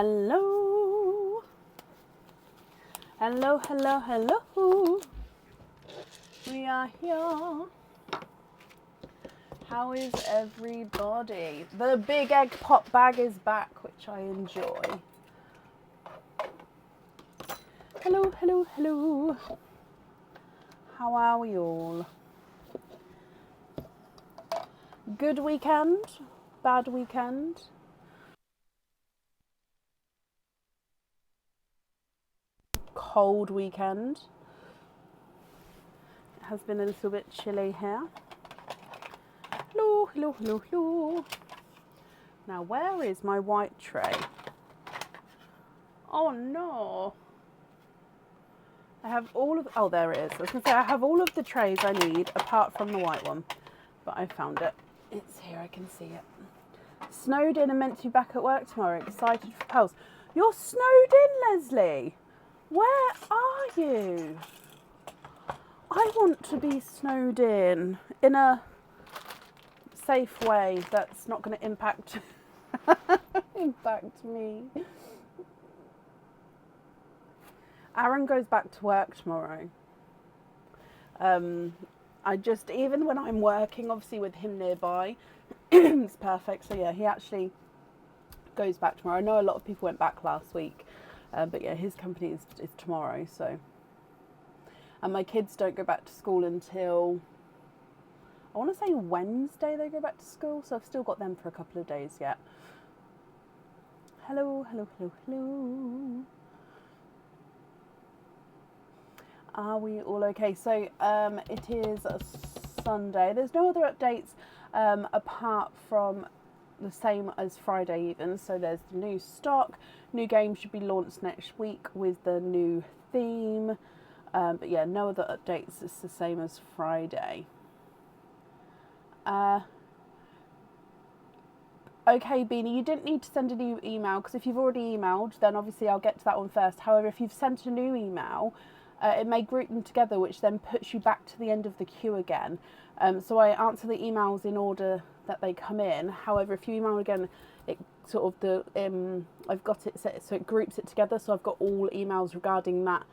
Hello. Hello, hello, hello. We are here. How is everybody? The big egg pop bag is back, which I enjoy. Hello, hello, hello. How are we all? Good weekend? Bad weekend? Cold weekend? It has been a little bit chilly here. Hello, hello, hello, hello. Now, where is my white tray? Oh no. I have all of, oh there it is. I was going to say I have all of the trays I need apart from the white one. But I found it. It's here, I can see it. Snowed in and meant to be back at work tomorrow. Excited for Pels. You're snowed in, Leslie. Where are you? I want to be snowed in a safe way that's not going to impact me. Aaron goes back to work tomorrow. I just, even when I'm working, obviously with him nearby, it's perfect. So yeah, he actually goes back tomorrow. I know a lot of people went back last week, but yeah, his company is tomorrow. So, and my kids don't go back to school until, I want to say Wednesday they go back to school. So I've still got them for a couple of days yet. Hello, hello, hello, hello. Are we all okay? So it is a Sunday. There's no other updates apart from the same as Friday even. So there's the new stock. New game should be launched next week with the new theme. But yeah, no other updates. It's the same as Friday. Okay, Beanie, you didn't need to send a new email because if you've already emailed, then obviously I'll get to that one first. However, if you've sent a new email, it may group them together, which then puts you back to the end of the queue again. So I answer the emails in order that they come in. However, if you email again, it sort of I've got it set so it groups it together. So I've got all emails regarding that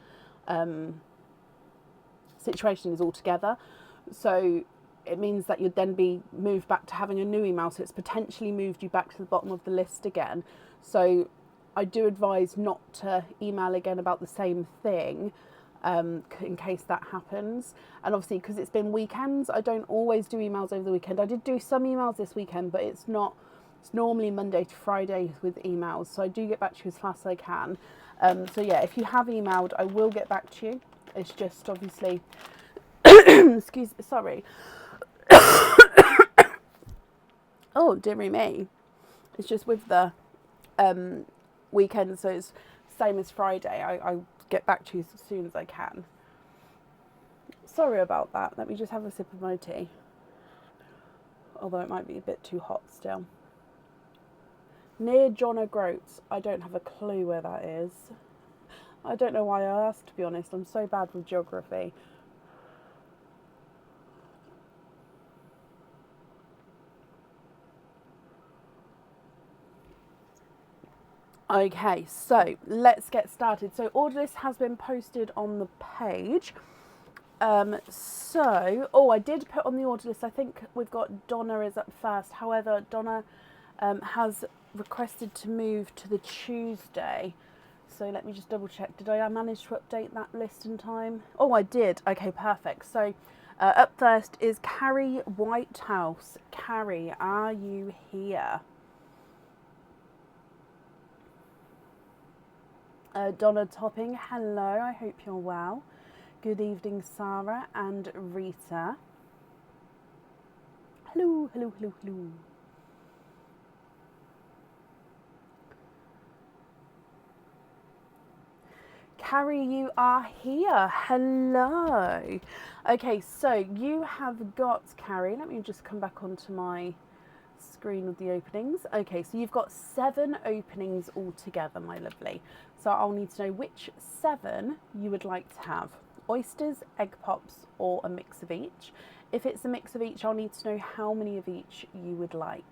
situation is all together. So it means that you'd then be moved back to having a new email. So it's potentially moved you back to the bottom of the list again. So I do advise not to email again about the same thing. In case that happens. And obviously because it's been weekends, I don't always do emails over the weekend. I did do some emails this weekend, but it's normally Monday to Friday with emails, so I do get back to you as fast as I can. So yeah, if you have emailed, I will get back to you. It's just obviously sorry. Oh dearie me, it's just with the weekend, so it's same as Friday. I get back to you as soon as I can. Sorry about that. Let me just have a sip of my tea. Although it might be a bit too hot still. Near John O'Groats. I don't have a clue where that is. I don't know why I asked, to be honest. I'm so bad with geography. Okay, so let's get started. So order list has been posted on the page. I did put on the order list, I think we've got Donna is up first. However, Donna has requested to move to the Tuesday. So let me just double check. Did I manage to update that list in time? Oh, I did. Okay, perfect. So up first is Carrie Whitehouse. Carrie, are you here? Donna Topping, hello, I hope you're well. Good evening, Sarah and Rita. Hello, hello, hello, hello. Carrie, you are here. Hello. Okay, so you have got, Carrie, let me just come back onto my screen with the openings. Okay, so you've got 7 openings altogether, my lovely. So I'll need to know which 7 you would like to have. Oysters, egg pops, or a mix of each. If it's a mix of each, I'll need to know how many of each you would like.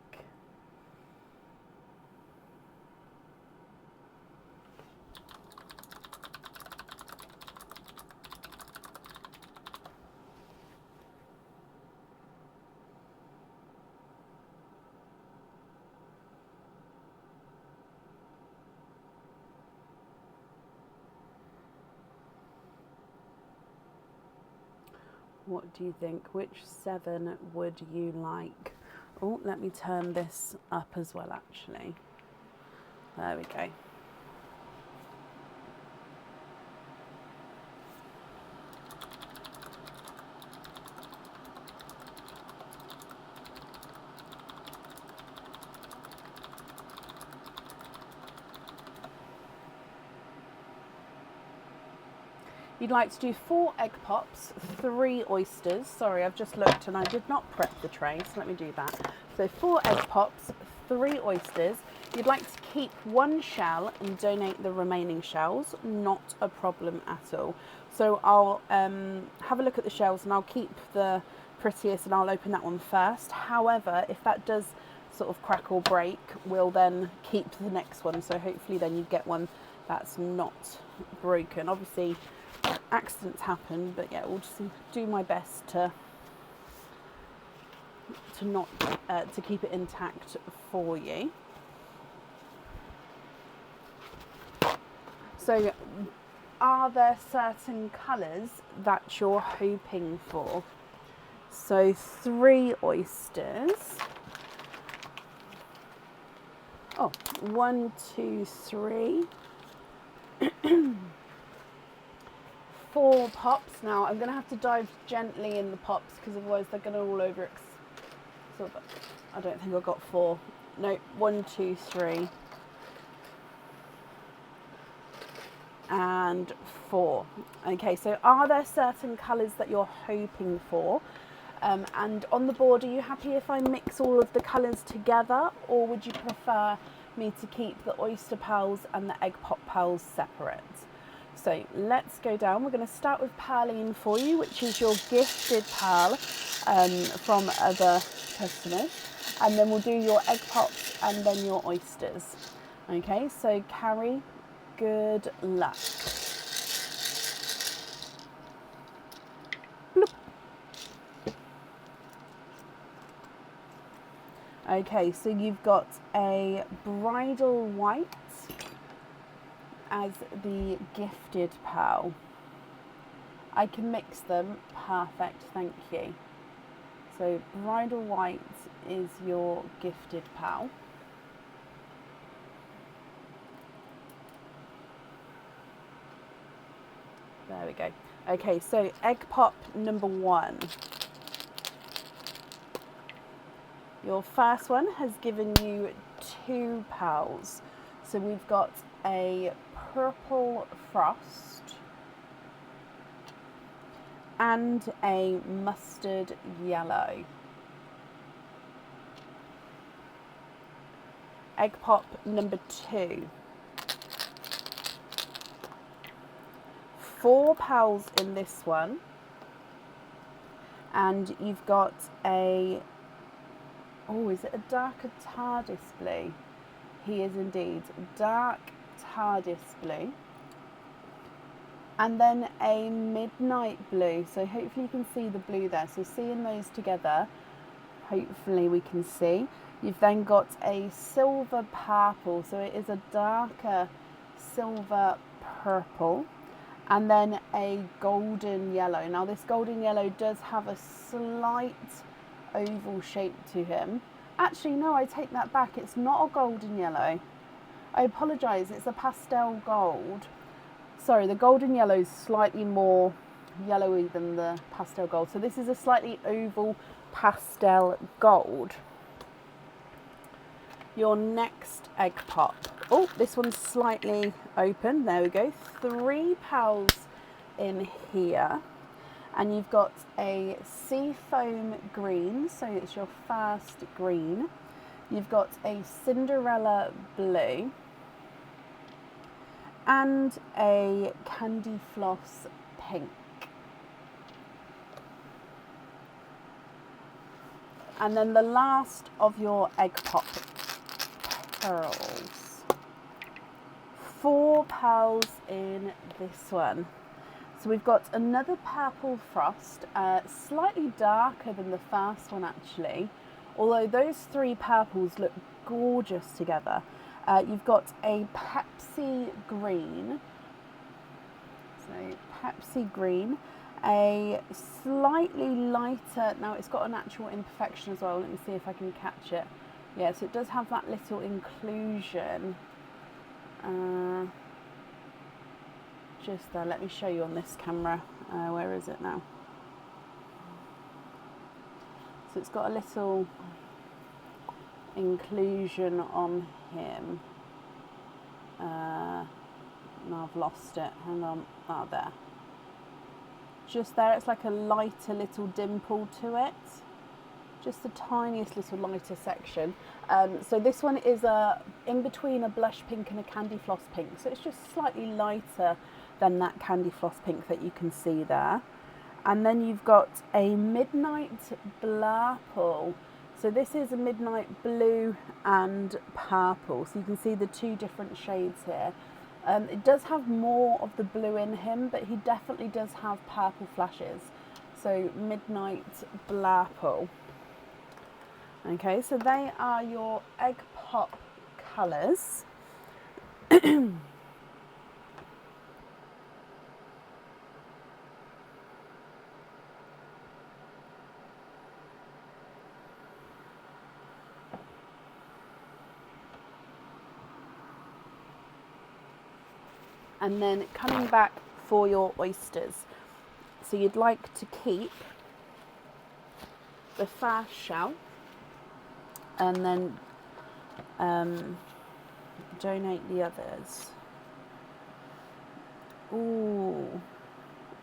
What do you think? Which 7 would you like? Oh, let me turn this up as well, actually. There we go. You'd like to do 4 egg pops, 3 oysters. Sorry, I've just looked and I did not prep the tray, so let me do that. So 4 egg pops, 3 oysters. You'd like to keep 1 shell and donate the remaining shells. Not a problem at all. So I'll have a look at the shells and I'll keep the prettiest and I'll open that one first. However, if that does sort of crack or break, we'll then keep the next one. So hopefully then you get one that's not broken. Obviously, accidents happen, but yeah, we'll just do my best to not to keep it intact for you. So, are there certain colours that you're hoping for? So 3 oysters. Oh, 1, 2, 3. 4 pops. Now I'm going to have to dive gently in the pops because otherwise they're going to all over. So I don't think I got 4. No, 1, 2, 3, and 4. Okay, so are there certain colours that you're hoping for? And on the board, are you happy if I mix all of the colours together, or would you prefer me to keep the oyster pearls and the egg pop pearls separate? So let's go down. We're going to start with Pearline for you, which is your gifted pearl from other customers. And then we'll do your egg pops and then your oysters. Okay, so Carrie, good luck. Bloop. Okay, so you've got a bridal white as the gifted pearl. I can mix them, perfect, thank you. So bridal white is your gifted pearl. There we go. Okay, so egg pop number 1. Your first one has given you 2 pearls. So we've got a purple frost and a mustard yellow. Egg pop number 2. 4 pearls in this one, and you've got a, oh, is it a darker TARDIS blue? He is indeed, dark TARDIS blue. And then a midnight blue, so hopefully you can see the blue there. So seeing those together, hopefully we can see. You've then got a silver purple, so it is a darker silver purple. And then a golden yellow. Now this golden yellow does have a slight oval shape to him. Actually, no, I take that back. It's not a golden yellow. I apologise, it's a pastel gold. Sorry, the golden yellow is slightly more yellowy than the pastel gold. So this is a slightly oval pastel gold. Your next egg pop. Oh, this one's slightly open. There we go. 3 pearls in here. And you've got a seafoam green. So it's your first green. You've got a Cinderella blue. And a candy floss pink. And then the last of your egg pop pearls. 4 pearls in this one. So we've got another purple frost, slightly darker than the first one actually, although those 3 purples look gorgeous together. You've got a Pepsi green, so Pepsi green, a slightly lighter, now it's got a natural imperfection as well, let me see if I can catch it. Yes, it does have that little inclusion just there. Let me show you on this camera. Where is it now? So it's got a little inclusion on him. No, I've lost it. Hang on. Ah, there. Just there, it's like a lighter little dimple to it. Just the tiniest little lighter section. So this one is in between a blush pink and a candy floss pink. So it's just slightly lighter than that candy floss pink that you can see there. And then you've got a midnight blurple. So this is a midnight blue and purple. So you can see the two different shades here. It does have more of the blue in him, but he definitely does have purple flashes. So midnight blurple. Okay, so they are your egg pop colours. And then coming back for your oysters. So you'd like to keep the first shell and then donate the others. Ooh.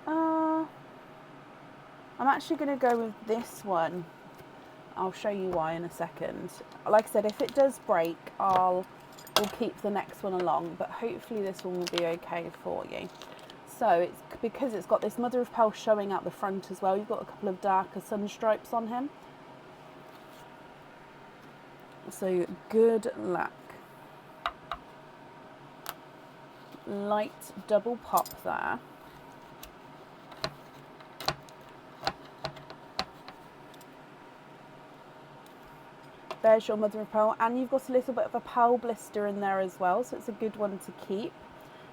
I'm actually going to go with this one. I'll show you why in a second. Like I said, if it does break, we'll keep the next one along, but hopefully this one will be okay for you. So it's because it's got this mother of pearl showing out the front as well. You've got a couple of darker sun stripes on him. So good luck. Light double pop there. There's your mother of pearl, and you've got a little bit of a pearl blister in there as well, so it's a good one to keep.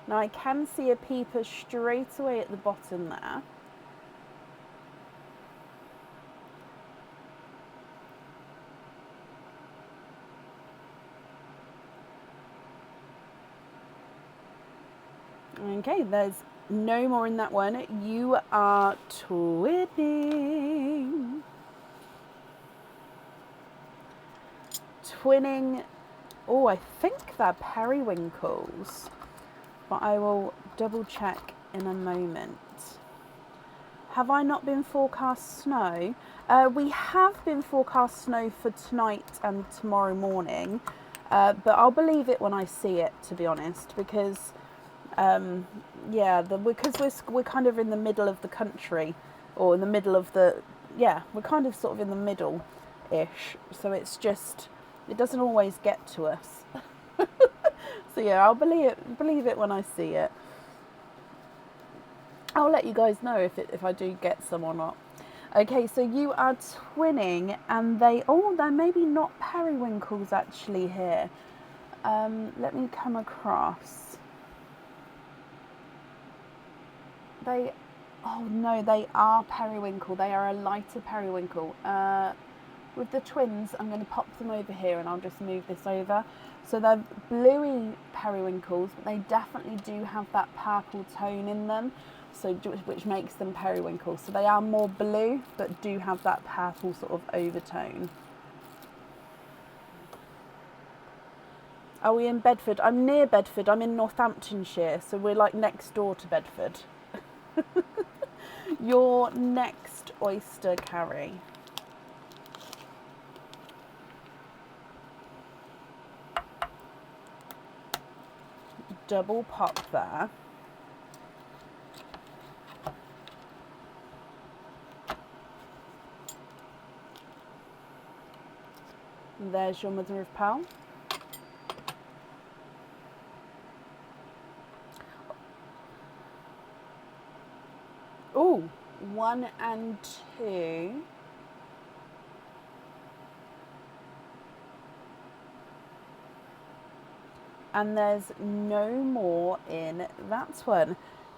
Now I can see a peeper straight away at the bottom there. Okay, there's no more in that one. You are twinning. Twinning. Oh, I think they're periwinkles, but I will double check in a moment. Have I not been forecast snow? We have been forecast snow for tonight and tomorrow morning, but I'll believe it when I see it, to be honest, because because we're kind of in the middle of the country, or in the middle of the, we're kind of sort of in the middle-ish, so it's just, it doesn't always get to us. So yeah, I'll believe it when I see it. I'll let you guys know if I do get some or not. Okay, so you are twinning, and they're maybe not periwinkles actually here. Let me come across. They are periwinkle. They are a lighter periwinkle. With the twins, I'm going to pop them over here, and I'll just move this over. So they're bluey periwinkles, but they definitely do have that purple tone in them, so which makes them periwinkles. So they are more blue, but do have that purple sort of overtone. Are we in Bedford? I'm near Bedford. I'm in Northamptonshire, so we're like next door to Bedford. Your next oyster carry. Double pop there. There's your mother of pearl. Oh, 1 and 2. And there's no more in that one.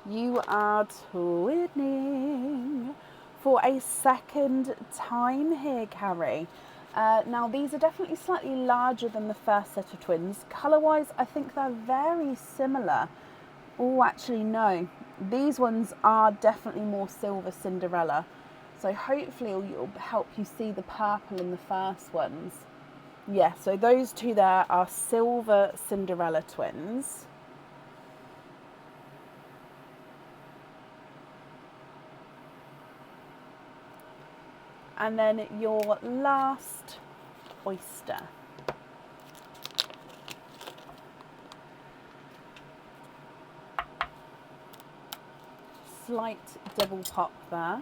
You are twinning for a second time here, Carrie. Now, these are definitely slightly larger than the first set of twins. Colour-wise, I think they're very similar. Oh, actually, no. These ones are definitely more Silver Cinderella. So hopefully it'll help you see the purple in the first ones. Yeah, so those two there are Silver Cinderella twins. And then your last oyster. Slight double pop there.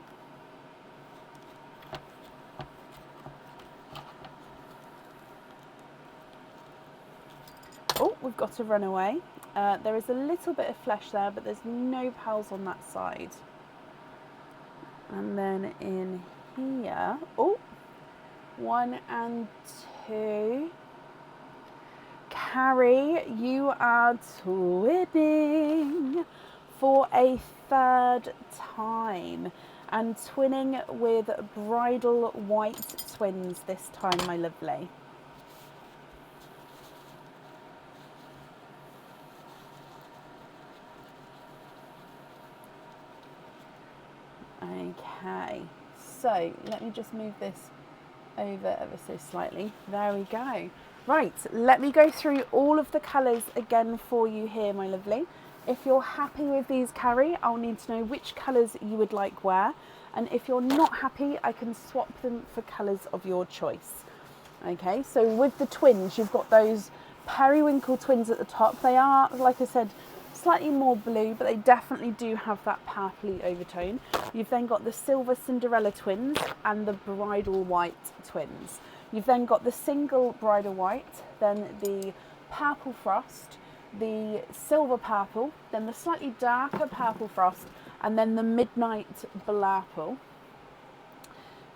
Oh, we've got a runaway. There is a little bit of flesh there, but there's no pearls on that side. And then in here, oh, 1 and 2. Carrie, you are twinning for a third time, and twinning with bridal white twins this time, my lovely. Okay, so let me just move this over ever so slightly. There we go. Right, let me go through all of the colours again for you here, my lovely. If you're happy with these, Carrie, I'll need to know which colours you would like where. And if you're not happy, I can swap them for colours of your choice. Okay, so with the twins, you've got those periwinkle twins at the top. They are, like I said, slightly more blue, but they definitely do have that purpley overtone. You've then got the Silver Cinderella twins and the bridal white twins. You've then got the single bridal white, then the purple frost, the silver purple, then the slightly darker purple frost, and then the midnight blurple.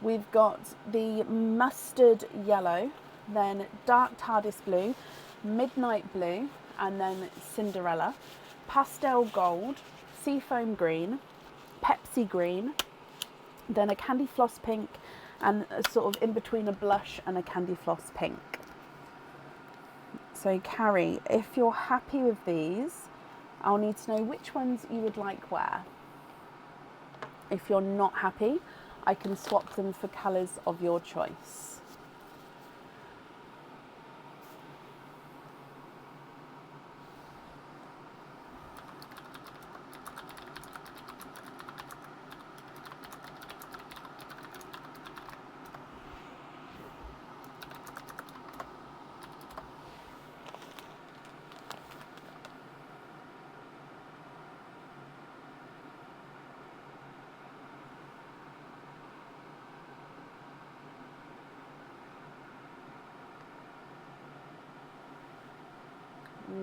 We've got the mustard yellow, then dark TARDIS blue, midnight blue, and then Cinderella, pastel gold, seafoam green, Pepsi green, then a candy floss pink, and a sort of in between a blush and a candy floss pink. So Carrie, if you're happy with these, I'll need to know which ones you would like where. If you're not happy, I can swap them for colours of your choice.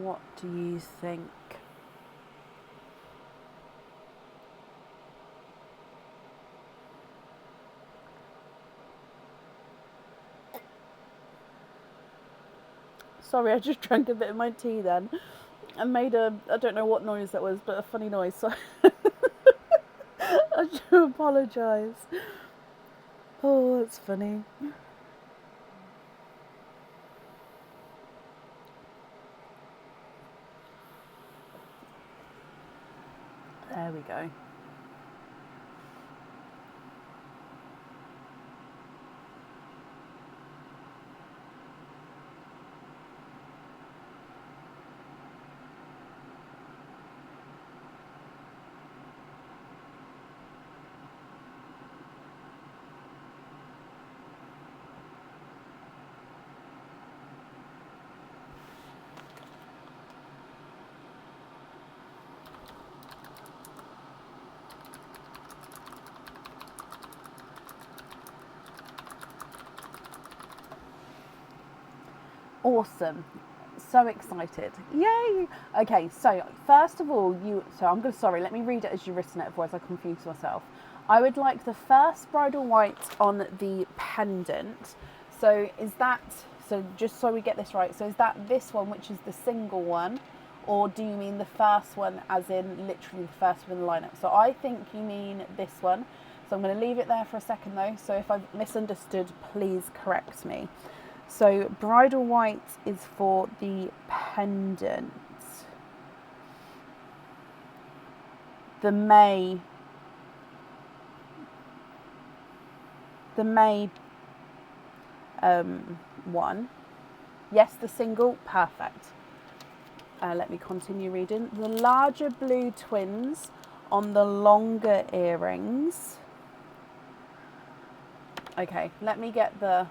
What do you think? Sorry, I just drank a bit of my tea then and made a, I don't know what noise that was, but a funny noise, so I do apologise. Oh, it's funny. There we go. Awesome. So excited. Yay! Okay, so first of all, sorry, let me read it as you've written it, otherwise I confuse myself. I would like the first bridal white on the pendant. So is that, so just so we get this right, so is that this one, which is the single one, Or do you mean the first one as in literally the first one in the lineup? So I think you mean this one. So I'm going to leave it there for a second though. So if I've misunderstood, please correct me. So bridal white is for the pendant. The May one. Yes, the single, perfect. Let me continue reading. The larger blue twins on the longer earrings. Okay, let me get the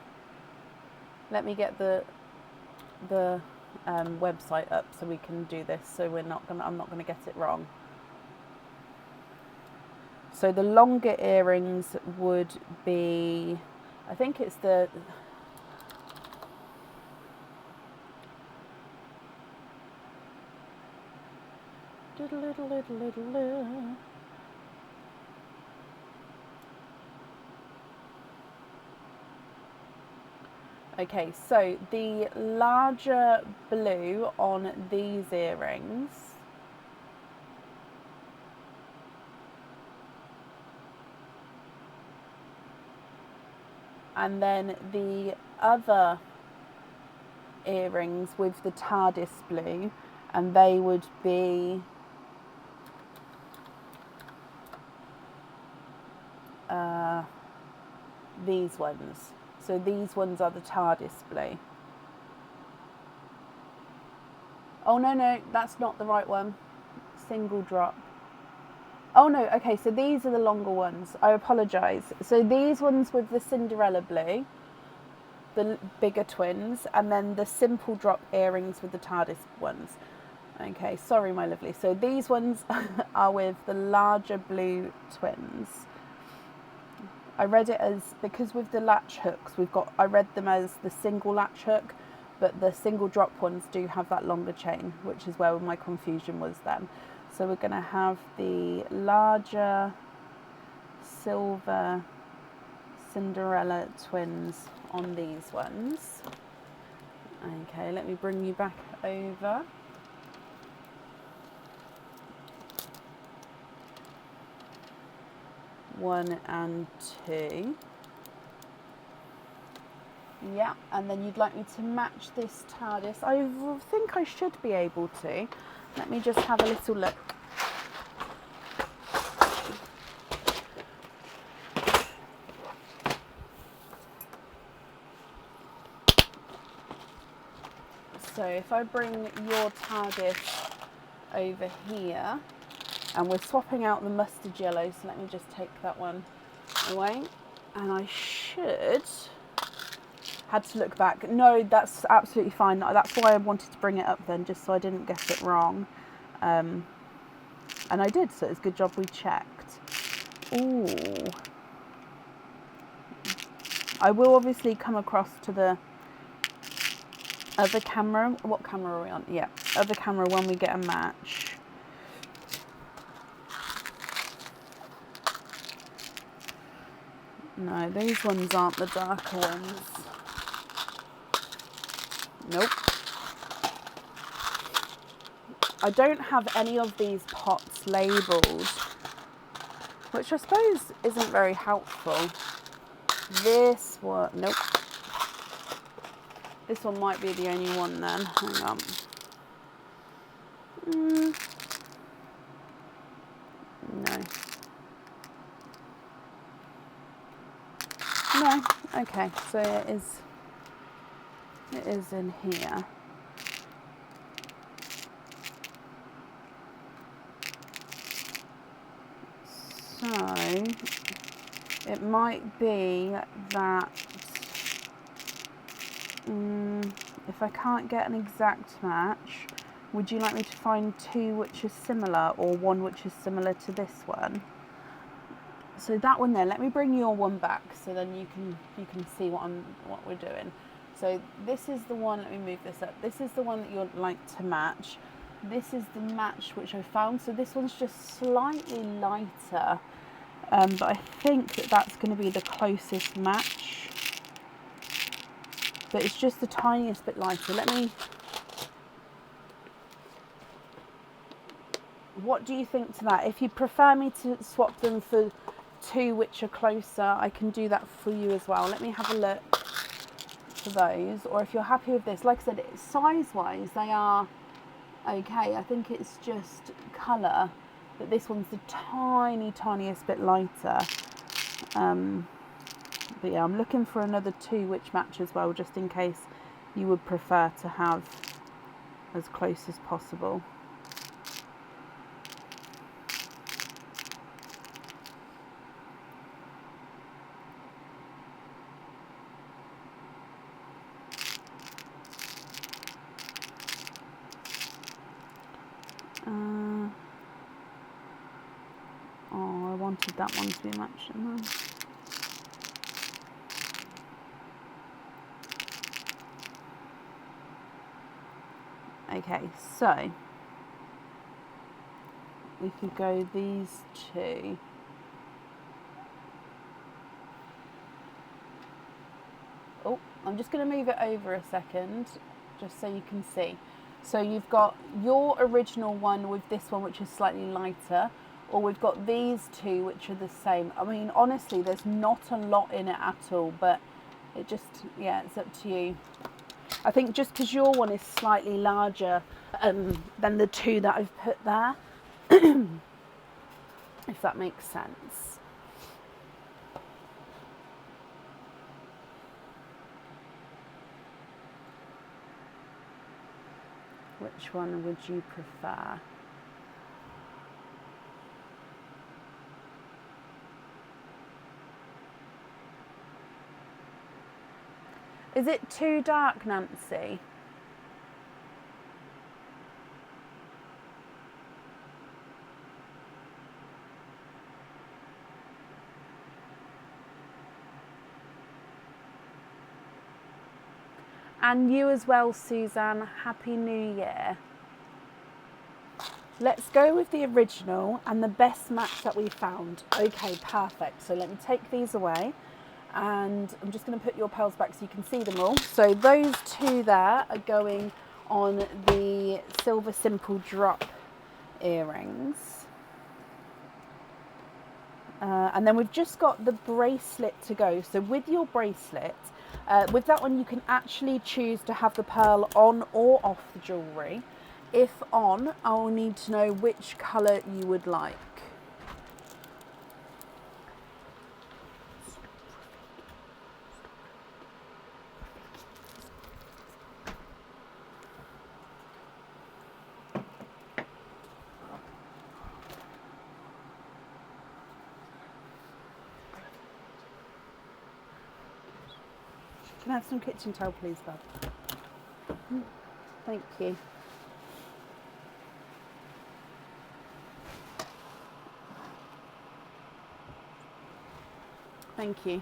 website up so we can do this. So I'm not gonna get it wrong. So the longer earrings would be, I think it's the. Okay, so the larger blue on these earrings and then the other earrings with the TARDIS blue, and they would be these ones. So these ones are the TARDIS blue. Oh no, that's not the right one. Single drop. Oh no, okay, so these are the longer ones. I apologise. So these ones with the Cinderella blue, the bigger twins, and then the simple drop earrings with the TARDIS ones. Okay, sorry my lovely. So these ones are with the larger blue twins. I read it as, because with the latch hooks, I read them as the single latch hook, but the single drop ones do have that longer chain, which is where my confusion was then. So we're going to have the larger silver Cinderella twins on these ones. Okay, let me bring you back over. One and two. Yeah, and then you'd like me to match this TARDIS. I think I should be able to. Let me just have a little look. So if I bring your TARDIS over here, and we're swapping out the mustard yellow, so let me just take that one away. And I should, had to look back. No, that's absolutely fine. That's why I wanted to bring it up then, just so I didn't get it wrong. And I did, so it's a good job we checked. Ooh. I will obviously come across to the other camera. What camera are we on? Yeah, other camera when we get a match. No, these ones aren't the darker ones. Nope. I don't have any of these pots labelled, which I suppose isn't very helpful. This one, nope. This one might be the only one then. Hang on. No. No. Okay, so it is in here. So it might be that if I can't get an exact match, would you like me to find two which is similar or one which is similar to this one? So that one there, let me bring your one back so then you can see what we're doing. So this is the one, let me move this up. This is the one that you'd like to match. This is the match which I found. So this one's just slightly lighter, but I think that's going to be the closest match. But it's just the tiniest bit lighter. Let me What do you think to that? If you prefer me to swap them for two which are closer, I can do that for you as well. Let me have a look for those. Or if you're happy with this, like I said, size-wise, they are okay. I think it's just colour that this one's the tiniest bit lighter. But yeah, I'm looking for another two which match as well, just in case you would prefer to have as close as possible. Oh, I wanted that one to be matching. Okay, so we could go these two. Oh, I'm just going to move it over a second, just so you can see. So you've got your original one with this one, which is slightly lighter, or we've got these two, which are the same. I mean, honestly, there's not a lot in it at all, but it just, yeah, it's up to you. I think just because your one is slightly larger than the two that I've put there, if that makes sense. Which one would you prefer? Is it too dark, Nancy? And you as well, Suzanne. Happy New Year. Let's go with the original and the best match that we found. Okay, perfect. So let me take these away. And I'm just going to put your pearls back so you can see them all. So those two there are going on the silver simple drop earrings. And then we've just got the bracelet to go. So with your bracelet, with that one you can actually choose to have the pearl on or off the jewellery. If on, I'll need to know which colour you would like. Can I have some kitchen towel, please, Bob? Thank you. Thank you.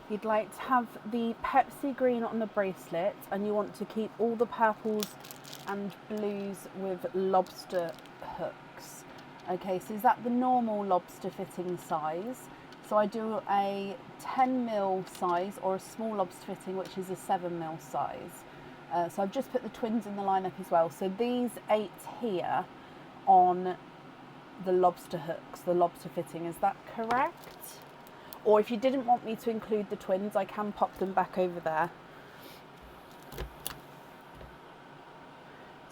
You'd like to have the Pepsi green on the bracelet, and you want to keep all the purples and blues with lobster hooks. Okay, so is that the normal lobster fitting size? So I do a 10mm size or a small lobster fitting, which is a 7mm size. So I've just put the twins in the lineup as well. So these 8 here on the lobster hooks, the lobster fitting, is that correct? Or if you didn't want me to include the twins, I can pop them back over there.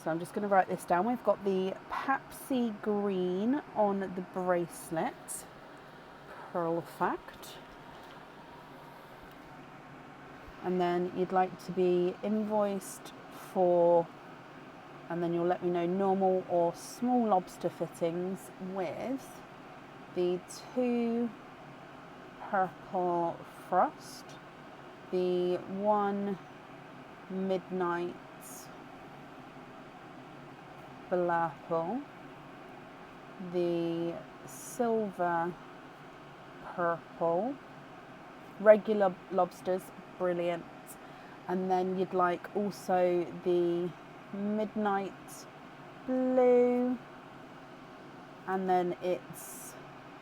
So I'm just going to write this down. We've got the Pepsi green on the bracelet. Perfect. And then you'd like to be invoiced for and then you'll let me know normal or small lobster fittings with the 2 purple frost, the 1 midnight purple, the silver purple, regular lobsters, brilliant, and then you'd like also the midnight blue, and then it's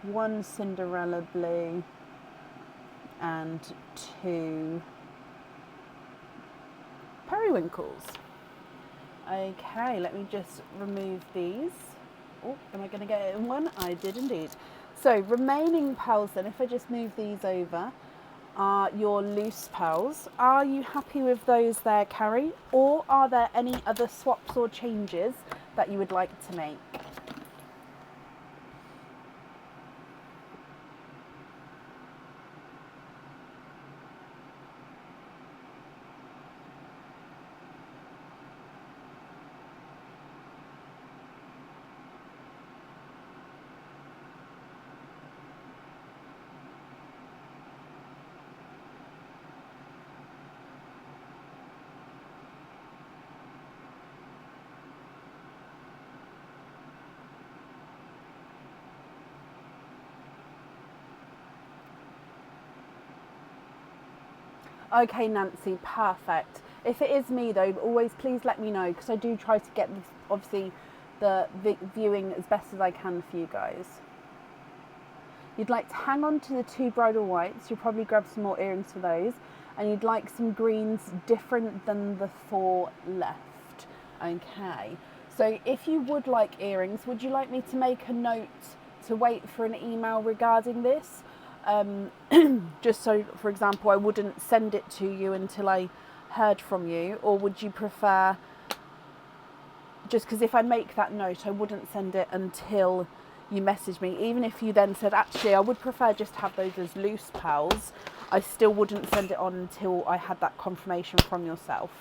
1 Cinderella blue and 2 periwinkles. Okay, let me just remove these. Oh, am I going to get it in one? I did indeed. So remaining pearls then, if I just move these over, are your loose pearls. Are you happy with those there, Carrie? Or are there any other swaps or changes that you would like to make? Okay, Nancy, perfect. If it is me though, always please let me know, because I do try to get this, obviously the viewing as best as I can for you guys. You'd like to hang on to the 2 bridal whites. You'll probably grab some more earrings for those, and you'd like some greens different than the 4 left. Okay, so if you would like earrings, would you like me to make a note to wait for an email regarding this? Just so, for example, I wouldn't send it to you until I heard from you, or would you prefer, just because if I make that note, I wouldn't send it until you message me. Even if you then said, actually, I would prefer just to have those as loose pearls, I still wouldn't send it on until I had that confirmation from yourself.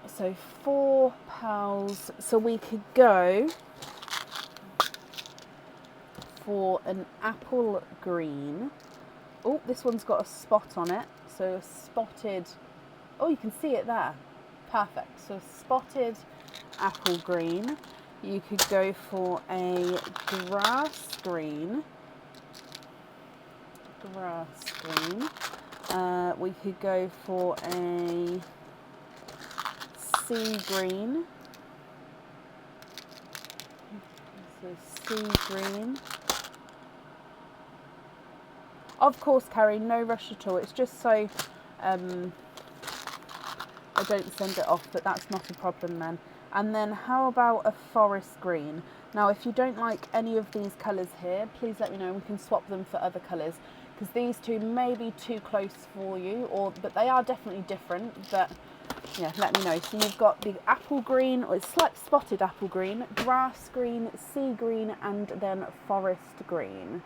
So 4 pearls, so we could go for an apple green. Oh, this one's got a spot on it, so a spotted, oh, you can see it there, perfect. So spotted apple green. You could go for a grass green. We could go for a sea green. So sea green. Of course, Carrie, no rush at all. It's just so I don't send it off, but that's not a problem then. And then how about a forest green? Now, if you don't like any of these colours here, please let me know. We can swap them for other colours, because these 2 may be too close for you, but they are definitely different. But yeah, let me know. So you've got the apple green, or it's like spotted apple green, grass green, sea green, and then forest green.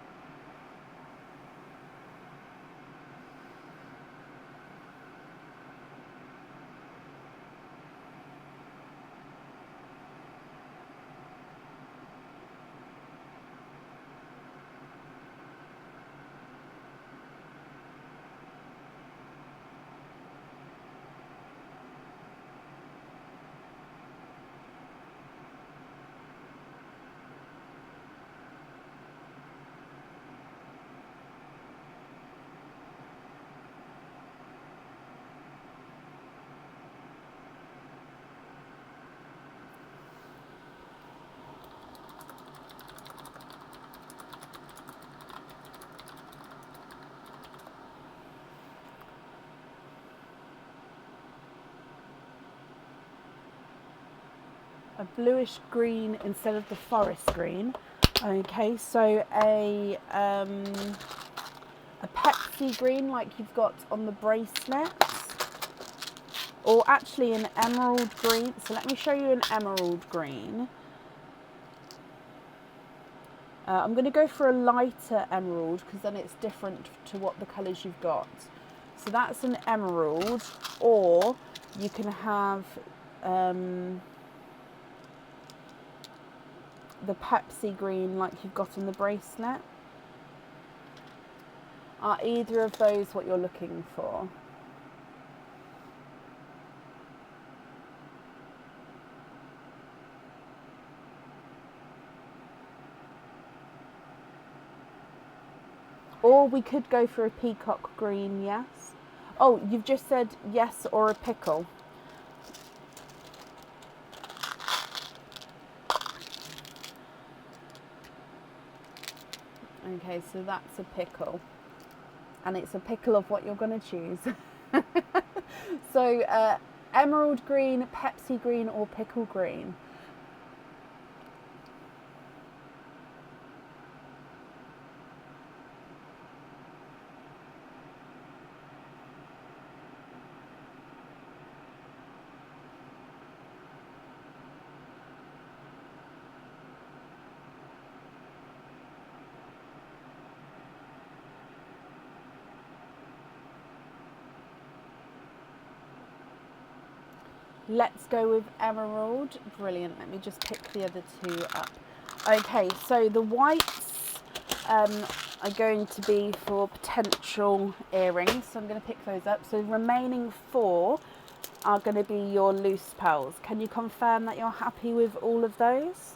A bluish green instead of the forest green. Okay, so a Pepsi green like you've got on the bracelets, or actually an emerald green. So let me show you an emerald green. I'm going to go for a lighter emerald, because then it's different to what the colours you've got. So that's an emerald, or you can have the Pepsi green like you've got on the bracelet. Are either of those what you're looking for? Or we could go for a peacock green, yes. Oh, you've just said yes or a pickle. Okay, so that's a pickle. And it's a pickle of what you're going to choose. So, emerald green, Pepsi green, or pickle green? Let's go with emerald. Brilliant. Let me just pick the other two up. Okay, so the whites are going to be for potential earrings. So I'm going to pick those up. So the remaining 4 are going to be your loose pearls. Can you confirm that you're happy with all of those?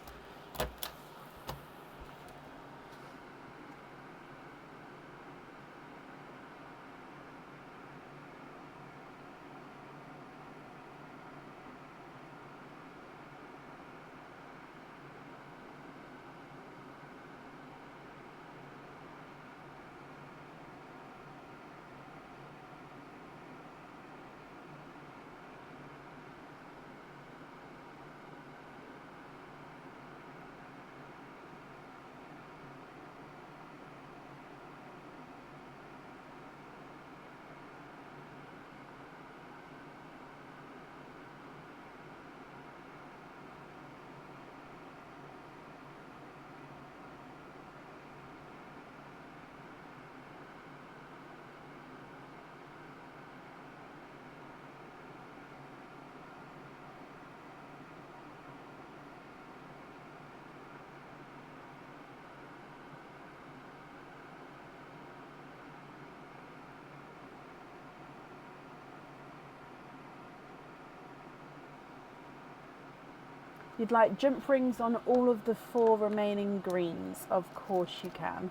You'd like jump rings on all of the 4 remaining greens? Of course you can.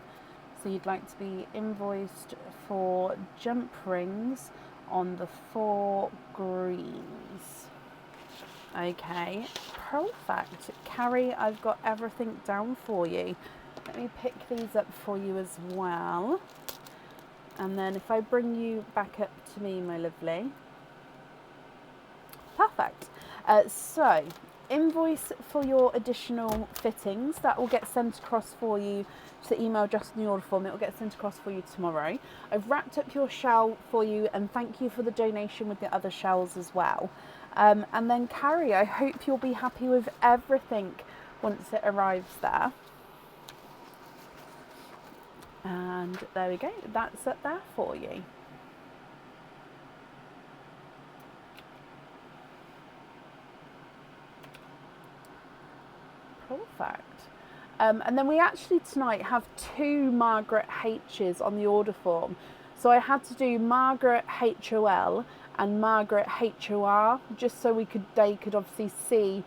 So you'd like to be invoiced for jump rings on the 4 greens. Okay, perfect. Carrie, I've got everything down for you. Let me pick these up for you as well. And then if I bring you back up to me, my lovely. Perfect. So, invoice for your additional fittings. That will get sent across for you to the email address in the order form. It will get sent across for you tomorrow. I've wrapped up your shell for you, and thank you for the donation with the other shells as well. And then Carrie, I hope you'll be happy with everything once it arrives there. And there we go, that's up there for you. Perfect. And then we actually tonight have 2 Margaret H's on the order form. So I had to do Margaret HOL and Margaret HOR just so they could obviously see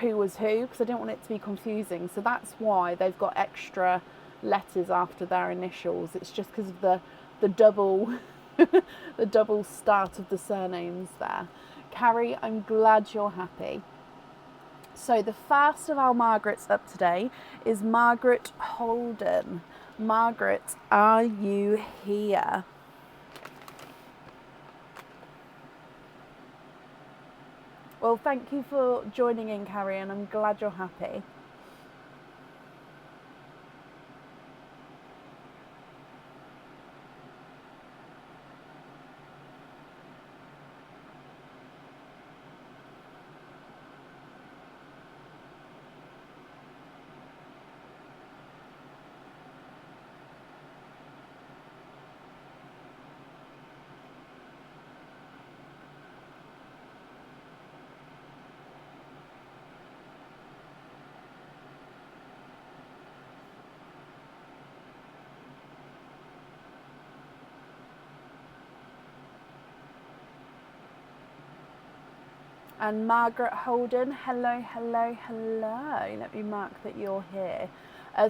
who was who, because I didn't want it to be confusing. So that's why they've got extra letters after their initials. It's just because of the double the double start of the surnames there. Carrie, I'm glad you're happy. So the first of our Margarets up today is Margaret Holden. Margaret, are you here? Well, thank you for joining in, Carrie, and I'm glad you're happy. And Margaret Holden, hello, hello, hello. Let me mark that you're here.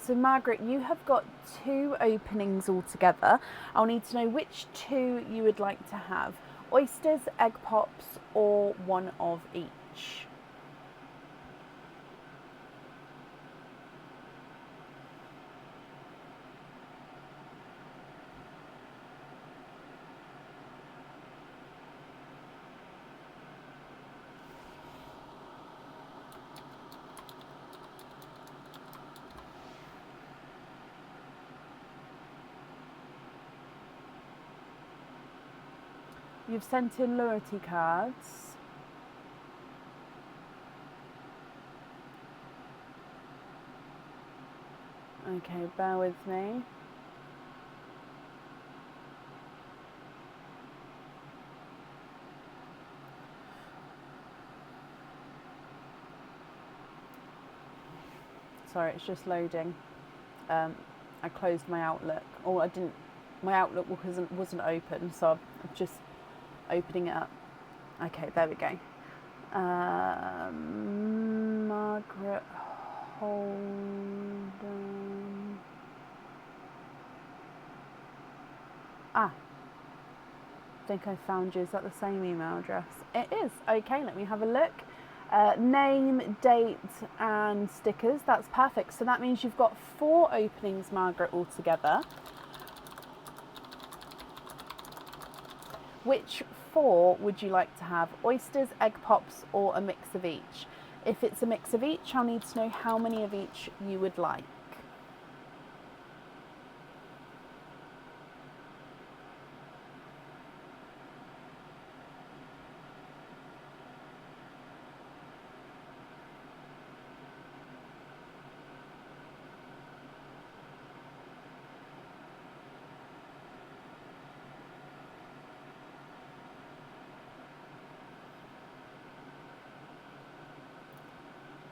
So Margaret, you have got 2 openings altogether. I'll need to know which 2 you would like to have. Oysters, egg pops, or one of each. You've sent in loyalty cards. Okay, bear with me. Sorry, it's just loading. I closed my Outlook. Or I didn't. My Outlook wasn't open, so I'm just opening it up. Okay, there we go. Margaret Holden. I think I found you. Is that the same email address? It is. Okay, let me have a look. Name, date, and stickers. That's perfect. So that means you've got 4 openings, Margaret, altogether. Which 4 would you like to have? Oysters, egg pops, or a mix of each? If it's a mix of each, I'll need to know how many of each you would like.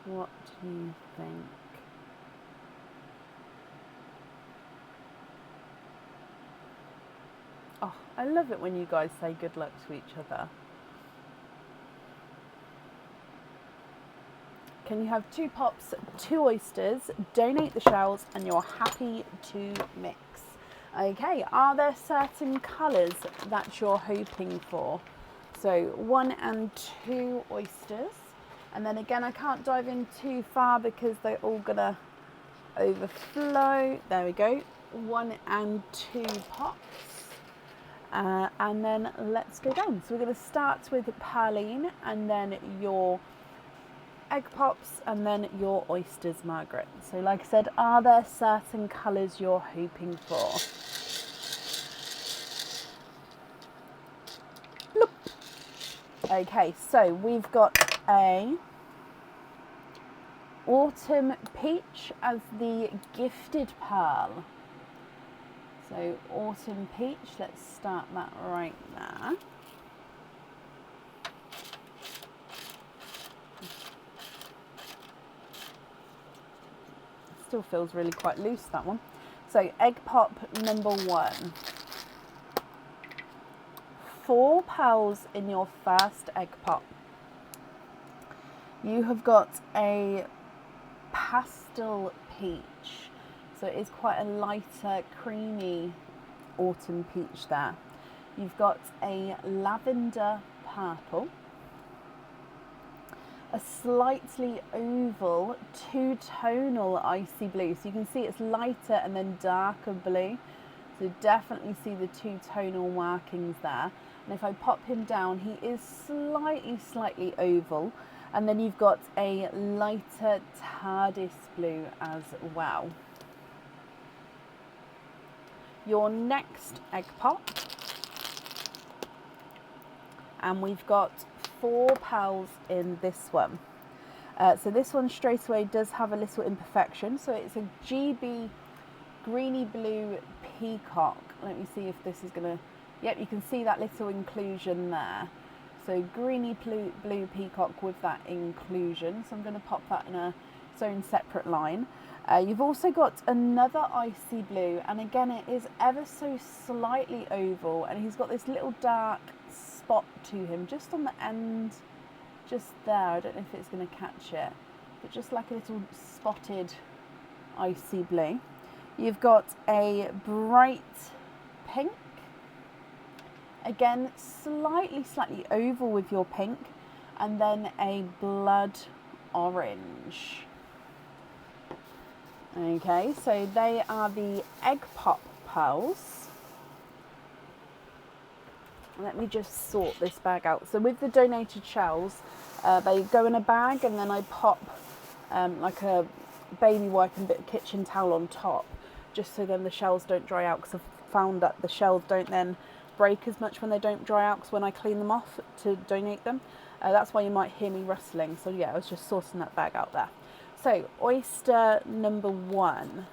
What do you think? Oh, I love it when you guys say good luck to each other. Can you have 2 pops, 2 oysters, donate the shells, and you're happy to mix? Okay, are there certain colours that you're hoping for? So 1 and 2 oysters. And then again, I can't dive in too far because they're all gonna overflow. There we go. 1 and 2 pops. And then let's go down. So we're gonna start with Perline, and then your egg pops, and then your oysters, Margaret. So like I said, are there certain colours you're hoping for? Look. Okay, so we've got a autumn peach as the gifted pearl. So autumn peach, let's start that right there. Still feels really quite loose, that one. So egg pop number 1. 4 pearls in your first egg pop. You have got a pastel peach. So it is quite a lighter, creamy autumn peach there. You've got a lavender purple. A slightly oval 2-tonal icy blue. So you can see it's lighter and then darker blue. So definitely see the 2-tonal markings there. And if I pop him down, he is slightly oval. And then you've got a lighter TARDIS blue as well. Your next egg pop. And we've got 4 pearls in this one. So this one straight away does have a little imperfection. So it's a GB greeny blue peacock. Let me see if this is going to... Yep, you can see that little inclusion there. So greeny blue peacock with that inclusion. So I'm going to pop that in its own separate line. You've also got another icy blue, and again it is ever so slightly oval, and he's got this little dark spot to him just on the end just there. I don't know if it's going to catch it, but just like a little spotted icy blue. You've got a bright pink, again slightly oval with your pink, and then a blood orange. Okay, so they are the egg pop pearls. Let me just sort this bag out. So with the donated shells, they go in a bag, and then I pop like a baby wipe and bit of kitchen towel on top, just so then the shells don't dry out, because I've found that the shells don't then break as much when they don't dry out, because when I clean them off to donate them. That's why you might hear me rustling. So yeah, I was just sorting that bag out there. So oyster number 1.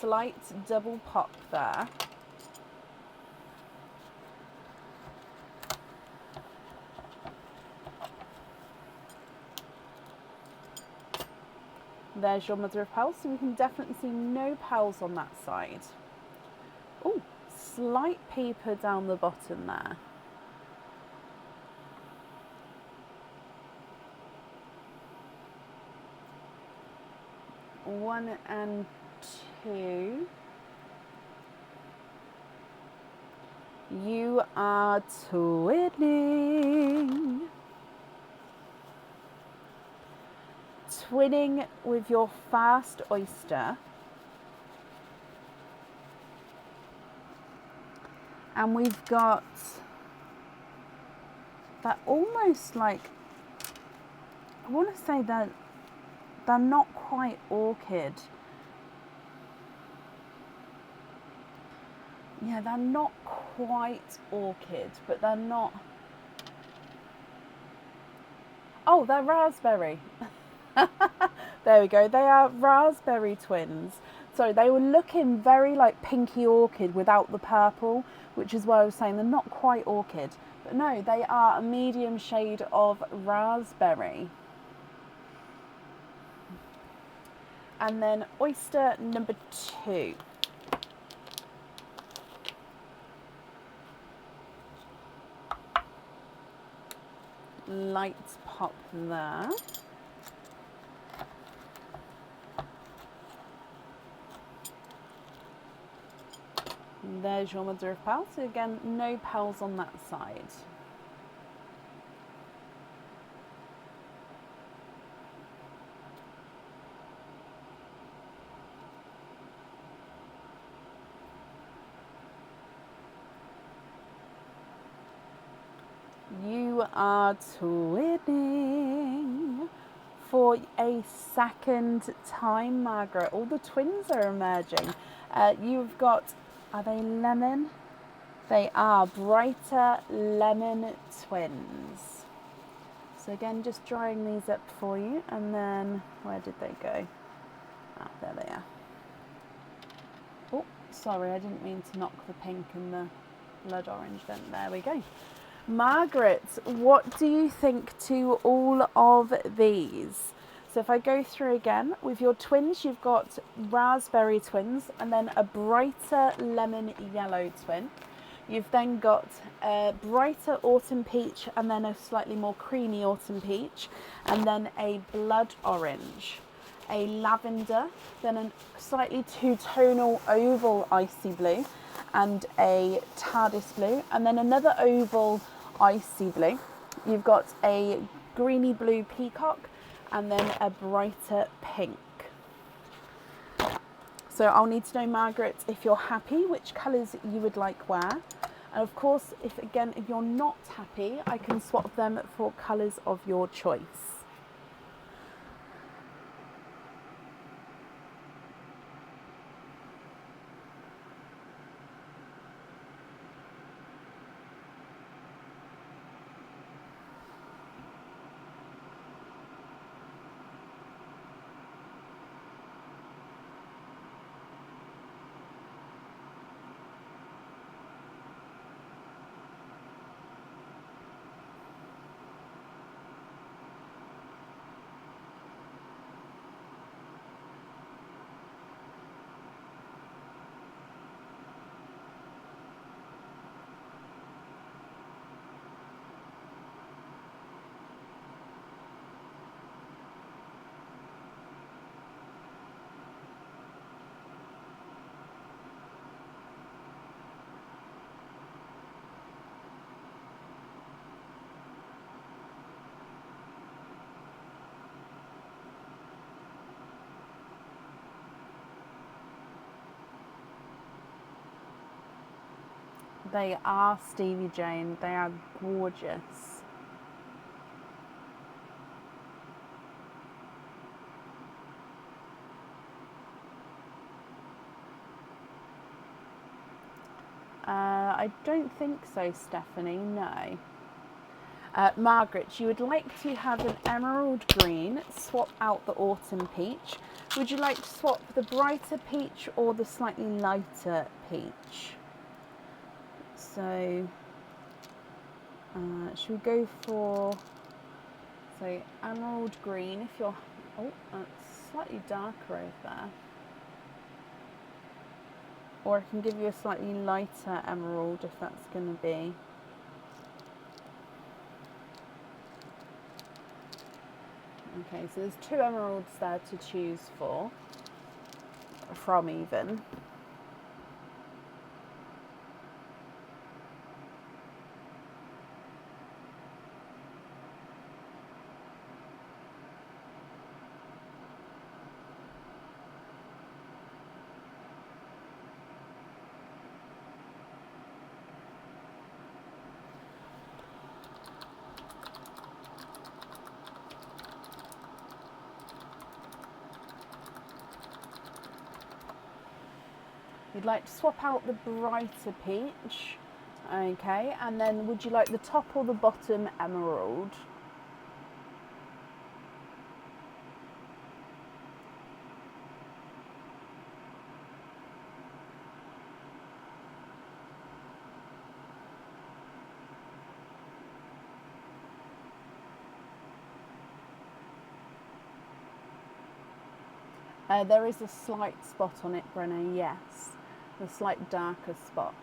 Slight double pop there. There's your mother of pearls, so we can definitely see no pearls on that side. Oh, slight peeper down the bottom there. One and 2. You are twinning. Twinning with your first oyster. And we've got that almost like, I want to say that they're not quite orchid. Yeah, they're not quite orchid, but they're not. Oh, they're raspberry. There we go. They are raspberry twins. So they were looking very like pinky orchid without the purple, which is why I was saying they're not quite orchid. But no, they are a medium shade of raspberry. And then oyster number 2. Light pop there. There's your mother of pearls. So again, no pearls on that side. You are twinning for a second time, Margaret. All the twins are emerging. You've got, are they lemon? They are brighter lemon twins. So again, just drying these up for you. And then, where did they go? Ah, there they are. Oh, sorry, I didn't mean to knock the pink and the blood orange then. There we go. Margaret, what do you think to all of these? So if I go through again, with your twins, you've got raspberry twins and then a brighter lemon yellow twin. You've then got a brighter autumn peach and then a slightly more creamy autumn peach, and then a blood orange, a lavender, then a slightly two-tonal oval icy blue, and a TARDIS blue, and then another oval icy blue. You've got a greeny blue peacock, and then a brighter pink. So I'll need to know, Margaret, if you're happy, which colours you would like where. And of course, if you're not happy, I can swap them for colours of your choice. They are, Stevie Jane. They are gorgeous. I don't think so, Stephanie, no. Margaret, you would like to have an emerald green, swap out the autumn peach. Would you like to swap the brighter peach or the slightly lighter peach? So, should we go for, say, emerald green if you're, oh, that's slightly darker over there. Or I can give you a slightly lighter emerald if that's going to be. Okay, so there's 2 emeralds there to choose from even. You'd like to swap out the brighter peach, okay, and then would you like the top or the bottom emerald? There is a slight spot on it, Brenna, yes. A slight darker spot.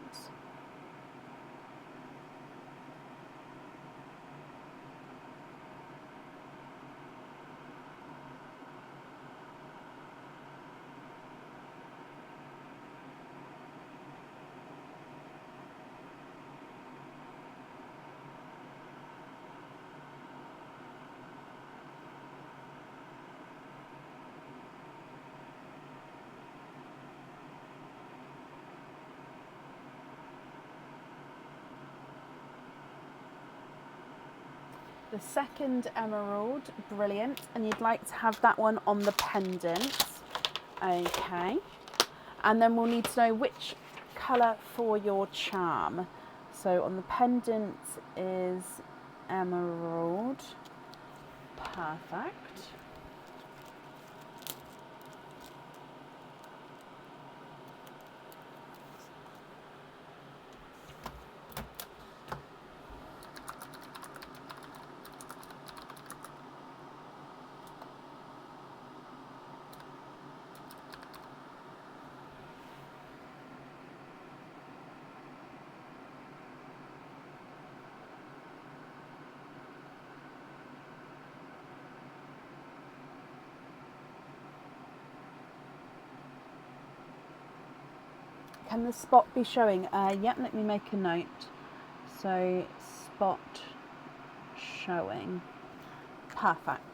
The second emerald, brilliant, and you'd like to have that one on the pendant, okay. And then we'll need to know which colour for your charm. So on the pendant is emerald, perfect. Can the spot be showing? Yep, let me make a note. So, spot showing. Perfect.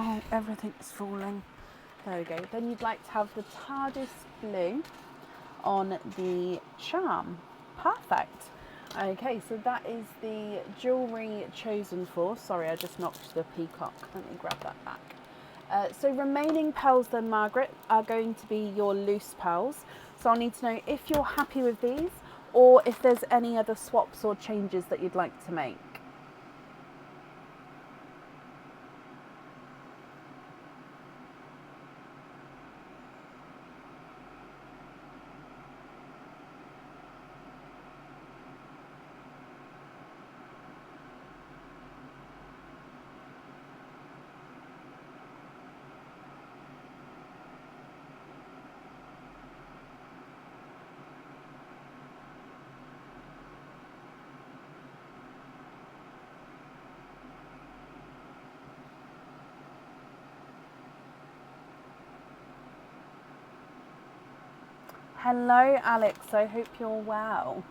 Oh, everything's falling. There we go. Then you'd like to have the TARDIS blue on the charm. Perfect. Okay, so that is the jewellery chosen for. Sorry, I just knocked the peacock. Let me grab that back. So remaining pearls then, Margaret, are going to be your loose pearls. So I'll need to know if you're happy with these or if there's any other swaps or changes that you'd like to make. Hello, Alex. I hope you're well.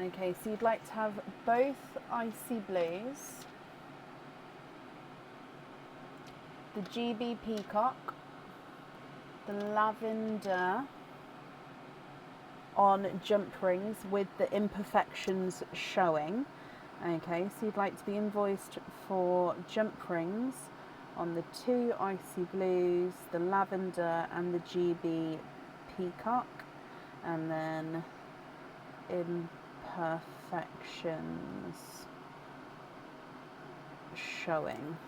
Okay, so you'd like to have both icy blues, the GB peacock, the lavender on jump rings with the imperfections showing. Okay, so you'd like to be invoiced for jump rings on the 2 icy blues, the lavender and the GB peacock, and then imperfections showing.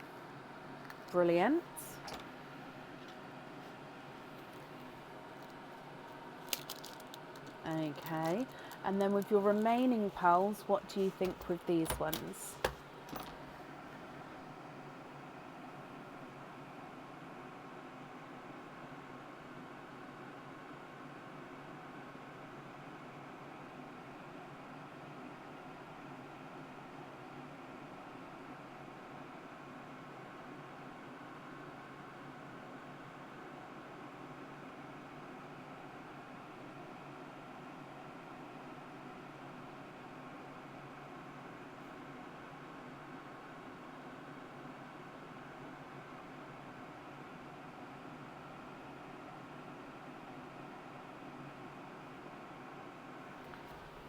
Brilliant. Okay, and then with your remaining pearls, what do you think with these ones?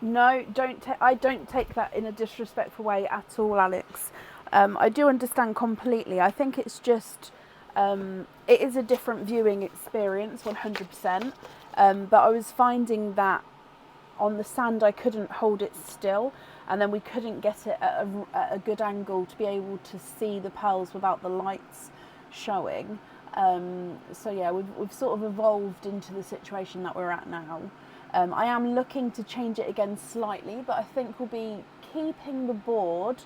No, I don't take that in a disrespectful way at all, Alex. I do understand completely. I think it's just it is a different viewing experience, 100%. But I was finding that on the sand I couldn't hold it still, and then we couldn't get it at a good angle to be able to see the pearls without the lights showing. So yeah, we've sort of evolved into the situation that we're at now. I am looking to change it again slightly, but I think we'll be keeping the board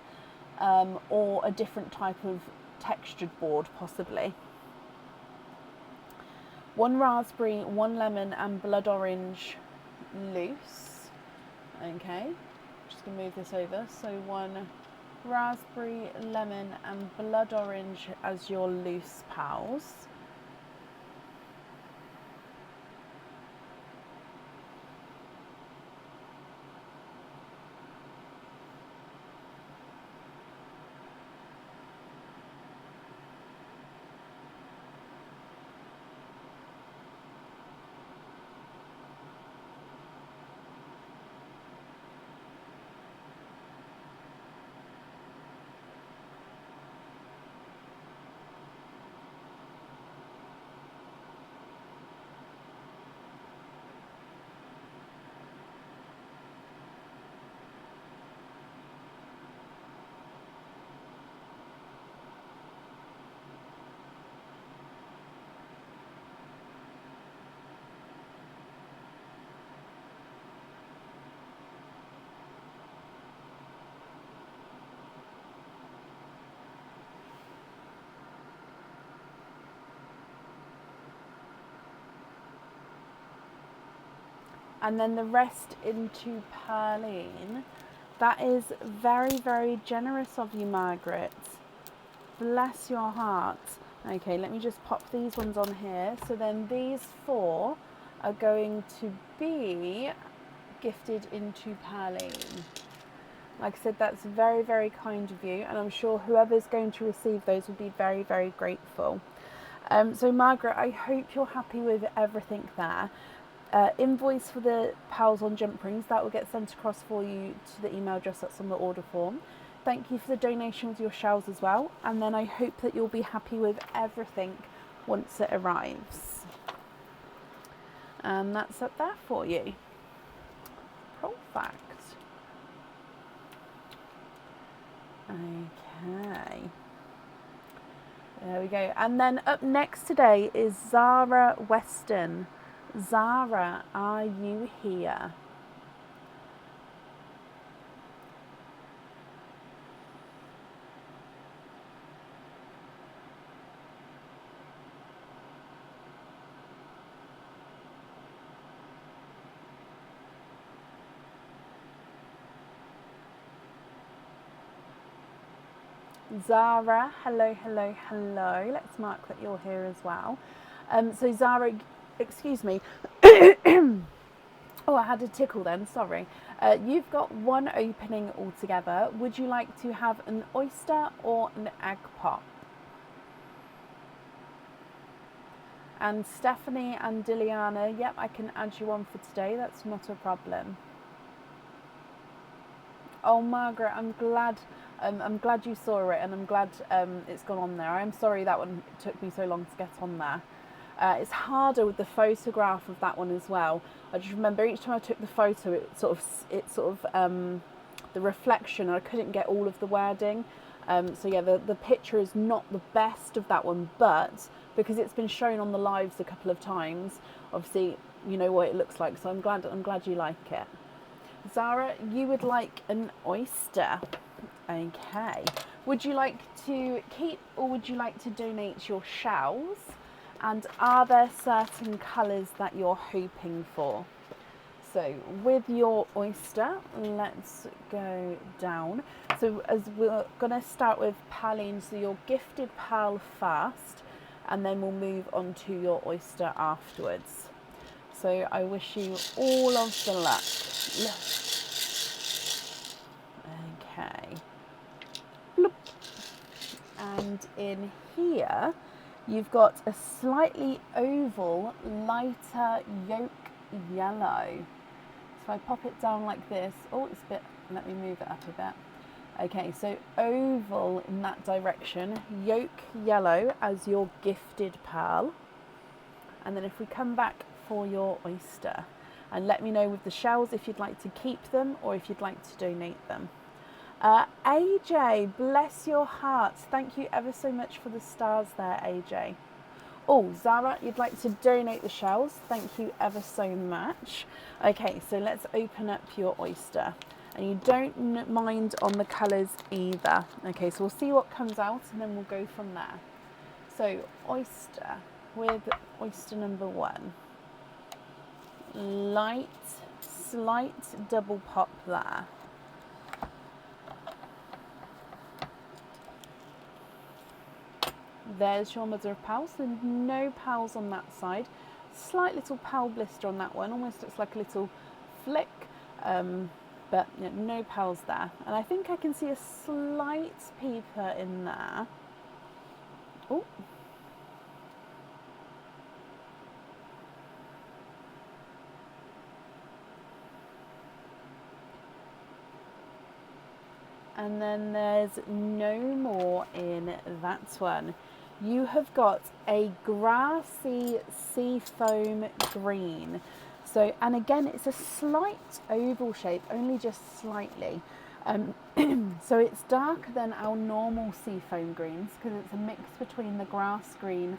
or a different type of textured board possibly. 1 raspberry, 1 lemon and blood orange loose. Okay, just gonna move this over. So 1 raspberry, lemon and blood orange as your loose pals. And then the rest into Perline. That is very, very generous of you, Margaret. Bless your heart. Okay, let me just pop these ones on here. So then these 4 are going to be gifted into Perline. Like I said, that's very, very kind of you, and I'm sure whoever's going to receive those will be very, very grateful. So Margaret, I hope you're happy with everything there. Invoice for the pals on jump rings, that will get sent across for you to the email address that's on the order form. Thank you for the donation with your shells as well, and then I hope that you'll be happy with everything once it arrives. And that's up there for you. Perfect. Okay. There we go. And then up next today is Zara Weston. Zara, are you here? Zara, hello, hello, hello. Let's mark that you're here as well. So Zara, excuse me. Oh, I had a tickle then, sorry. You've got one opening altogether. Would you like to have an oyster or an egg pop? And Stephanie and Diliana, yep, I can add you on for today. That's not a problem. Oh, Margaret, I'm glad you saw it, and I'm glad it's gone on there. I'm sorry that one took me so long to get on there. It's harder with the photograph of that one as well. I just remember each time I took the photo, it sort of the reflection, I couldn't get all of the wording. So yeah, the picture is not the best of that one, but because it's been shown on the lives a couple of times, obviously you know what it looks like. So I'm glad you like it. Zara, you would like an oyster. Okay. Would you like to keep or would you like to donate your shells? And are there certain colours that you're hoping for? So with your oyster, let's go down. So as we're going to start with Paline, so your gifted pearl first, and then we'll move on to your oyster afterwards. So I wish you all of the luck. Okay. Bloop. And in here, you've got a slightly oval, lighter yolk yellow. So if I pop it down like this, oh, it's a bit, let me move it up a bit. Okay, so oval in that direction, yolk yellow as your gifted pearl. And then if we come back for your oyster, and let me know with the shells if you'd like to keep them or if you'd like to donate them. AJ, bless your heart. Thank you ever so much for the stars there, AJ. Oh, Zara, you'd like to donate the shells. Thank you ever so much. Okay, so let's open up your oyster. And you don't mind on the colours either. Okay, so we'll see what comes out and then we'll go from there. So oyster with oyster number 1. Light, slight double pop there. There's your mother of pearls, so no pearls on that side. Slight little pearl blister on that one, almost looks like a little flick, but yeah, no pearls there. And I think I can see a slight peeper in there. Oh. And then there's no more in that one. You have got a grassy sea foam green. So, and again, it's a slight oval shape, only just slightly. So it's darker than our normal sea foam greens because it's a mix between the grass green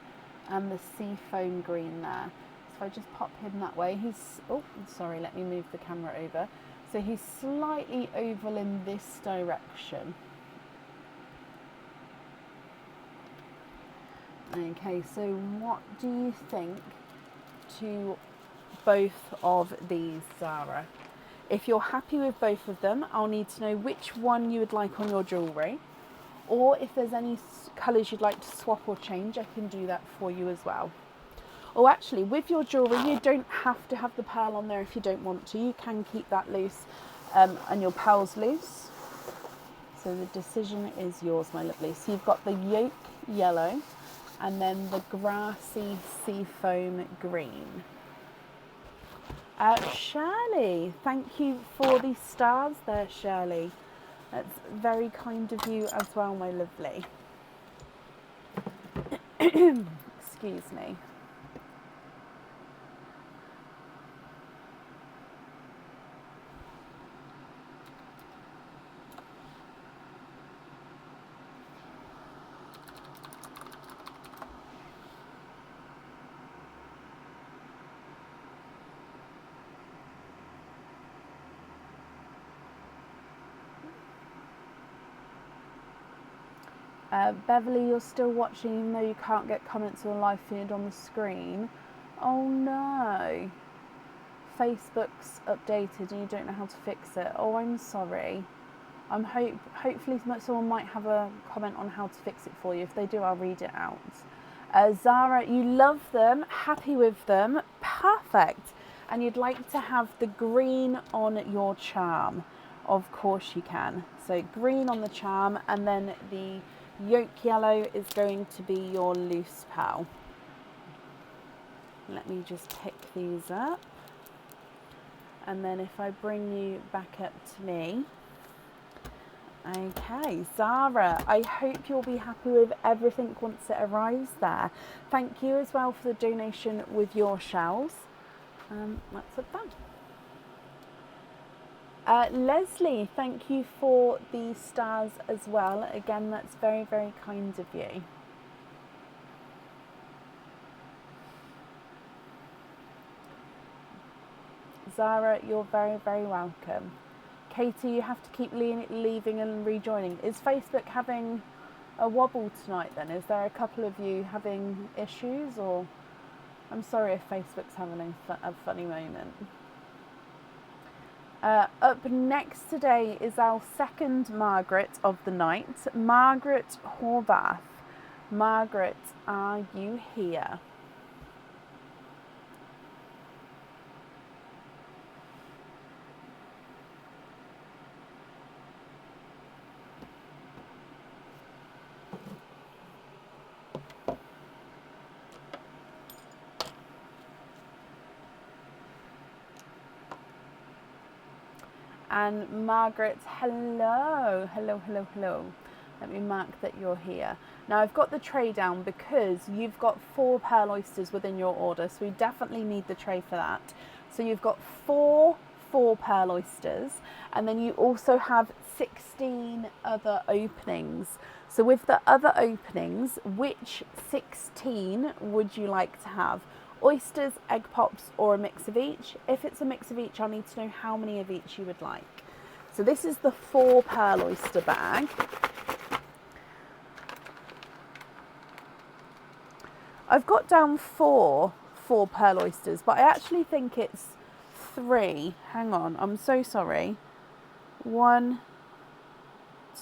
and the sea foam green there. So if I just pop him that way, he's, oh, sorry, let me move the camera over. So he's slightly oval in this direction. Okay, so what do you think to both of these, Zara? If you're happy with both of them, I'll need to know which one you would like on your jewellery, or if there's any colours you'd like to swap or change, I can do that for you as well. Or actually, with your jewellery, you don't have to have the pearl on there if you don't want to. You can keep that loose and your pearls loose. So the decision is yours, my lovely. So you've got the yolk yellow and then the grassy seafoam green. Shirley, thank you for the stars there, Shirley. That's very kind of you as well, my lovely. Excuse me. Beverly, you're still watching even though you can't get comments or live feed on the screen. Oh no. Facebook's updated and you don't know how to fix it. Oh, I'm sorry. Hopefully someone might have a comment on how to fix it for you. If they do, I'll read it out. Zara, you love them, happy with them, perfect. And you'd like to have the green on your charm. Of course you can. So green on the charm, and then the yolk yellow is going to be your loose pearl. Let me just pick these up. And then if I bring you back up to me. Okay, Zara, I hope you'll be happy with everything once it arrives there. Thank you as well for the donation with your shells. Let's put that. Leslie, thank you for the stars as well. Again, that's very, very kind of you. Zara, you're very, very welcome. Katie, you have to keep leaving and rejoining. Is Facebook having a wobble tonight then? Is there a couple of you having issues, or I'm sorry if Facebook's having a funny moment. Up next today is our second Margaret of the night, Margaret Horvath. Margaret, are you here? And Margaret, hello. Let me mark that you're here. Now I've got the tray down because you've got 4 pearl oysters within your order, so we definitely need the tray for that. So you've got 4 pearl oysters, and then you also have 16 other openings. So with the other openings, which 16 would you like to have? Oysters, egg pops, or a mix of each? If it's a mix of each, I need to know how many of each you would like. So this is the 4 pearl oyster bag. I've got down 4 pearl oysters, but I actually think it's 3. Hang on, I'm so sorry. 1,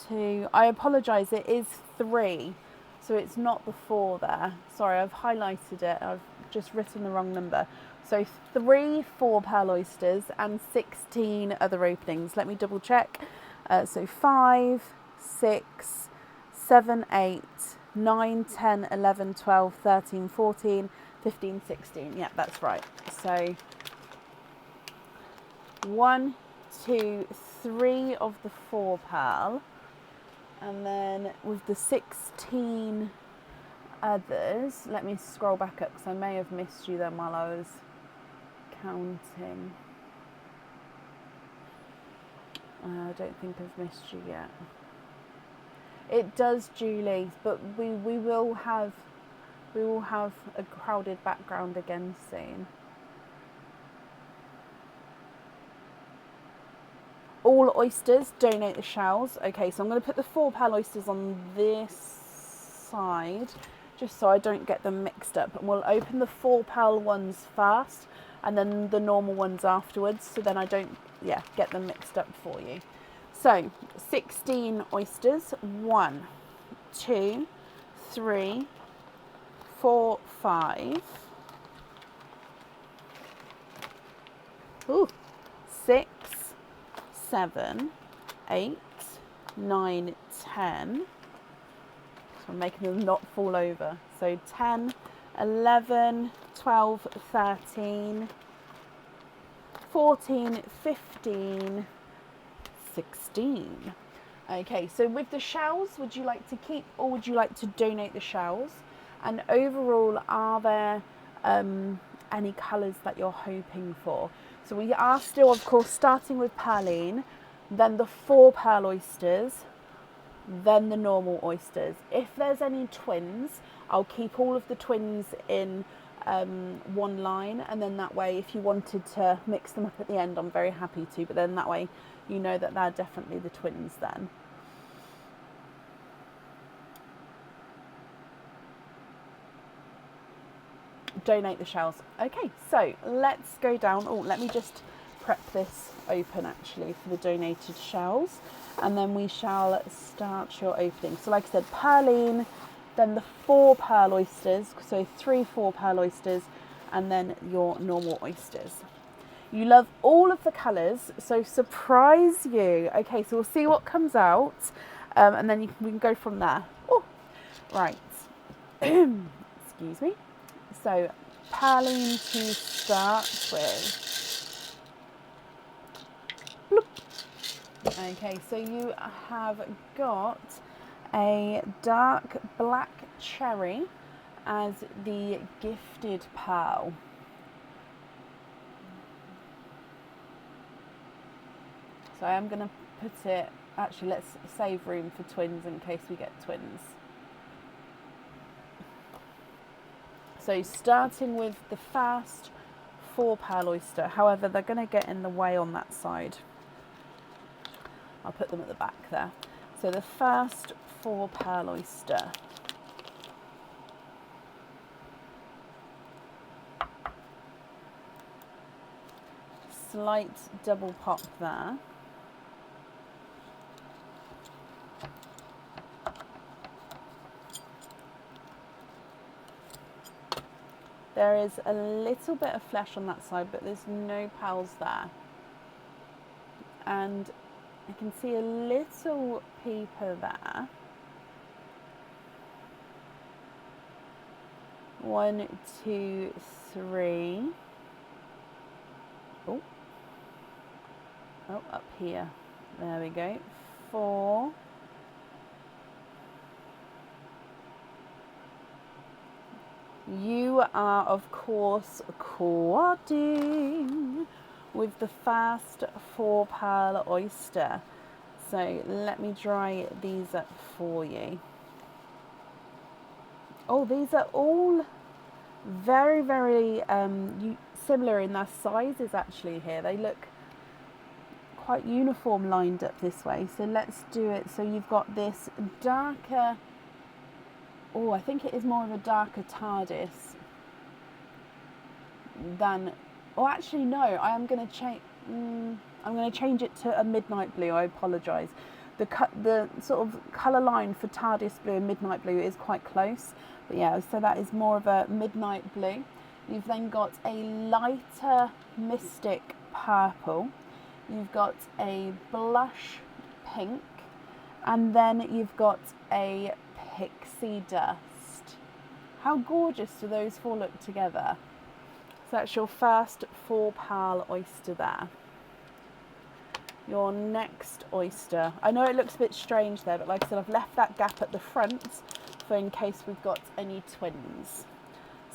2, I apologise, it is 3. So it's not the 4 there. Sorry, I've highlighted it. I've just written the wrong number. So 3 4 pearl oysters and 16 other openings. Let me double check. So 5, 6, 7, 8, 9, 10, 11, 12, 13, 14, 15, 16. Yeah, that's right. So 1, 2, 3 of the 4 pearl. And then with the 16 others, let me scroll back up because I may have missed you then while I was counting. I don't think I've missed you yet. It does, Julie, but we will have a crowded background again soon. All oysters, donate the shells. Okay, so I'm going to put the 4 pearl oysters on this side, just so I don't get them mixed up. And we'll open the 4 pearl ones first, and then the normal ones afterwards, so then I don't, get them mixed up for you. So, 16 oysters. 1, 2, 3, 4, 5. Ooh, 6, 7, 8, 9, 10. So I'm making them not fall over. So 10, 11, 12, 13, 14, 15, 16. Okay, so with the shells, would you like to keep or would you like to donate the shells? And overall, are there any colours that you're hoping for? So we are still, of course, starting with Perline, then the 4 pearl oysters, then the normal oysters. If there's any twins, I'll keep all of the twins in one line, and then that way if you wanted to mix them up at the end, I'm very happy to, but then that way you know that they're definitely the twins then. Donate the shells. Okay, so let's go down. Oh, let me just prep this open actually for the donated shells, and then we shall start your opening. So like I said, Perline, then the 4 pearl oysters, so 3 4 pearl oysters, and then your normal oysters. You love all of the colours, so surprise you. Okay, so we'll see what comes out, and then we can go from there. Oh, right. Excuse me. So, Perline to start with. Bloop. Okay, so you have got a dark black cherry as the gifted pearl. So I am going to put it, actually let's save room for twins in case we get twins. So starting with the first 4 pearl oyster, however they're going to get in the way on that side. I'll put them at the back there. So the first 4 pearl oyster. Slight double pop there. There is a little bit of flesh on that side, but there's no pearls there. And I can see a little peeper there. 1, 2, 3. Oh, up here. There we go. 4. You are, of course, quadding with the first 4 pearl oyster. So let me dry these up for you. Oh, these are all very, very similar in their sizes actually here. They look quite uniform lined up this way. So let's do it. So you've got this darker, oh, I think it is more of a darker TARDIS than, oh actually no, I am going to change, I'm going to change it to a midnight blue. I apologise. The sort of colour line for TARDIS blue and midnight blue is quite close. But yeah, so that is more of a midnight blue. You've then got a lighter mystic purple. You've got a blush pink. And then you've got a pixie dust. How gorgeous do those 4 look together? So that's your first 4 pearl oyster there. Your next oyster. I know it looks a bit strange there, but like I said, I've left that gap at the front for in case we've got any twins.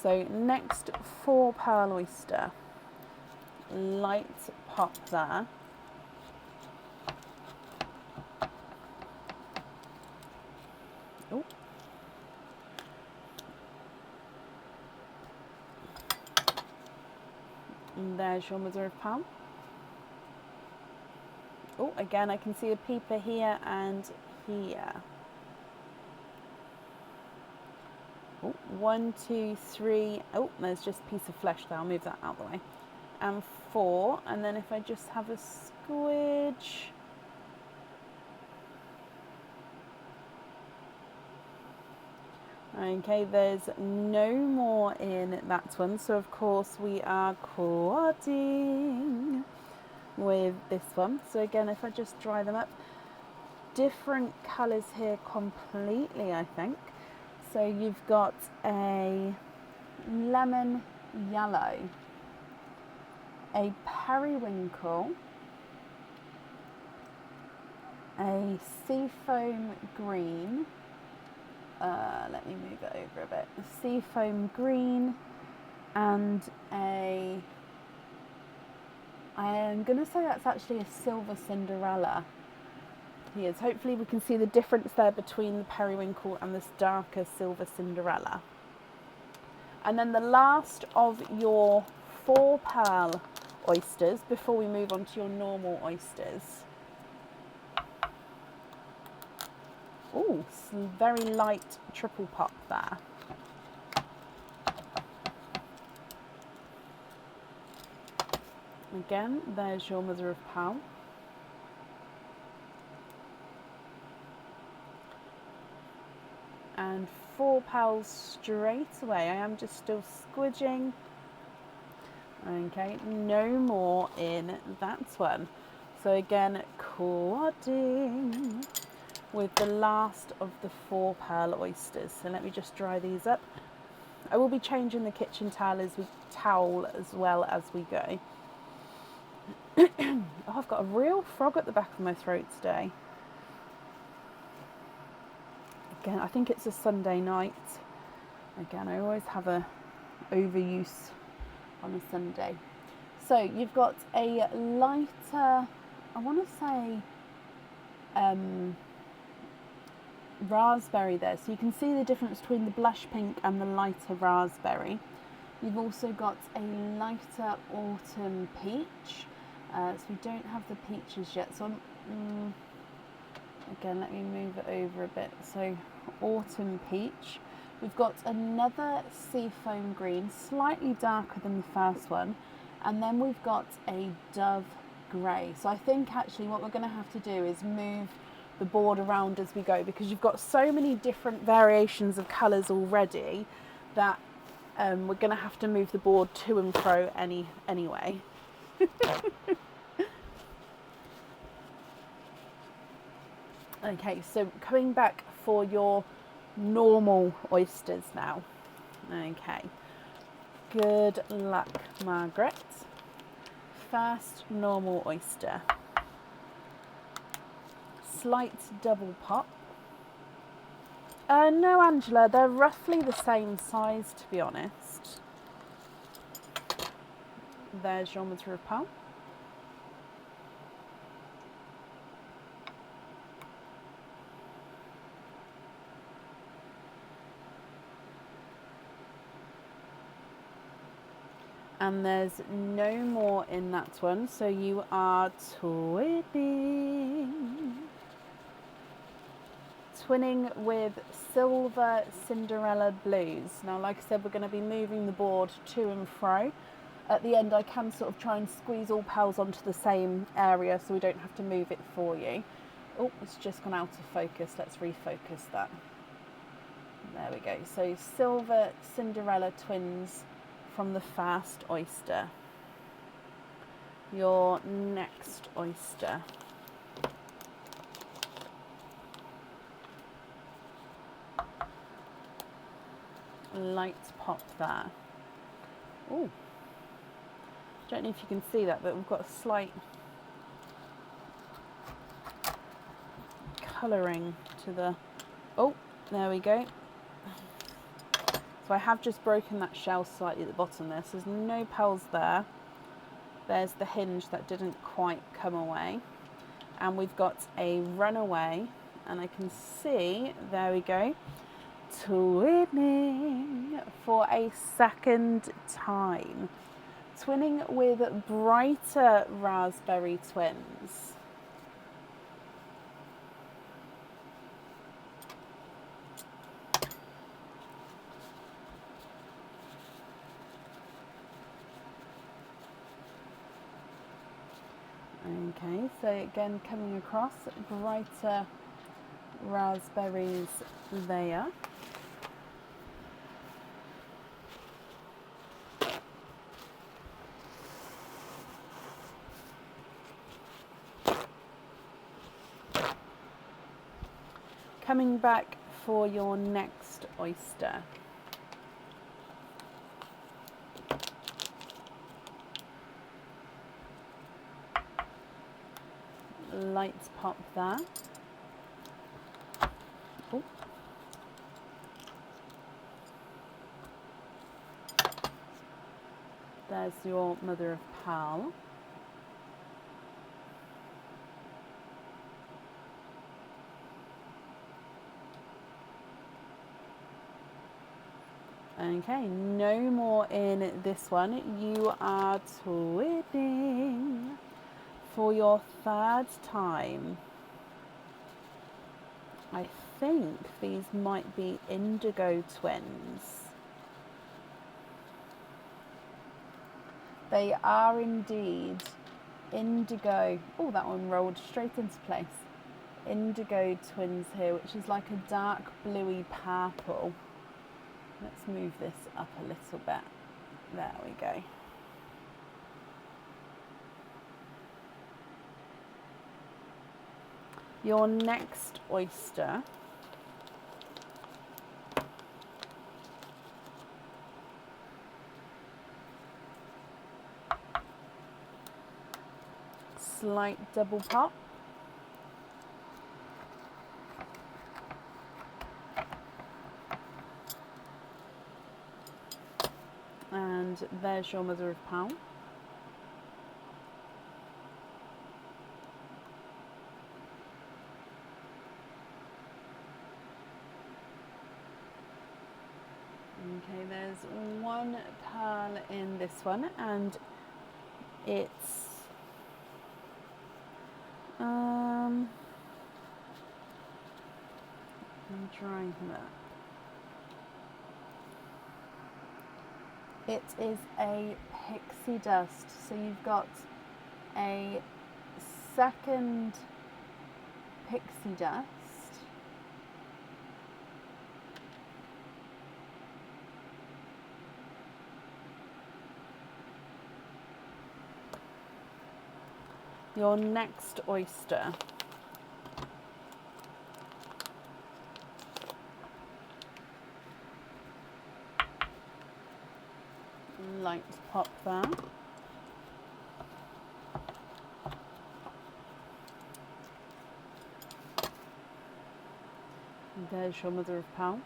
So next 4 pearl oyster. Light pop there. Oh. And there's your mother of pearl. Oh, again, I can see a peeper here and here. Oh, 1, 2, 3. Oh, there's just a piece of flesh there. I'll move that out of the way. And 4. And then if I just have a squidge. Okay, there's no more in that one. So, of course, we are quadding with this one. So again, if I just dry them up, different colours here completely, I think. So you've got a lemon yellow, a periwinkle, a seafoam green, let me move it over a bit, a seafoam green, and I am going to say that's actually a silver Cinderella. Yes, hopefully we can see the difference there between the periwinkle and this darker silver Cinderella. And then the last of your 4 pearl oysters, before we move on to your normal oysters. Oh, some very light triple pop there. Again, there's your mother of pearl. And 4 pearls straight away. I am just still squidging. Okay, no more in that one. So again, quadding with the last of the 4 pearl oysters. So let me just dry these up. I will be changing the kitchen towel as well as we go. Oh, I've got a real frog at the back of my throat today. Again, I think it's a Sunday night. Again, I always have a overuse on a Sunday. So you've got a lighter, I want to say raspberry there. So you can see the difference between the blush pink and the lighter raspberry. You've also got a lighter autumn peach. So we don't have the peaches yet. So again, let me move it over a bit. So autumn peach. We've got another seafoam green, slightly darker than the first one. And then we've got a dove grey. So I think actually what we're going to have to do is move the board around as we go, because you've got so many different variations of colours already that we're going to have to move the board to and fro anyway. Okay, so coming back for your normal oysters now. Okay, good luck, Margaret. First normal oyster. Slight double pop. No, Angela, they're roughly the same size, to be honest. There's your mother of pearl. And there's no more in that one, so you are twinning with silver Cinderella blues. Now, like I said, we're going to be moving the board to and fro. At the end, I can sort of try and squeeze all pearls onto the same area so we don't have to move it for you. Oh, it's just gone out of focus. Let's refocus that. There we go. So silver Cinderella twins from the first oyster. Your next oyster. Light pop there. Oh, don't know if you can see that, but we've got a slight colouring to the, oh, there we go. So I have just broken that shell slightly at the bottom there, so there's no pearls there. There's the hinge that didn't quite come away. And we've got a runaway, and I can see, there we go, twinning for a second time. Twinning with brighter raspberry twins. Okay, so again coming across, brighter raspberries there. Coming back for your next oyster. Lights pop there. Oh. There's your mother of pearl. Okay, no more in this one. You are twinning for your third time. I think these might be indigo twins. They are indeed indigo. Oh, that one rolled straight into place. Indigo twins here, which is like a dark bluey purple. Let's move this up a little bit. There we go. Your next oyster slight double pop. And there's your mother of pearl. Okay, there's one pearl in this one, and it's I'm drying that. It is a pixie dust, so you've got a second pixie dust. Your next oyster. Light pop there. And there's your mother of pearl.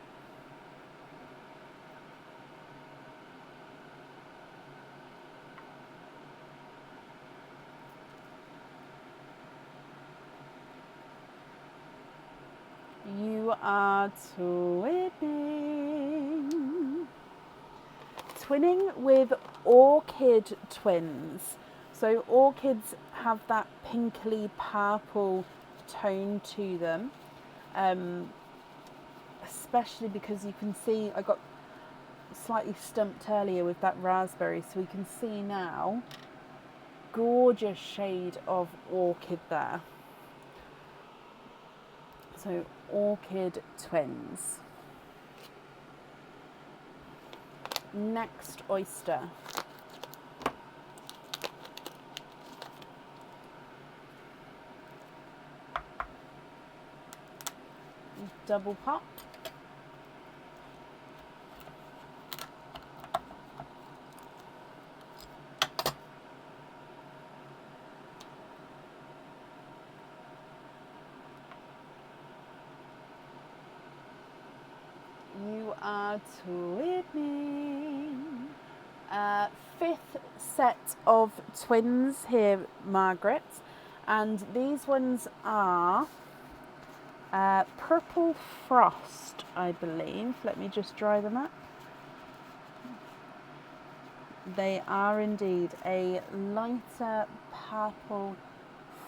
You are twinning. Twinning with orchid twins. So orchids have that pinkly purple tone to them, especially because you can see I got slightly stumped earlier with that raspberry, so we can see now gorgeous shade of orchid there. So orchid twins. Next oyster. Double pop. You are twinning. Fifth set of twins here, Margaret, and these ones are Purple Frost, I believe. Let me just dry them up. They are indeed a lighter purple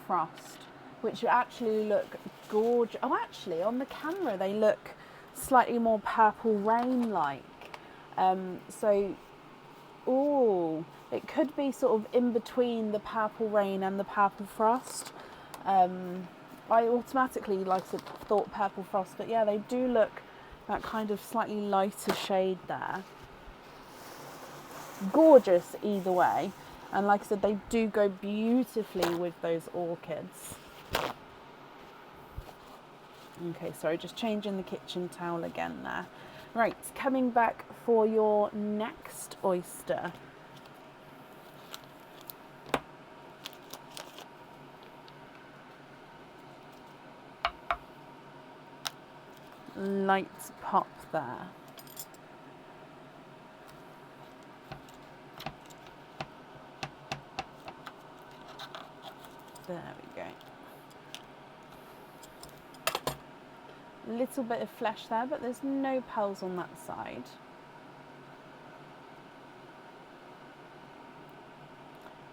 frost, which actually look gorgeous. Oh, actually, on the camera they look slightly more purple rain-like. So, oh, it could be sort of in between the purple rain and the purple frost. I automatically thought purple frost, but yeah, they do look that kind of slightly lighter shade there. Gorgeous either way, and like I said, they do go beautifully with those orchids. Okay, sorry, just changing the kitchen towel again there. Right, coming back for your next oyster. Light pop there. There we go. Little bit of flesh there, but there's no pearls on that side.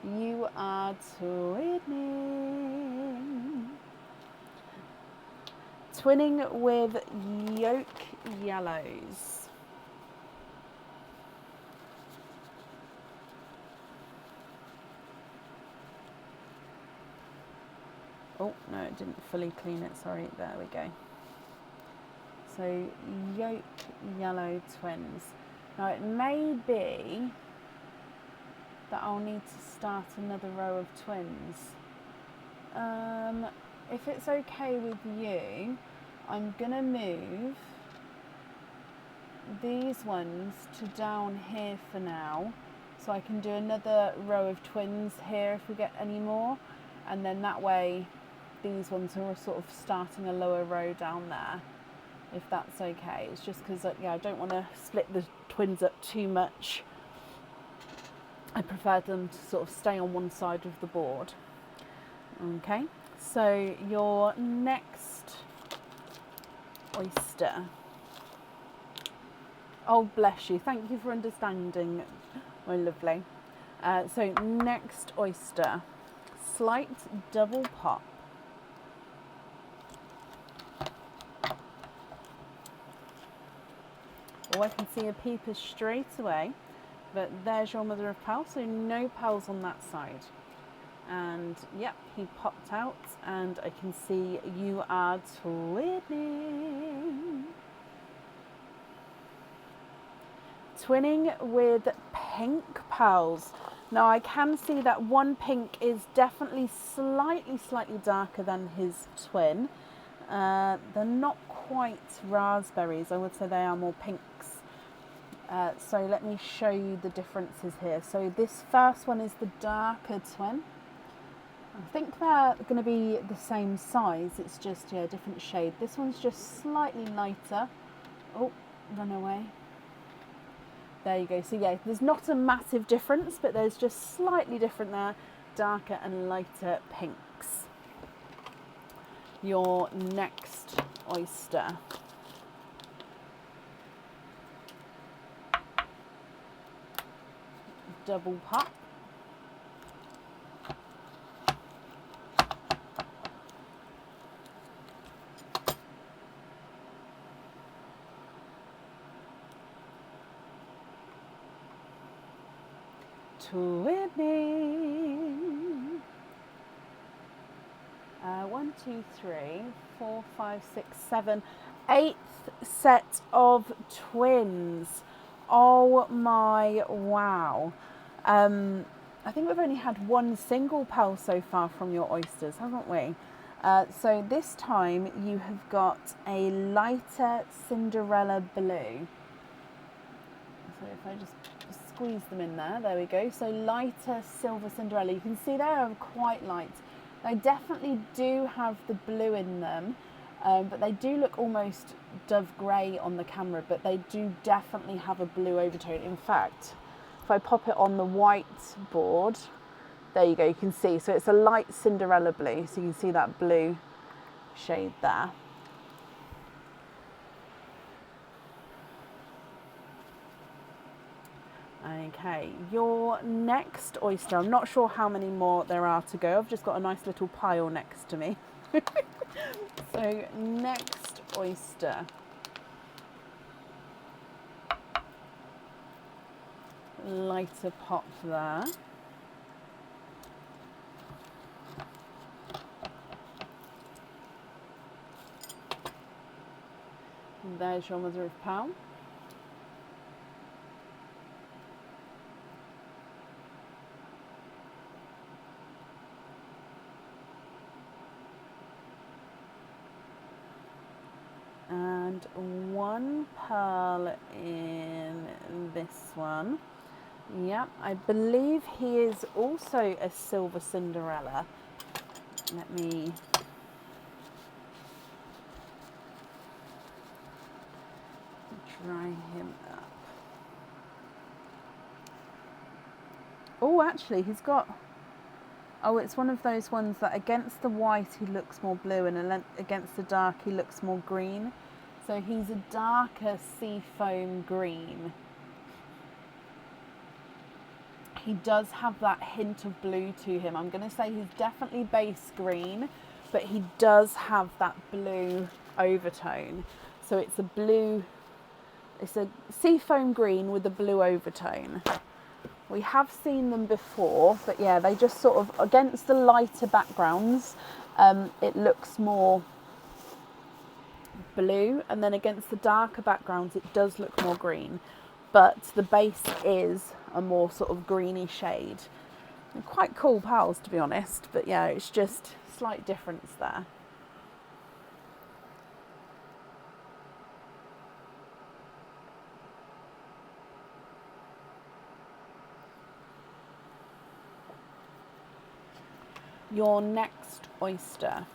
You are twinning. Twinning with yolk yellows. Oh, no, it didn't fully clean it, sorry, there we go. So, yolk yellow twins. Now, it may be that I'll need to start another row of twins. If it's okay with you, I'm going to move these ones to down here for now, so I can do another row of twins here if we get any more, and then that way these ones are sort of starting a lower row down there, if that's okay. It's just because yeah, I don't want to split the twins up too much. I prefer them to sort of stay on one side of the board. Okay, so your next oyster. Oh, bless you. Thank you for understanding, my lovely. So next oyster, slight double pop. Oh, I can see a peeper straight away, but there's your mother of pearl, so no pearls on that side. And yep, he popped out, and I can see you are twinning. Twinning with pink pearls. Now I can see that one pink is definitely slightly darker than his twin. They're not quite raspberries, I would say they are more pinks. So let me show you the differences here. So this first one is the darker twin. I think they're going to be the same size, it's just a different shade. This one's just slightly lighter. Oh, run away. There you go. So yeah, there's not a massive difference, but there's just slightly different there, darker and lighter pinks. Your next oyster. Double pop. Twinning. 1, 2, 3, 4, 5, 6, 7, 8th set of twins. Oh my wow. I think we've only had one single pearl so far from your oysters, haven't we? So this time you have got a lighter Cinderella blue. So if I just squeeze them in there we go. So lighter silver Cinderella. You can see they are quite light. They definitely do have the blue in them, but they do look almost dove grey on the camera, but they do definitely have a blue overtone. In fact, if I pop it on the white board, there you go, you can see. So it's a light Cinderella blue, so you can see that blue shade there. Okay, your next oyster, I'm not sure how many more there are to go. I've just got a nice little pile next to me. So next oyster. Lighter pop there. And there's your mother of pearl. And 1 pearl in this one. Yep, I believe he is also a silver Cinderella. Let me dry him up. Oh, actually, he's got... Oh, it's one of those ones that against the white he looks more blue and against the dark he looks more green. So he's a darker seafoam green. He does have that hint of blue to him. I'm going to say he's definitely base green, but he does have that blue overtone. So it's a blue, it's a seafoam green with a blue overtone. We have seen them before, but yeah, they just sort of, against the lighter backgrounds, it looks more blue, and then against the darker backgrounds it does look more green, but the base is a more sort of greeny shade. They're quite cool pals, to be honest, but yeah, it's just slight difference there. Your next oyster.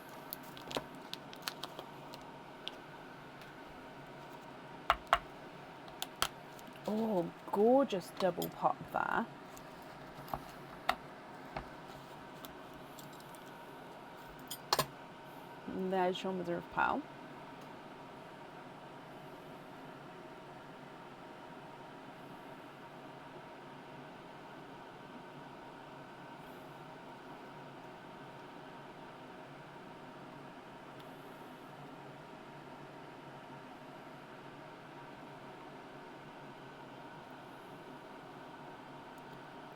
Oh, gorgeous double pop there. And there's your mother of pearl.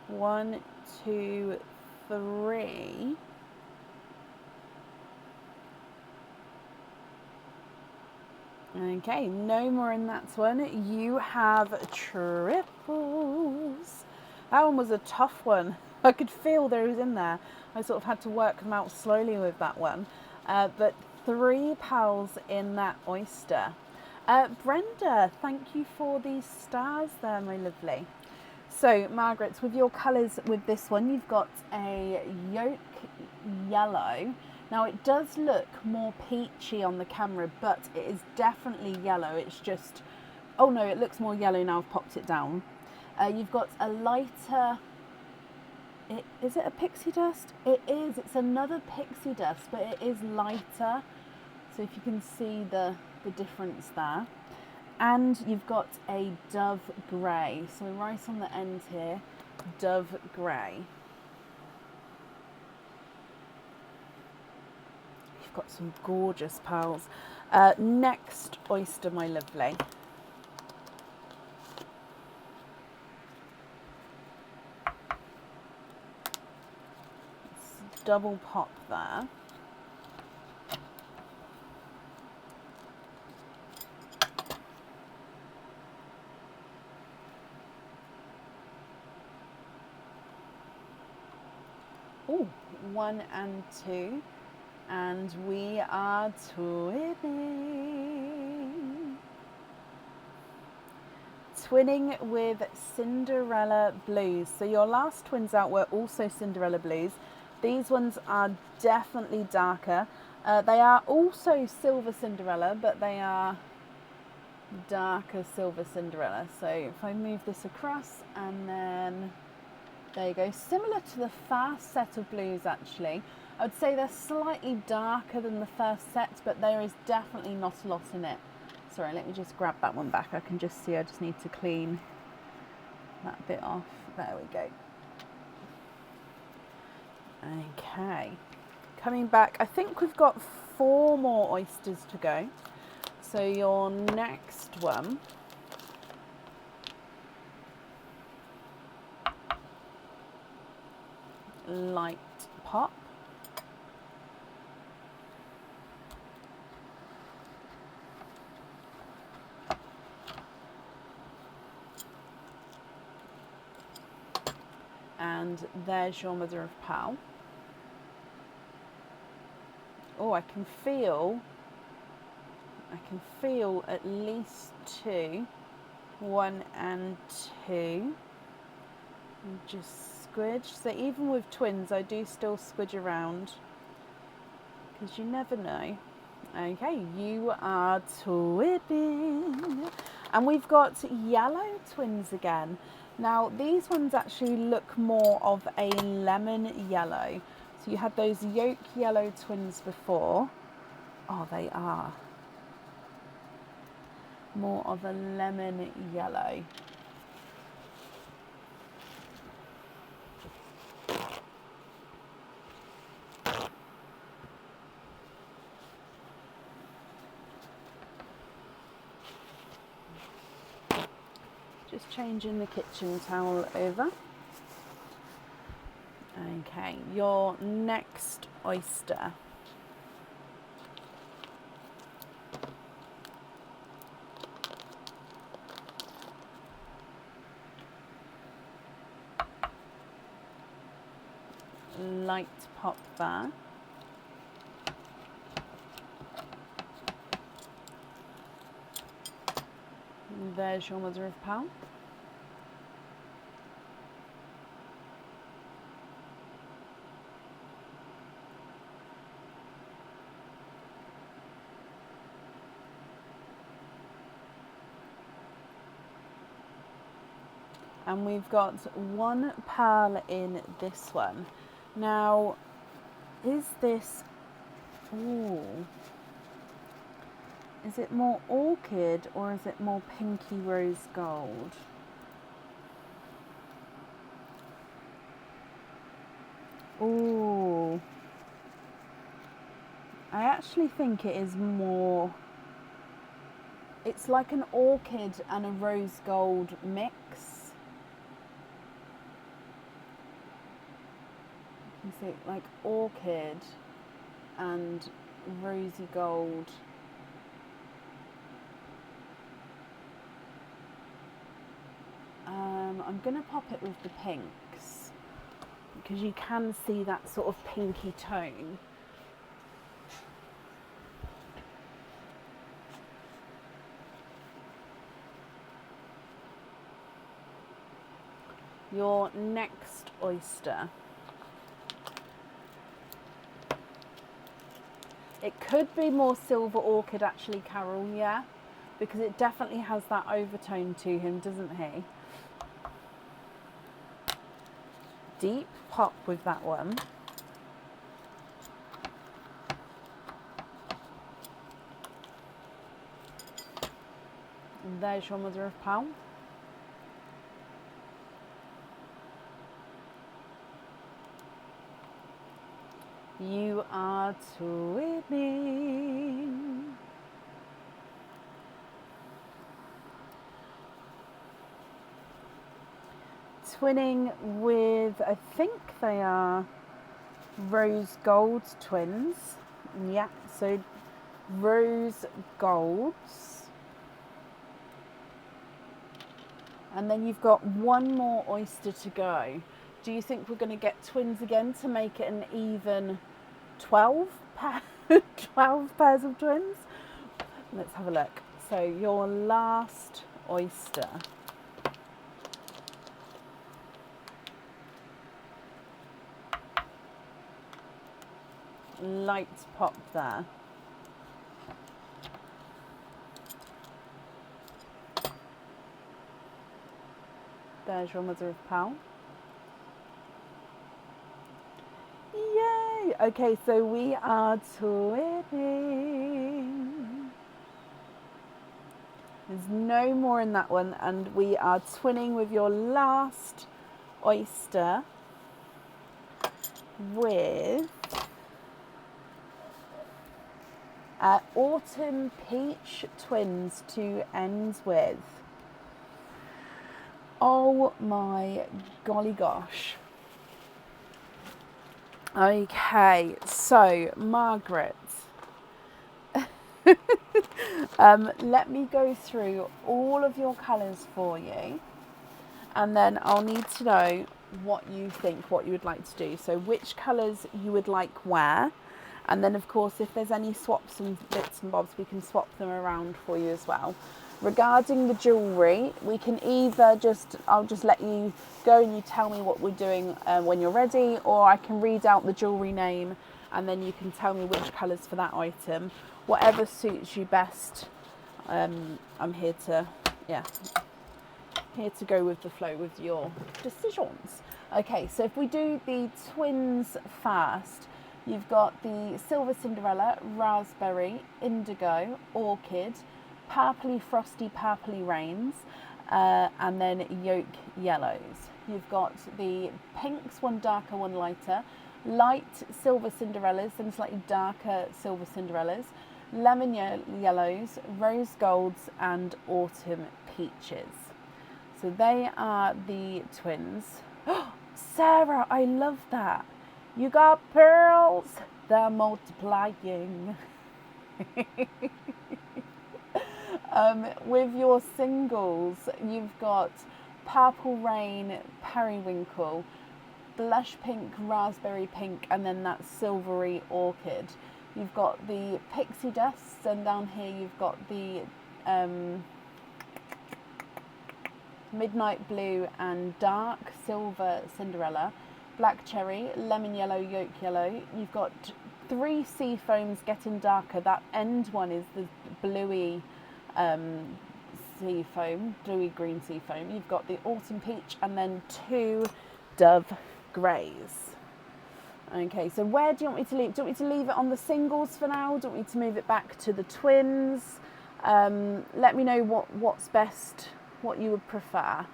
One, two, three. Okay, no more in that one. You have triples. That one was a tough one. I could feel those in there. I sort of had to work them out slowly with that one. But 3 pals in that oyster. Brenda, thank you for these stars there, my lovely. So, Margaret, with your colours with this one, you've got a yolk yellow. Now, it does look more peachy on the camera, but it is definitely yellow. It's just, oh no, it looks more yellow now I've popped it down. You've got a lighter, is it a pixie dust? It is, it's another pixie dust, but it is lighter. So if you can see the difference there. And you've got a dove grey. So right on the end here, dove grey. You've got some gorgeous pearls. Next oyster, my lovely. It's double pop there. Oh, 1 and 2, and we are twinning. Twinning with Cinderella blues. So your last twins out were also Cinderella blues. These ones are definitely darker. They are also silver Cinderella, but they are darker silver Cinderella. So if I move this across, and then there you go, similar to the first set of blues actually. I would say they're slightly darker than the first set, but there is definitely not a lot in it. Sorry, let me just grab that one back. I can just see I just need to clean that bit off. There we go. Okay, coming back, I think we've got 4 more oysters to go. So your next one, light pop. And there's your mother of pearl. Oh, I can feel I can feel at least 2. 1 and 2. And just squidge. So even with twins, I do still squidge around, because you never know. Okay, you are twinning. And we've got yellow twins again. Now, these ones actually look more of a lemon yellow. So you had those yolk yellow twins before. Oh, they are more of a lemon yellow. Just changing the kitchen towel over. Okay, your next oyster. Light pop there. There's your mother of pearl. And we've got 1 pearl in this one. Now, is this, ooh, is it more orchid or is it more pinky rose gold? Ooh, I actually think it is more, it's like an orchid and a rose gold mix. You see, like orchid and rosy gold. I'm going to pop it with the pinks, because you can see that sort of pinky tone. Your next oyster. It could be more silver orchid actually, Carol, yeah? Because it definitely has that overtone to him, doesn't he? Deep pop with that one. And there's your mother of pearl. You are twinning. Twinning with, I think they are rose gold twins. Yeah, so rose golds. And then you've got 1 more oyster to go. Do you think we're going to get twins again to make it an even 12 pairs of twins? Let's have a look. So your last oyster. Light pop there. There's your mother of pearl. Yay! Okay, so we are twinning. There's no more in that one, and we are twinning with your last oyster with autumn peach twins to end with. Oh my golly gosh. Okay, so Margaret, let me go through all of your colours for you, and then I'll need to know what you think, what you would like to do. So which colours you would like where, And then of course, if there's any swaps and bits and bobs, we can swap them around for you as well. Regarding the jewellery, we can either I'll just let you go and you tell me what we're doing when you're ready, or I can read out the jewellery name and then you can tell me which colours for that item. Whatever suits you best. I'm here to go with the flow with your decisions. Okay, so if we do the twins first, you've got the Silver Cinderella, Raspberry, Indigo, Orchid, Purpley Frosty, Purpley Rains, and then Yolk Yellows. You've got the pinks, one darker, one lighter, light Silver Cinderellas and slightly darker Silver Cinderellas, lemon yellows, rose golds, and autumn peaches. So they are the twins. Sarah, I love that. You got pearls, they're multiplying. With your singles, you've got Purple Rain, Periwinkle, Blush Pink, Raspberry Pink, and then that Silvery Orchid. You've got the Pixie Dusts, and down here you've got the Midnight Blue and Dark Silver Cinderella, Black Cherry, Lemon Yellow, Yolk Yellow. You've got 3 sea foams getting darker. That end one is the bluey sea foam, bluey green sea foam. You've got the Autumn Peach and then 2 Dove Greys. Okay, so where do you want me to leave? Do you want me to leave it on the singles for now? Do you want me to move it back to the twins? Let me know what's best, what you would prefer.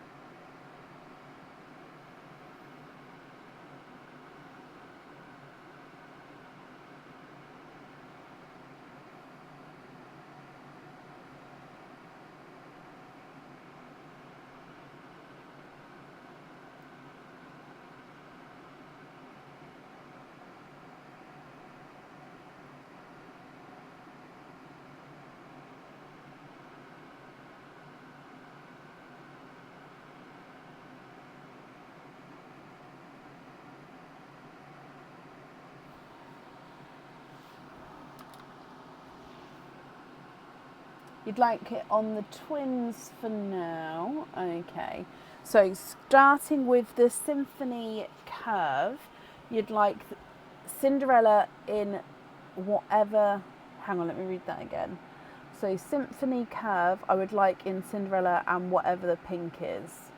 You'd like it on the twins for now. Okay, so starting with the Symphony Curve, you'd like Cinderella in whatever, hang on, let me read that again. So Symphony Curve, I would like in Cinderella and whatever the pink is.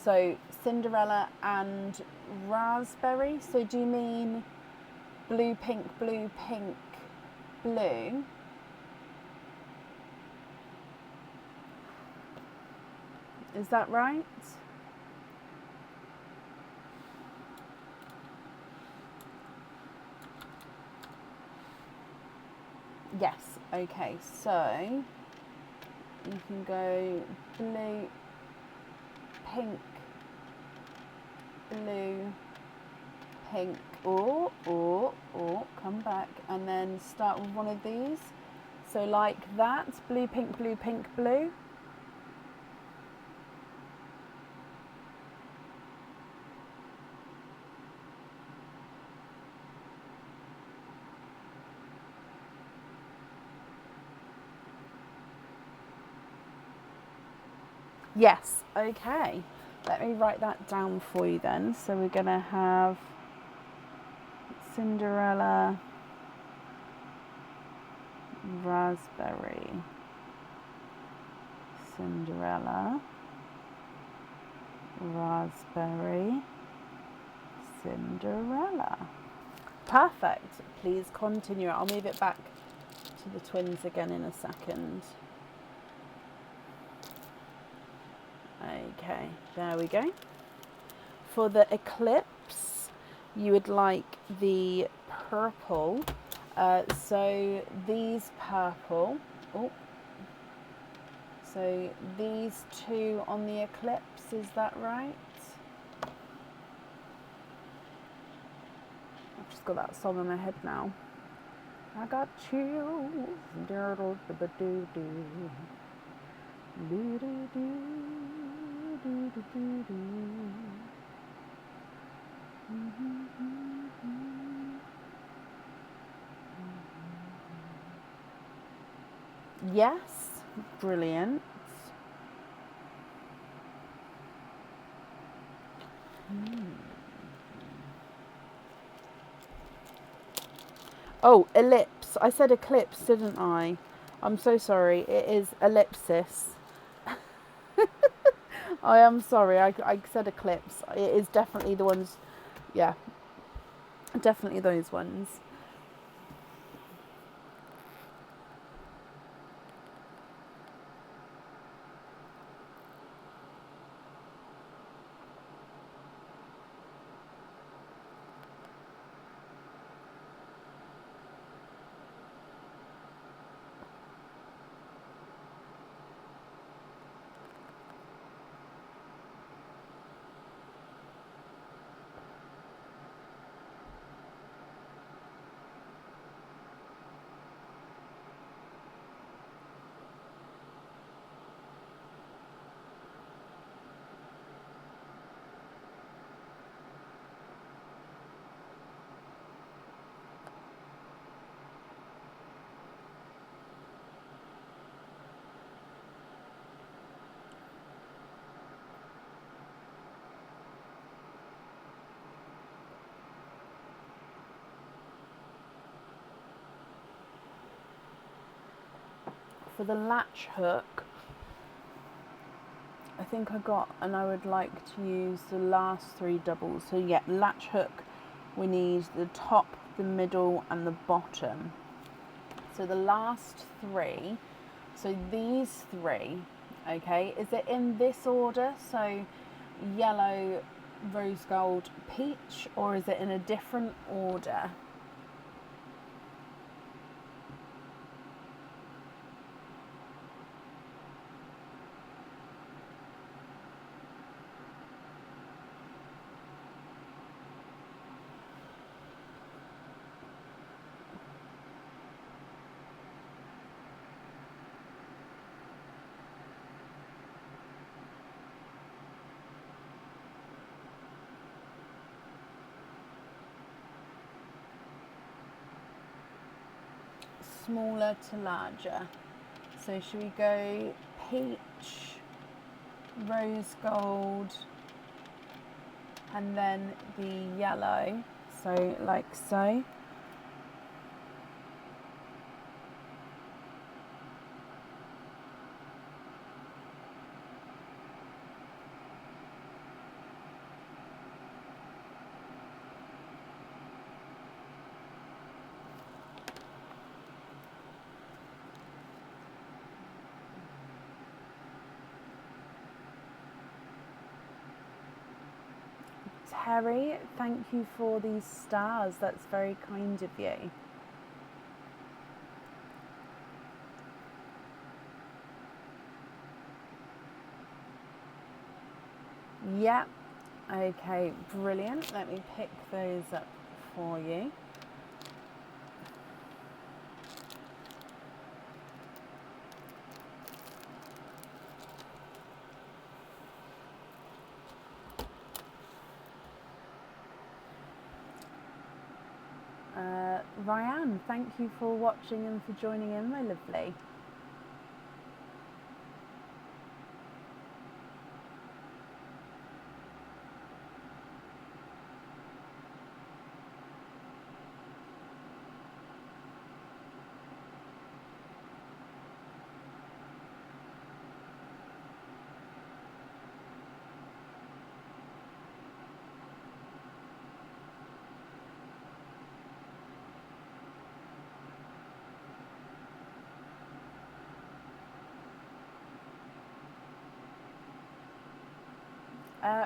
So Cinderella and Raspberry, so do you mean blue, pink, blue, pink, blue? Is that right? Yes, okay, so you can go blue, pink, blue, pink, or come back and then start with one of these. So like that, blue, pink, blue, pink, blue. Yes, okay. Let me write that down for you then. So we're going to have Cinderella, Raspberry, Cinderella, Raspberry, Cinderella. Perfect. Please continue. I'll move it back to the twins again in a second. Okay, there we go. For the eclipse, you would like the purple. So these purple. Oh, so these 2 on the eclipse, is that right? I've just got that song in my head now. I got chills. Yes, brilliant. Oh, ellipse. I said eclipse, didn't I? I'm so sorry. It is ellipsis. I am sorry. I said eclipse. It is definitely the ones. Yeah, definitely those ones. For the latch hook, I think I got, and I would like to use the last 3 doubles. So yeah, latch hook, we need the top, the middle and the bottom. So the last 3, so these 3, okay, is it in this order? So yellow, rose gold, peach, or is it in a different order? Smaller to larger. So should we go peach, rose gold, and then the yellow? So like so. Terry, thank you for these stars. That's very kind of you. Yep. Okay, brilliant. Let me pick those up for you. Ryan, thank you for watching and for joining in, my lovely.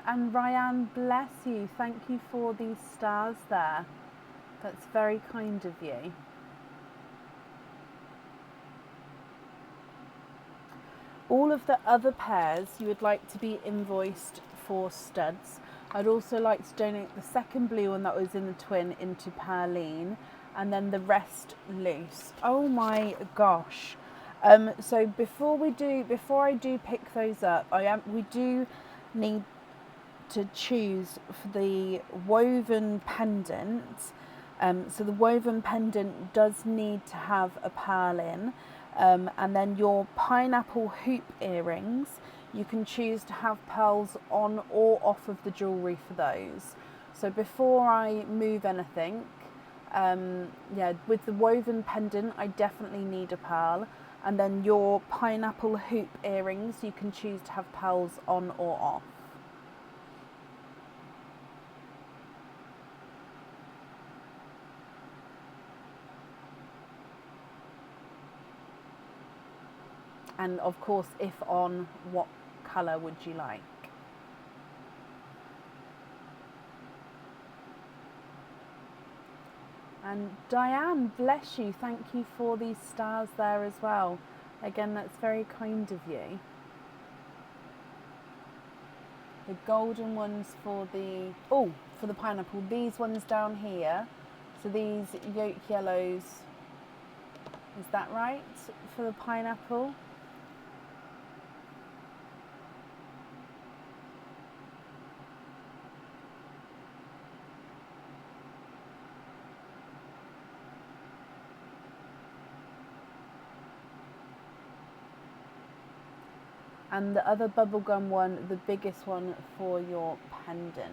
And Ryan, bless you. Thank you for these stars there. That's very kind of you. All of the other pairs you would like to be invoiced for studs. I'd also like to donate the second blue one that was in the twin into Perline, and then the rest loose. Oh my gosh. So before I do pick those up, we do need to choose for the woven pendant. So the woven pendant does need to have a pearl in. And then your pineapple hoop earrings, you can choose to have pearls on or off of the jewellery for those. So before I move anything, yeah, with the woven pendant, I definitely need a pearl. And then your pineapple hoop earrings, you can choose to have pearls on or off. And of course, if on, what colour would you like? And Diane, bless you, thank you for these stars there as well. Again, that's very kind of you. The golden ones for the, oh, for the pineapple. These ones down here, so these yolk yellows, is that right, for the pineapple? And the other bubblegum one, the biggest one for your pendant.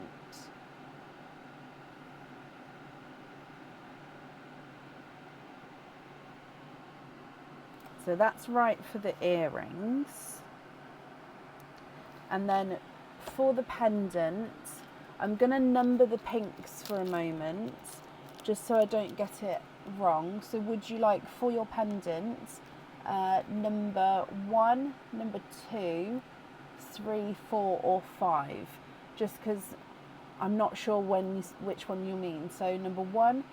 So that's right for the earrings. And then for the pendant, I'm going to number the pinks for a moment, just so I don't get it wrong. So would you like for your pendant, number 1, number 2, 3, 4 or 5? Just because I'm not sure which one you mean. So number 1,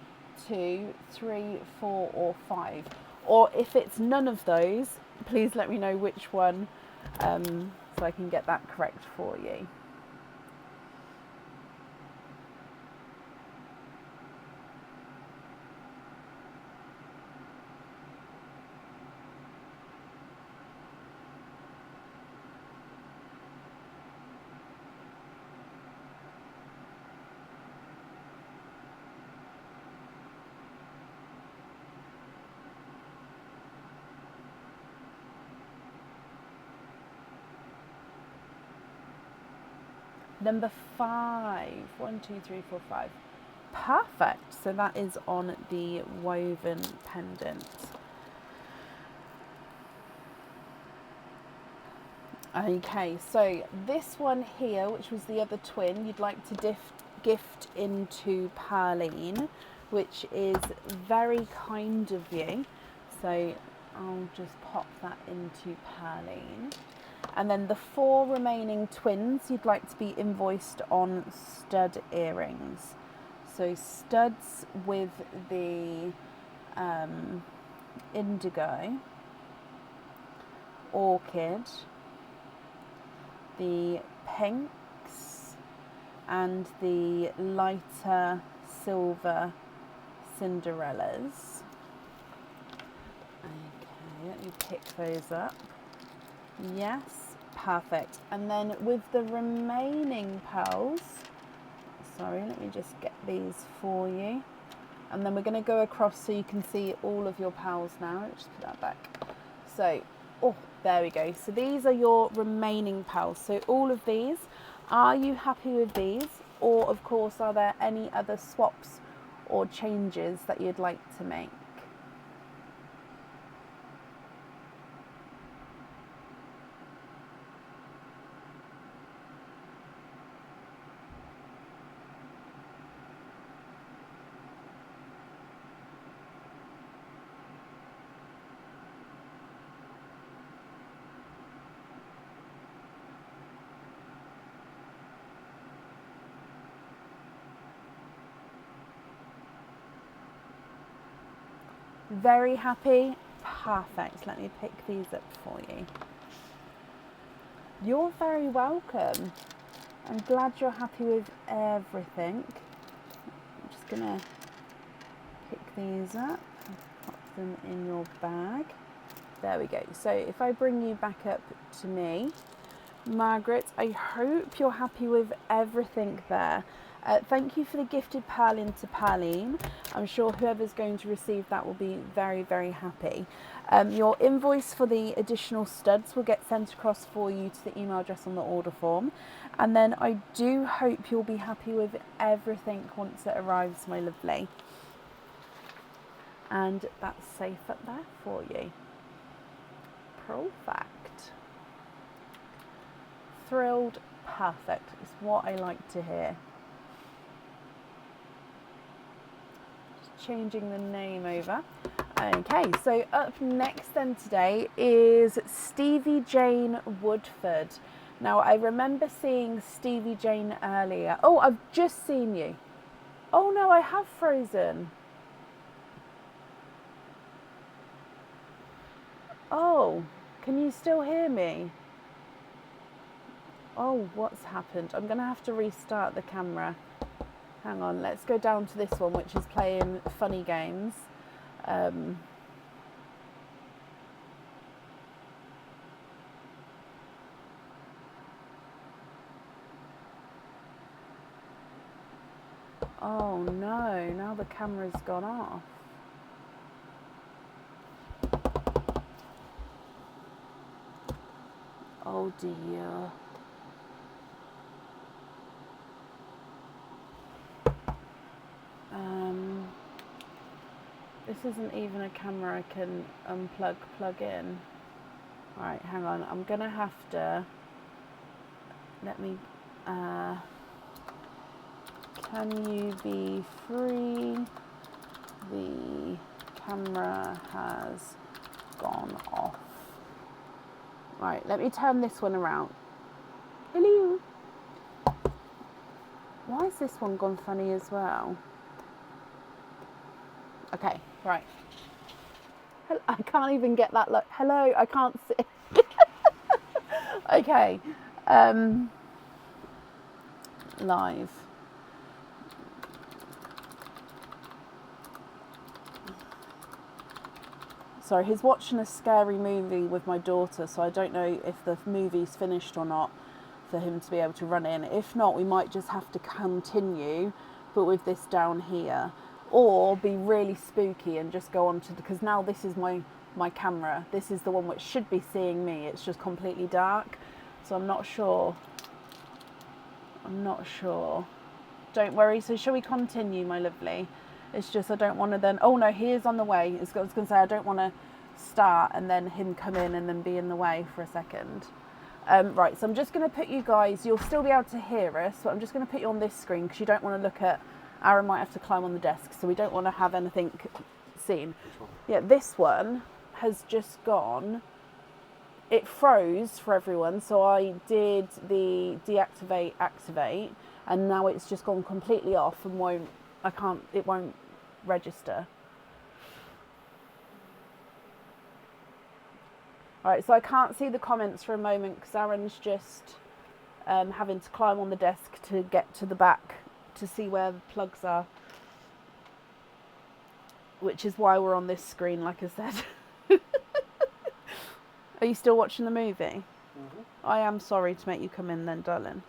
2, 3, 4 or 5. Or if it's none of those, please let me know which one, so I can get that correct for you. Number 5. 1, 2, 3, 4, 5. Perfect. So that is on the woven pendant. Okay, so this one here, which was the other twin, you'd like to gift into Pearline, which is very kind of you. So I'll just pop that into Pearline. And then the 4 remaining twins, you'd like to be invoiced on stud earrings. So studs with the indigo, orchid, the pinks, and the lighter silver Cinderellas. Okay, let me pick those up. Yes, perfect. And then with the remaining pearls, sorry, let me just get these for you. And then we're going to go across so you can see all of your pearls now. Let's just put that back. So, oh, there we go. So these are your remaining pearls. So all of these, are you happy with these? Or of course, are there any other swaps or changes that you'd like to make? Very happy? Perfect. Let me pick these up for you. You're very welcome. I'm glad you're happy with everything. I'm just going to pick these up and pop them in your bag. There we go. So if I bring you back up to me, Margaret, I hope you're happy with everything there. Thank you for the gifted Perlin to Perline. I'm sure whoever's going to receive that will be very, very happy. Your invoice for the additional studs will get sent across for you to the email address on the order form. And then I do hope you'll be happy with everything once it arrives, my lovely. And that's safe up there for you. Perfect. Thrilled, perfect. It's what I like to hear. Just changing the name over. Okay, so up next then today is Stevie Jane Woodford. Now I remember seeing Stevie Jane earlier. Oh, I've just seen you. Oh no, I have frozen. Oh, can you still hear me? Oh, what's happened? I'm going to have to restart the camera. Hang on, let's go down to this one, which is playing funny games. Oh no, now the camera's gone off. Oh dear. This isn't even a camera I can plug in. Alright, hang on. I'm gonna have to... Let me... can you be free? The camera has gone off. Right, let me turn this one around. Hello. Why has this one gone funny as well? Okay, right. I can't even get that look. Hello, I can't see. Okay. Live. Sorry, he's watching a scary movie with my daughter, so I don't know if the movie's finished or not for him to be able to run in. If not, we might just have to continue, but with this down here. Or be really spooky and just go on to, because now this is my camera. This is the one which should be seeing me. It's just completely dark. So I'm not sure. Don't worry. So shall we continue, my lovely? It's just I don't want to then... Oh no, he is on the way. I was going to say I don't want to start and then him come in and then be in the way for a second. Right, so I'm just going to put you guys... You'll still be able to hear us, but I'm just going to put you on this screen because you don't want to look at... Aaron might have to climb on the desk, so we don't want to have anything seen. Yeah, this one has just gone. It froze for everyone, so I did the deactivate, activate, and now it's just gone completely off and it won't register. Alright, so I can't see the comments for a moment because Aaron's just having to climb on the desk to get to the back to see where the plugs are, which is why we're on this screen, like I said. Are you still watching the movie? Mm-hmm. I am sorry to make you come in then, darling.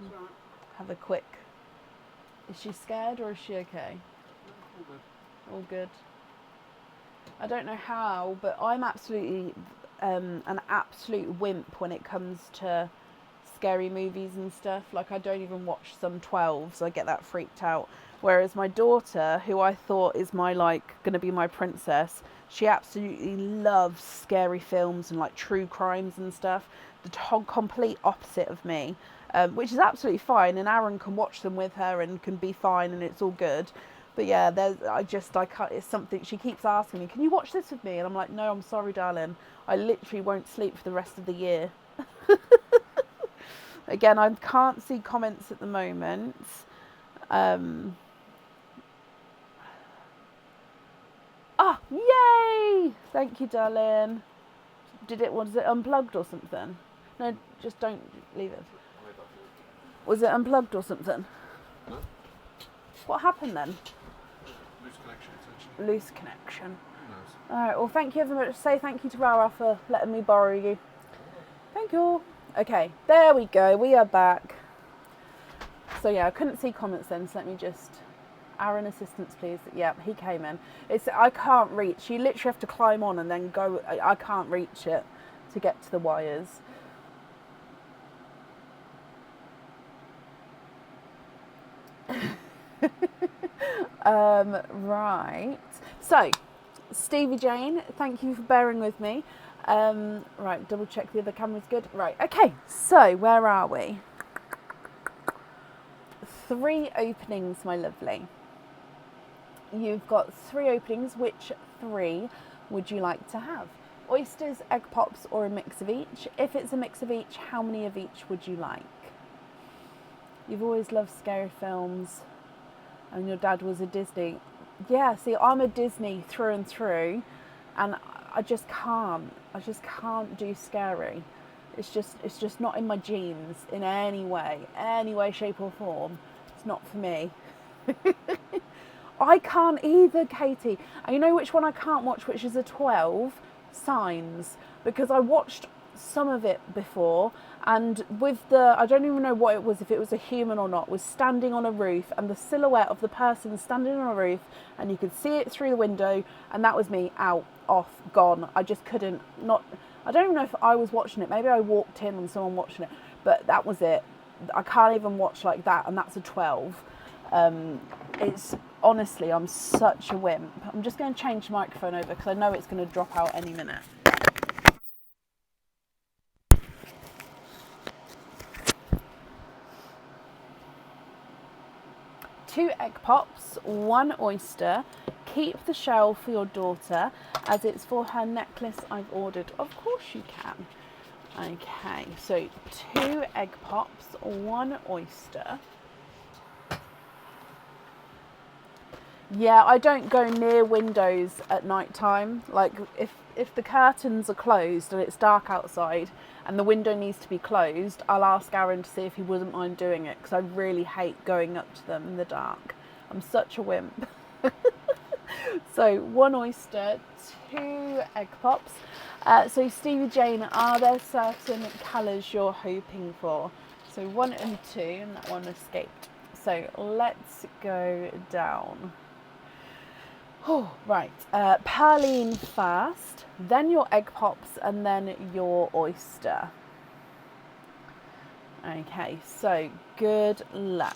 Right. Have a quick... Is she scared or is she okay? All good. All good. I don't know how, but I'm absolutely an absolute wimp when it comes to scary movies and stuff. Like, I don't even watch some 12s. I get that freaked out. Whereas my daughter, who I thought is going to be my princess, she absolutely loves scary films and like true crimes and stuff. The complete opposite of me, which is absolutely fine. And Aaron can watch them with her and can be fine, and it's all good. But yeah, I can't. It's something she keeps asking me. Can you watch this with me? And I'm like, no, I'm sorry, darling. I literally won't sleep for the rest of the year. Again, I can't see comments at the moment. Yay! Thank you, darling. Was it unplugged or something? No, just don't leave it. Was it unplugged or something? No. What happened then? Loose connection, essentially. Loose connection. Nice. Alright, well, thank you very much. Say thank you to Rara for letting me borrow you. Thank you. Okay, there we go. We are back. So yeah, I couldn't see comments then, so let me just... Aaron, assistance please. Yep, he came in. I can't reach. You literally have to climb on and then go. I can't reach it to get to the wires. Right. So, Stevie Jane, thank you for bearing with me. Right, double check the other camera's good. Right, okay. So, where are we? 3 openings, my lovely. You've got 3 openings. Which 3 would you like to have? Oysters, egg pops, or a mix of each? If it's a mix of each, how many of each would you like? You've always loved scary films, and your dad was a Disney. Yeah, see, I'm a Disney through and through, and I just can't do scary. It's just not in my genes in any way, shape or form. It's not for me. I can't either, Katie. And you know which one I can't watch, which is a 12? Signs. Because I watched some of it before, and with I don't even know what it was, if it was a human or not, was standing on a roof, and the silhouette of the person standing on a roof, and you could see it through the window, and that was me, out, off, gone. I just couldn't, I don't even know if I was watching it. Maybe I walked in and someone watching it, but that was it. I can't even watch like that, and that's a 12. It's honestly, I'm such a wimp. I'm just going to change the microphone over because I know it's going to drop out any minute. Two egg pops, 1 oyster. Keep the shell for your daughter as it's for her necklace I've ordered. Of course you can. Okay, so 2 egg pops, 1 oyster. Yeah, I don't go near windows at night time. Like if the curtains are closed and it's dark outside and the window needs to be closed, I'll ask Aaron to see if he wouldn't mind doing it, because I really hate going up to them in the dark. I'm such a wimp. So 1 oyster, 2 egg pops. So Stevie Jane, are there certain colours you're hoping for? So 1 and 2, and that one escaped. So let's go down. Oh, right. Perline first, then your egg pops, and then your oyster. Okay, so good luck.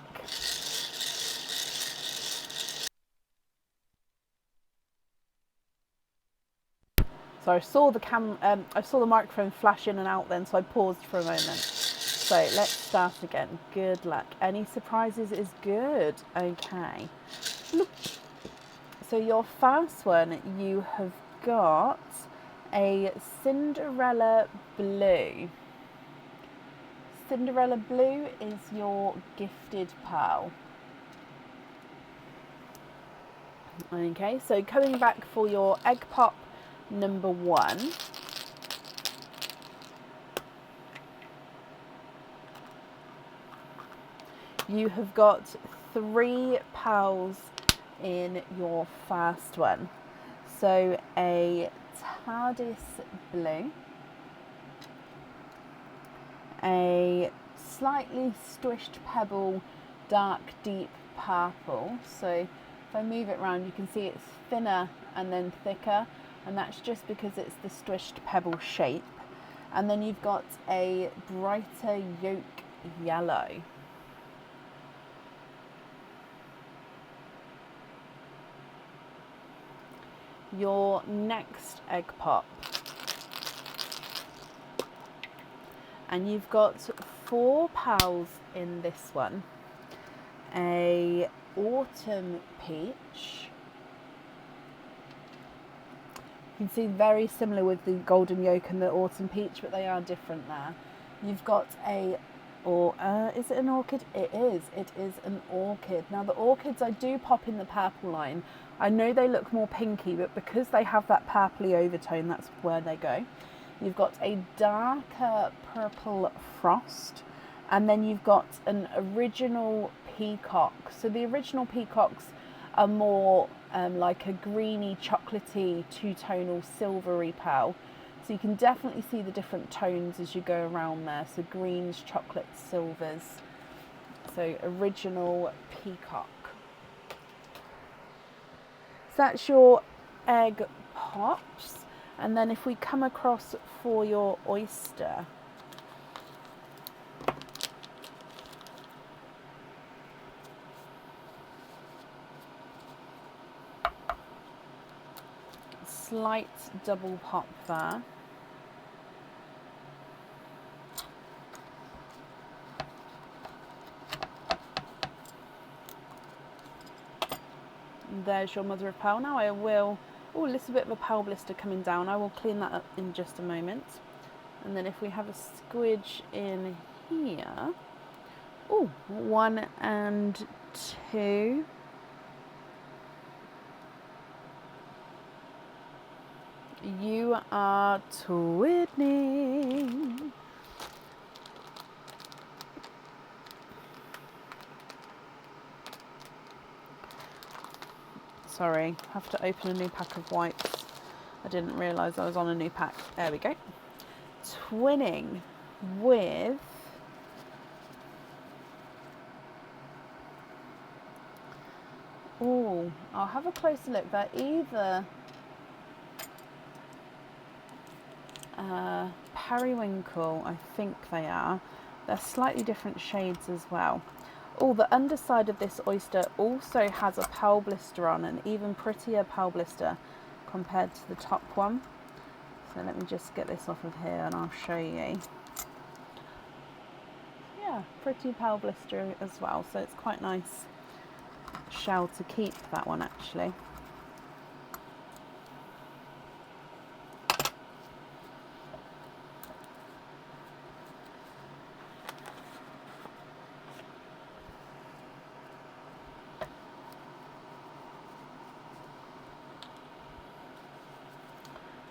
So I saw the microphone flash in and out then, so I paused for a moment. So let's start again. Good luck. Any surprises is good. Okay. Look. So your first one, you have got a Cinderella Blue. Cinderella Blue is your gifted pearl. Okay, so coming back for your egg pop number 1. You have got 3 pearls in your first one. So a TARDIS blue, a slightly squished pebble, dark deep purple. So if I move it around, you can see it's thinner and then thicker, and that's just because it's the squished pebble shape. And then you've got a brighter yolk yellow. Your next egg pop, and you've got 4 pearls in this one. A autumn peach. You can see very similar with the golden yolk and the autumn peach, but they are different there. You've got is it an orchid? It is an orchid. Now the orchids I do pop in the purple line. I know they look more pinky, but because they have that purpley overtone, that's where they go. You've got a darker purple frost, and then you've got an original peacock. So the original peacocks are more like a greeny, chocolatey, two-tonal, silvery pearl. So you can definitely see the different tones as you go around there. So greens, chocolates, silvers. So original peacock. So that's your egg pops. And then if we come across for your oyster, slight double pop there. And there's your mother of pearl. Now I will, oh, a little bit of a pearl blister coming down. I will clean that up in just a moment. And then if we have a squidge in here, oh, 1 and 2. You are twinning. Sorry, have to open a new pack of wipes. I didn't realise I was on a new pack. There we go. Twinning with oh, I'll have a closer look. They're either periwinkle, I think they are. They're slightly different shades as well. Oh, the underside of this oyster also has a pearl blister on, an even prettier pearl blister compared to the top one. So let me just get this off of here and I'll show you. Yeah, pretty pearl blister as well, so it's quite nice shell to keep, that one actually.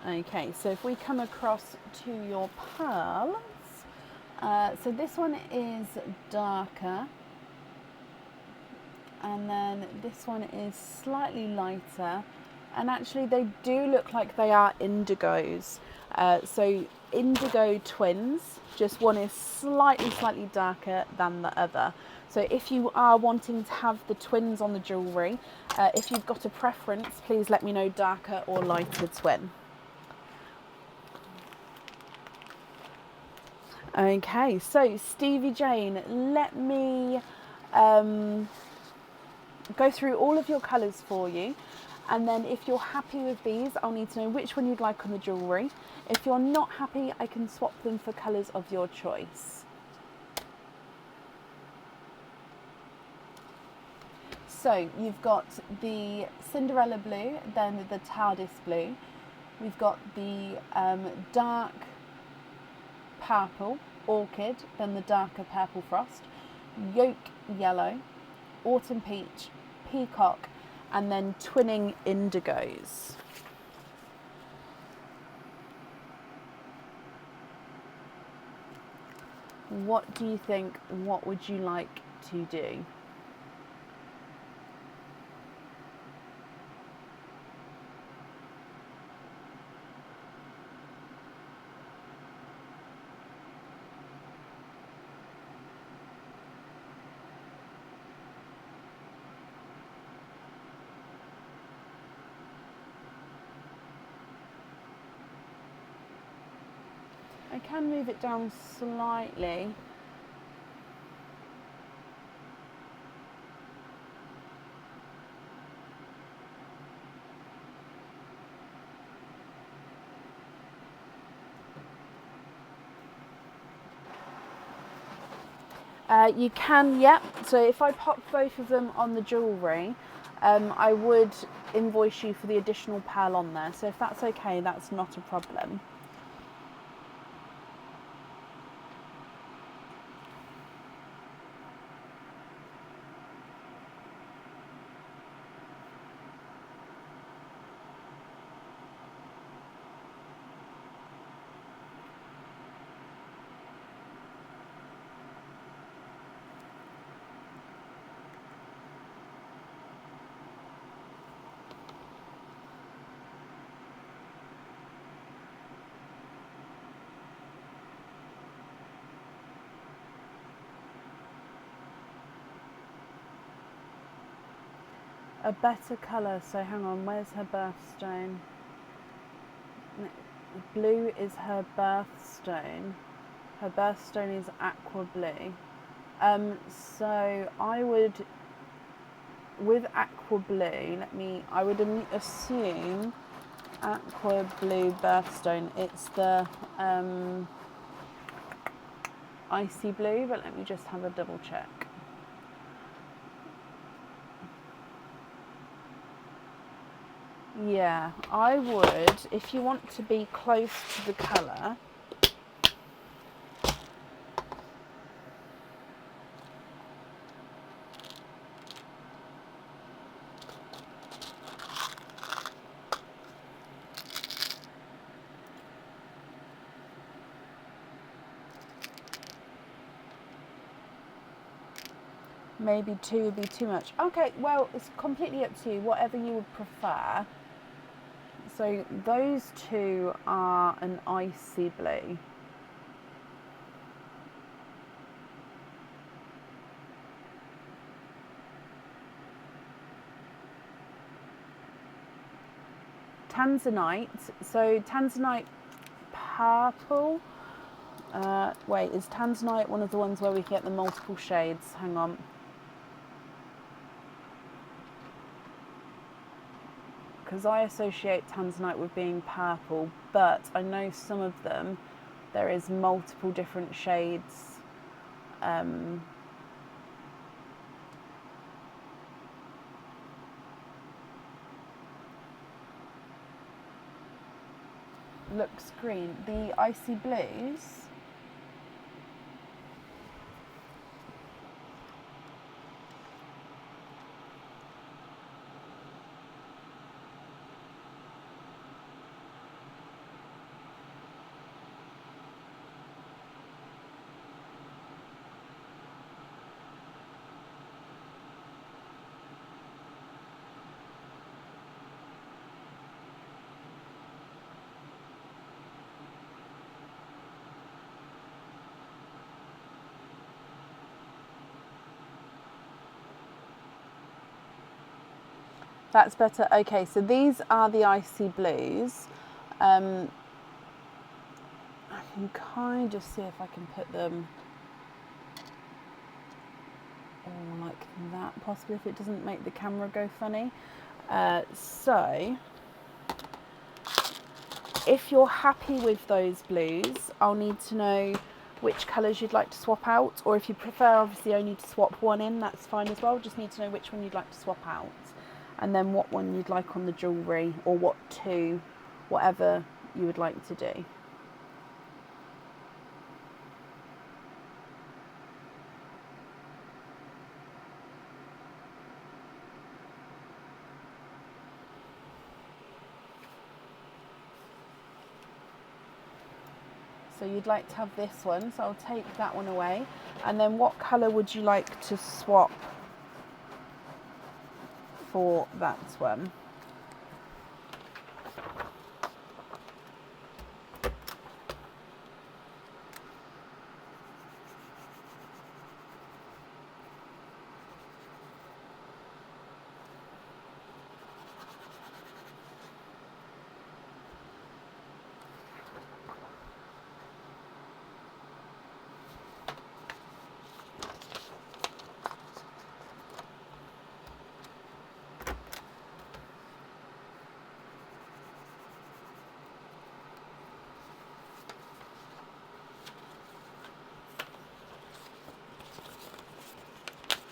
Okay, so if we come across to your pearls, so this one is darker, and then this one is slightly lighter, and actually they do look like they are indigos. So indigo twins, just one is slightly darker than the other. So if you are wanting to have the twins on the jewellery, if you've got a preference, please let me know, darker or lighter twin. Okay, so Stevie Jane, let me go through all of your colours for you, and then if you're happy with these, I'll need to know which one you'd like on the jewellery. If you're not happy, I can swap them for colours of your choice. So you've got the Cinderella blue, then the TARDIS blue. We've got the dark purple orchid, then the darker purple frost, yolk yellow, autumn peach, peacock, and then twinning indigos. What do you think? What would you like to do? I can move it down slightly. You can, yep. So if I pop both of them on the jewellery, I would invoice you for the additional pearl on there. So if that's okay, that's not a problem. A better colour, so hang on, where's her birthstone? Blue is her birthstone. Her birthstone is aqua blue. So I would, with aqua blue, I would assume aqua blue birthstone. It's the icy blue, but let me just have a double check. Yeah, I would, if you want to be close to the colour, maybe 2 would be too much. Okay, well, it's completely up to you, whatever you would prefer. So those 2 are an icy blue. Tanzanite, so Tanzanite purple. Wait, is Tanzanite one of the ones where we get the multiple shades? Hang on. Because I associate Tanzanite with being purple, but I know some of them, there is multiple different shades. Looks green. The icy blues. That's better. Okay, so these are the icy blues. I can kind of see if I can put them all like that, possibly, if it doesn't make the camera go funny. So if you're happy with those blues, I'll need to know which colours you'd like to swap out, or if you prefer obviously only to swap one in, that's fine as well. Just need to know which one you'd like to swap out, and then what one you'd like on the jewellery, or what 2, whatever you would like to do. So you'd like to have this one, so I'll take that one away. And then what colour would you like to swap for that one?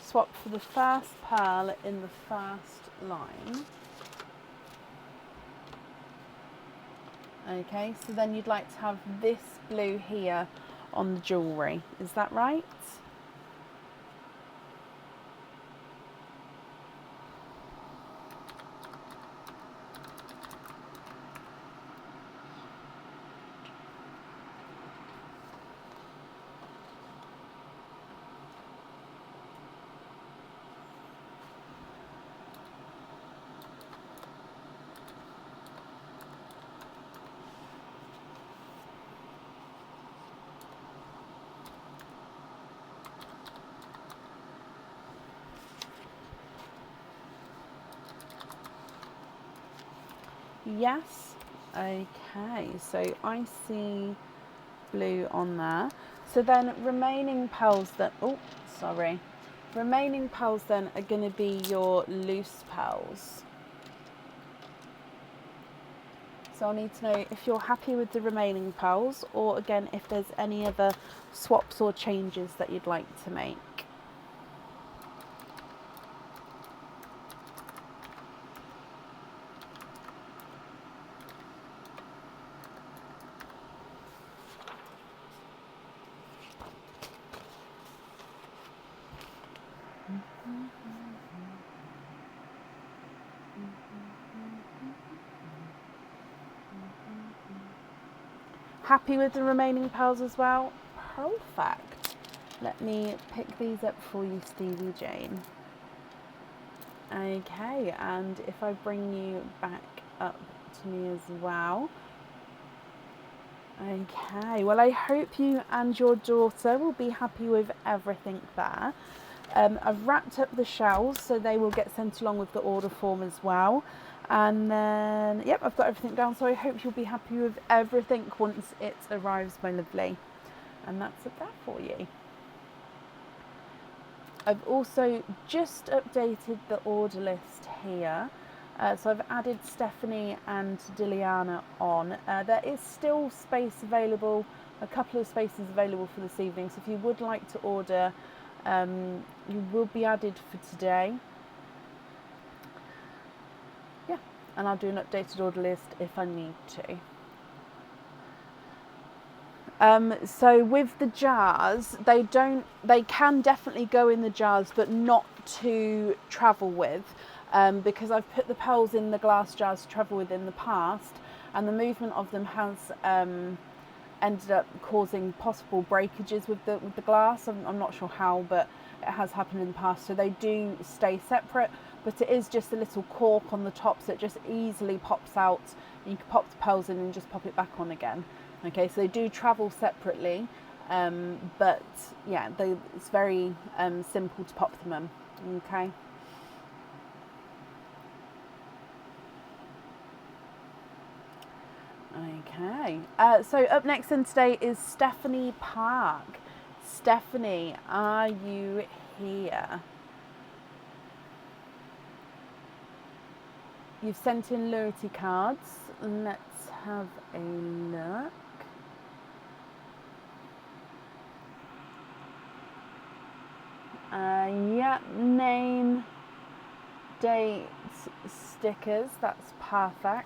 Swap for the first pearl in the first line. Okay, so then you'd like to have this blue here on the jewellery, is that right? Yes. Okay, so icy blue on there. So then remaining pearls that, remaining pearls then are going to be your loose pearls. So I'll need to know if you're happy with the remaining pearls, or again if there's any other swaps or changes that you'd like to make. Happy with the remaining pearls as well? Perfect. Let me pick these up for you, Stevie Jane. Okay, and if I bring you back up to me as well. Okay, well I hope you and your daughter will be happy with everything there. I've wrapped up the shells so they will get sent along with the order form as well. And then, yep, I've got everything down, so I hope you'll be happy with everything once it arrives, my lovely. And that's it there for you. I've also just updated the order list here. So I've added Stephanie and Diliana on. There is still space available, a couple of spaces available for this evening. So if you would like to order, you will be added for today. Yeah, and I'll do an updated order list if I need to. So with the jars, they can definitely go in the jars, but not to travel with, because I've put the pearls in the glass jars to travel with in the past, and the movement of them has ended up causing possible breakages with the glass. I'm not sure how, but it has happened in the past. So they do stay separate, but it is just a little cork on the top, so it just easily pops out. You can pop the pearls in and just pop it back on again. Okay, so they do travel separately, but yeah, it's very simple to pop them in. Okay. Okay, so up next in today is Stephanie Park. Stephanie, are you here? You've sent in loyalty cards. Let's have a look. Yeah, name, date, stickers, that's perfect.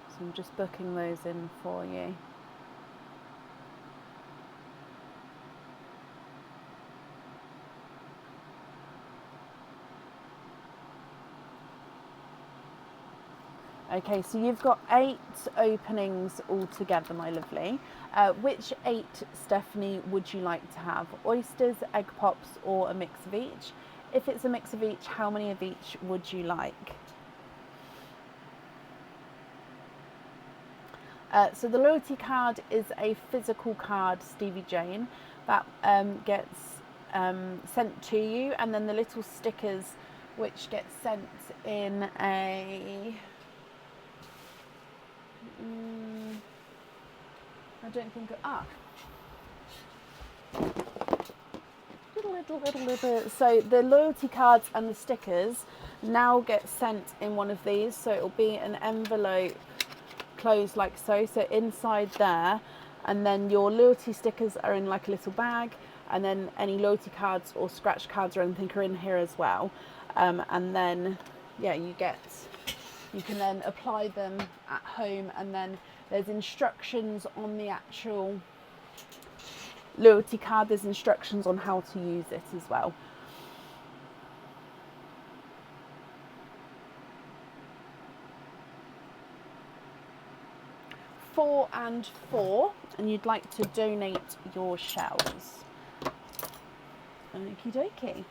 So I'm just booking those in for you. Okay, so you've got 8 openings altogether, my lovely. Which 8, Stephanie, would you like to have? Oysters, egg pops, or a mix of each? If it's a mix of each, how many of each would you like? So the loyalty card is a physical card, Stevie Jane, that gets sent to you, and then the little stickers which get sent in a... I don't think... So the loyalty cards and the stickers now get sent in one of these. So it'll be an envelope closed like so. So inside there, and then your loyalty stickers are in like a little bag, and then any loyalty cards or scratch cards or anything are in here as well. And then, yeah, you can then apply them at home, and then there's instructions on the actual loyalty card. There's instructions on how to use it as well. Four and 4, and you'd like to donate your shells. Okie dokie.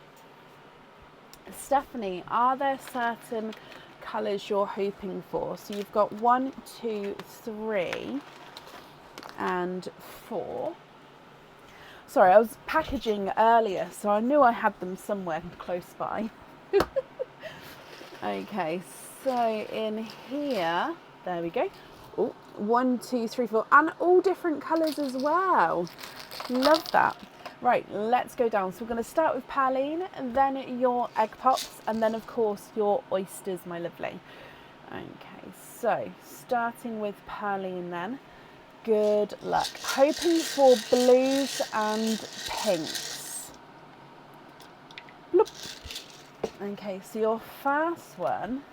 Stephanie, are there certain colours you're hoping for? So you've got 1, 2, 3 and 4. Sorry, I was packaging earlier, so I knew I had them somewhere close by. Okay, so in here, there we go. Oh, 1, 2, 3, 4, and all different colours as well. Love that. Right, let's go down. So we're going to start with Praline, and then your egg pops, and then of course your oysters, my lovely. Okay, so starting with Praline then. Good luck. Hoping for blues and pinks. Bloop. Okay, so your first one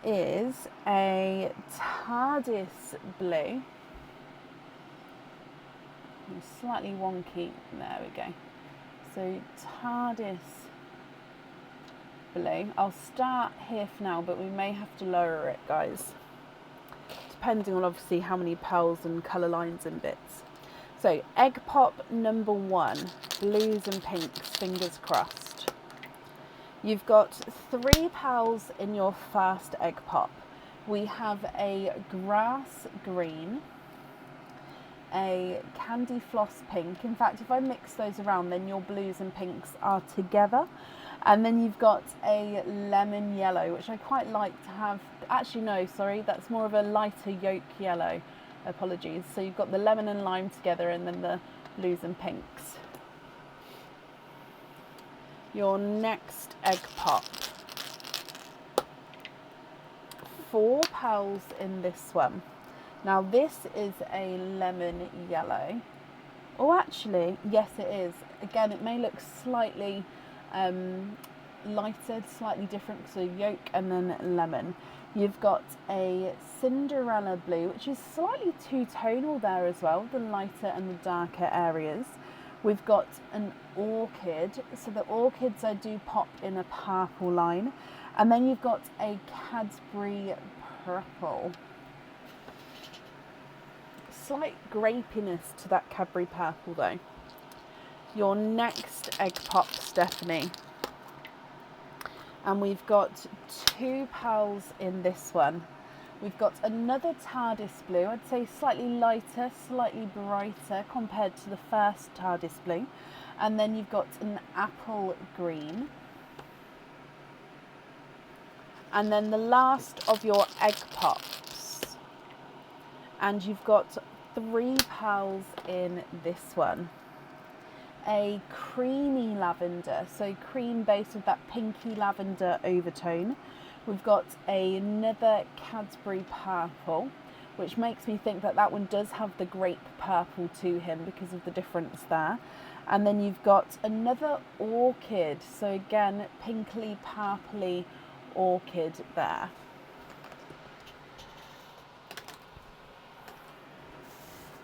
is a TARDIS blue. Slightly wonky. There we go. So TARDIS blue. I'll start here for now, but we may have to lower it, guys, depending on obviously how many pearls and colour lines and bits. So egg pop number 1, blues and pinks, fingers crossed. You've got 3 pearls in your first egg pop. We have a grass green, a candy floss pink. In fact, if I mix those around, then your blues and pinks are together. And then you've got a lemon yellow, which I quite like to have. Actually, no, sorry, that's more of a lighter yolk yellow. Apologies. So you've got the lemon and lime together, and then the blues and pinks. Your next egg pop. 4 pearls in this one. Now this is a lemon yellow. Oh, actually, yes it is. Again, it may look slightly lighter, slightly because of yolk and then lemon. You've got a Cinderella blue, which is slightly two-tonal there as well, the lighter and the darker areas. We've got an orchid, so the orchids I do pop in a purple line. And then you've got a Cadbury purple. Slight grapiness to that Cadbury purple though. Your next egg pop, Stephanie. And we've got 2 pearls in this one. We've got another TARDIS blue, I'd say slightly lighter, slightly brighter compared to the first TARDIS blue. And then you've got an apple green. And then the last of your egg pops. And you've got 3 pearls in this one. A creamy lavender, so cream base with that pinky lavender overtone. We've got another Cadbury purple, which makes me think that that one does have the grape purple to him because of the difference there. And then you've got another orchid, so again, pinkly purpley orchid there.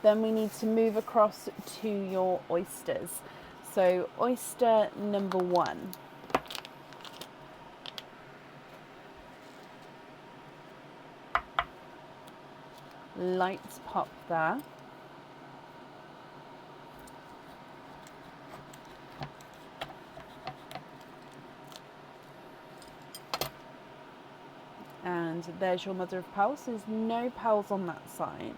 Then we need to move across to your oysters. So oyster number 1. Lights pop there. And there's your mother of pearls. There's no pearls on that side.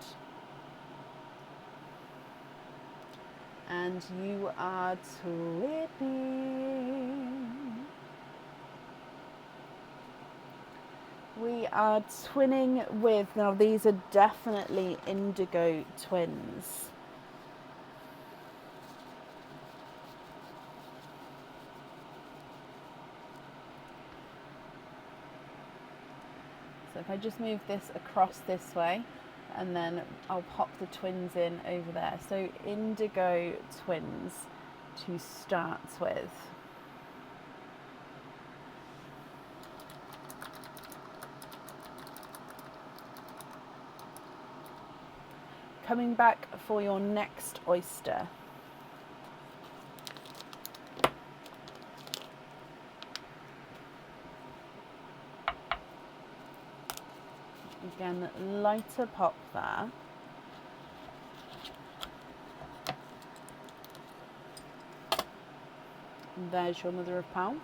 And you are twinning. We are twinning with, now these are definitely indigo twins. So if I just move this across this way, and then I'll pop the twins in over there. So indigo twins to start with. Coming back for your next oyster. Again, lighter pop there. And there's your mother of pearl.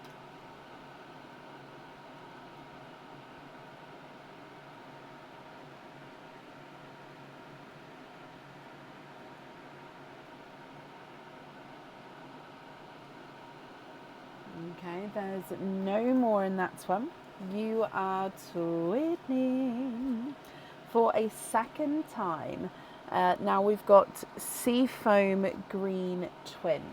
Okay, there's no more in that one. You are twinning for a second time. Now we've got Seafoam Green Twins.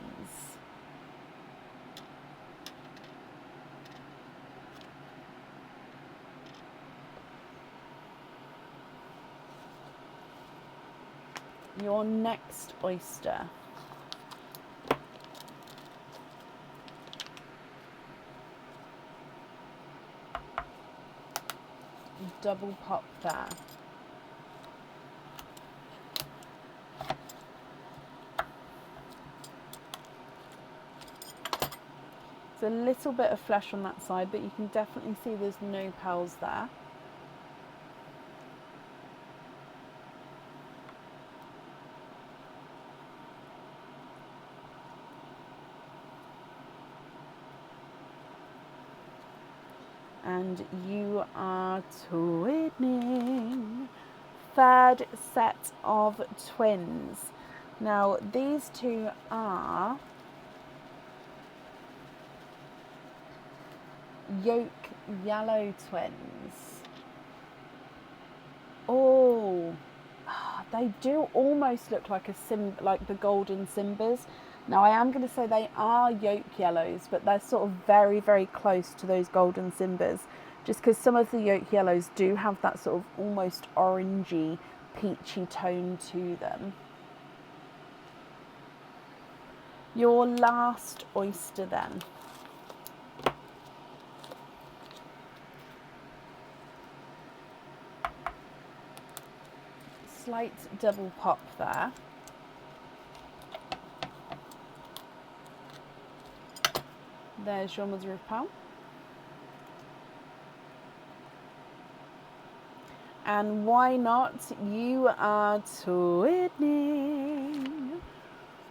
Your next oyster. Double pop there. There's a little bit of flesh on that side, but you can definitely see there's no pearls there. And you are twinning. Third set of twins. Now these two are yolk yellow twins. Oh, they do almost look like like the golden Simbas. Now I am going to say they are yolk yellows, but they're sort of very, very close to those golden Simbas, just because some of the yolk yellows do have that sort of almost orangey, peachy tone to them. Your last oyster then. Slight double pop there. There's your mother of pearl. And why not? You are twinning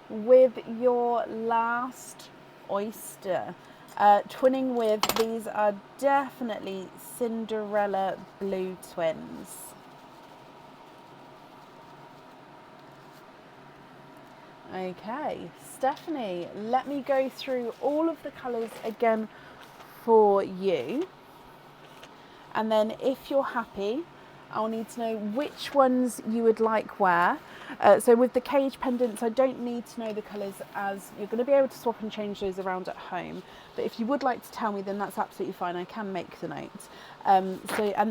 with your last oyster. Twinning with, these are definitely Cinderella blue twins. Okay, Stephanie, let me go through all of the colours again for you. And then if you're happy, I'll need to know which ones you would like where. So with the cage pendants, I don't need to know the colours, as you're going to be able to swap and change those around at home. But if you would like to tell me, then that's absolutely fine. I can make the notes. And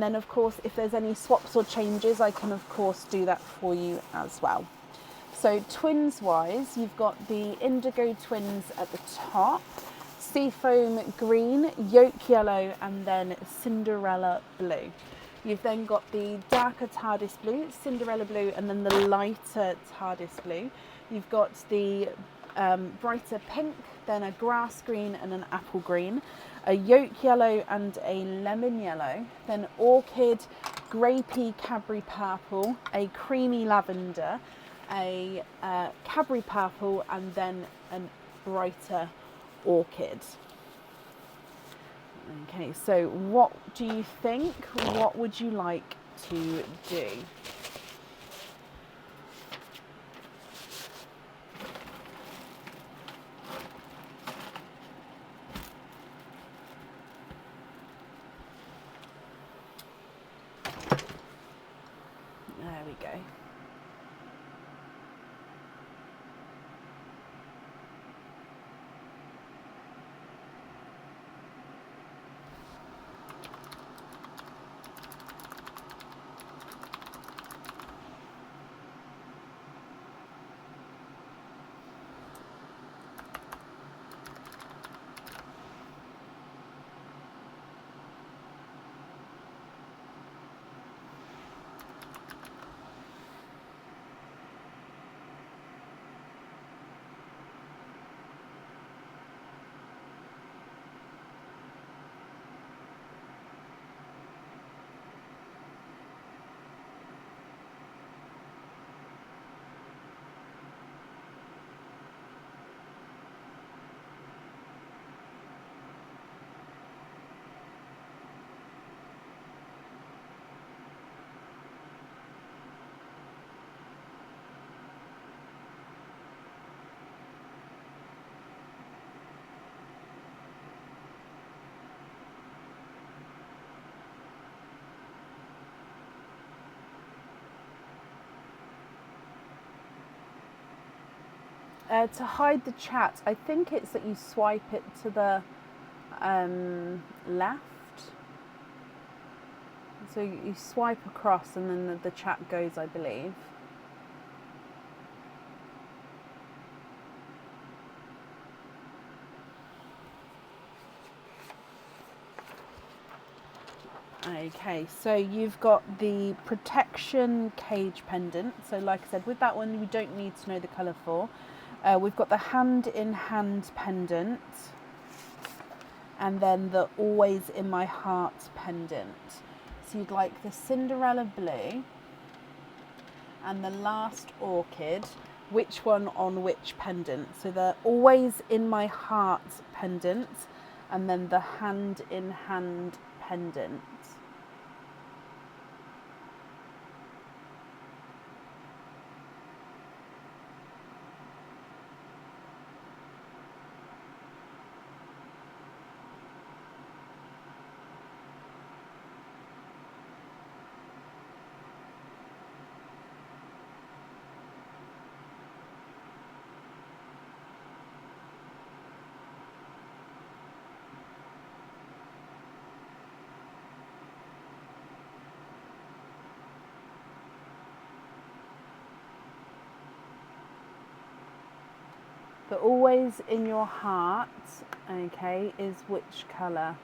then of course, if there's any swaps or changes, I can of course do that for you as well. So twins wise, you've got the indigo twins at the top, seafoam green, yolk yellow, and then Cinderella blue. You've then got the darker TARDIS blue, Cinderella blue, and then the lighter TARDIS blue. You've got the brighter pink, then a grass green and an apple green, a yolk yellow and a lemon yellow, then orchid, grapey Cadbury purple, a creamy lavender, a Cadbury purple, and then a brighter orchid. Okay, so what do you think? What would you like to do? There we go. To hide the chat, I think it's that you swipe it to the left. So you swipe across and then the chat goes, I believe. Okay, so you've got the protection cage pendant. So like I said, with that one, we don't need to know the colour for. We've got the hand-in-hand pendant. And then the always in my heart pendant. So you'd like the Cinderella blue and the last orchid. Which one on which pendant? So the always in my heart pendant and then the hand-in-hand pendant. The always in your heart, okay, is which colour?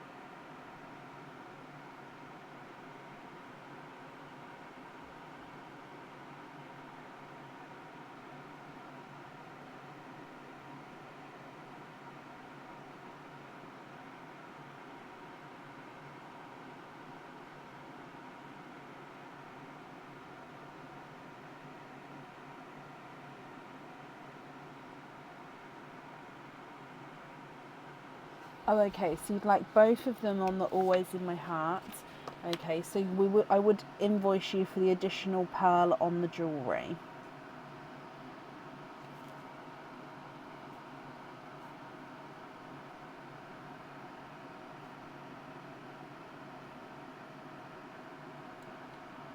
Oh, okay, so you'd like both of them on the always in my heart. Okay, so I would invoice you for the additional pearl on the jewellery.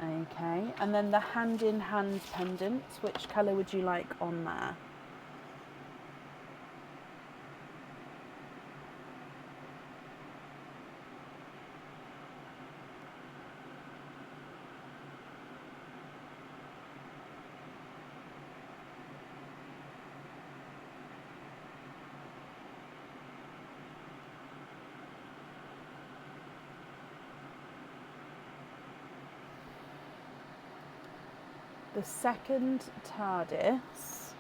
Okay, and then the hand-in-hand pendant, which colour would you like on there? The second TARDIS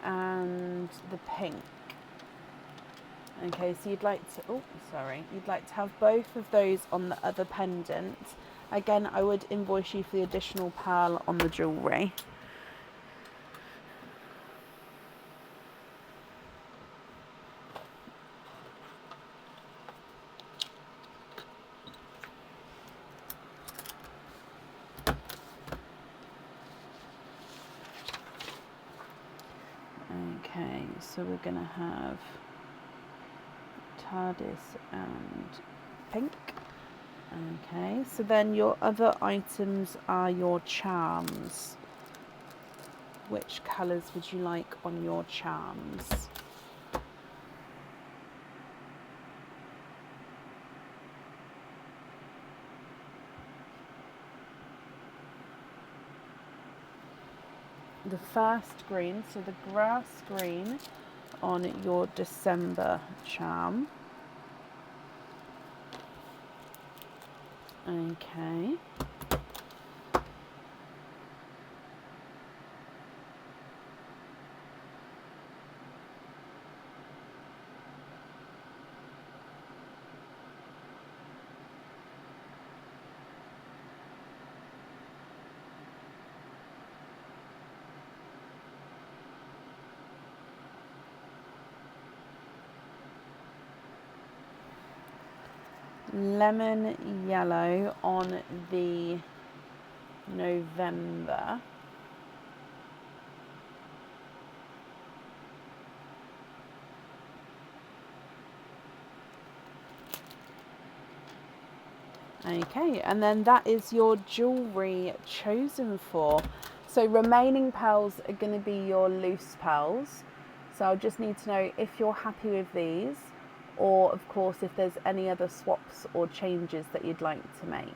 and the pink. Okay, so you'd like to, you'd like to have both of those on the other pendant. Again, I would invoice you for the additional pearl on the jewellery. Okay, so we're going to have TARDIS and pink. Okay, so then your other items are your charms. Which colours would you like on your charms? The first green, so the grass green on your December charm. Okay. Lemon yellow on the November. Okay, and then that is your jewellery chosen for. So remaining pearls are going to be your loose pearls. So I'll just need to know if you're happy with these, or of course if there's any other swaps or changes that you'd like to make.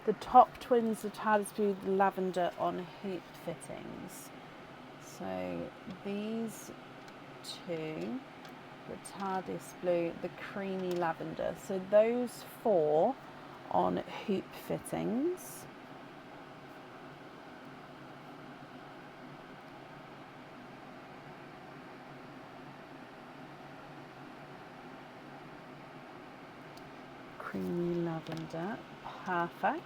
The top twins are TARDIS Blue Lavender on hoop fittings. So these two, the TARDIS Blue, the creamy lavender. So those 4 on hoop fittings. Creamy lavender, perfect.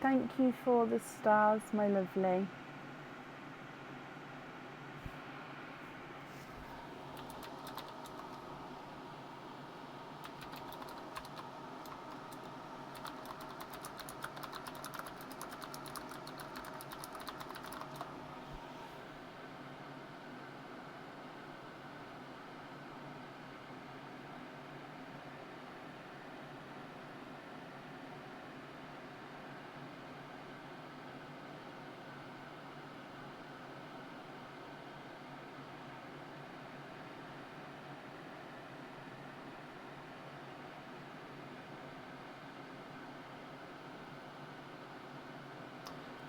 Thank you for the stars, my lovely.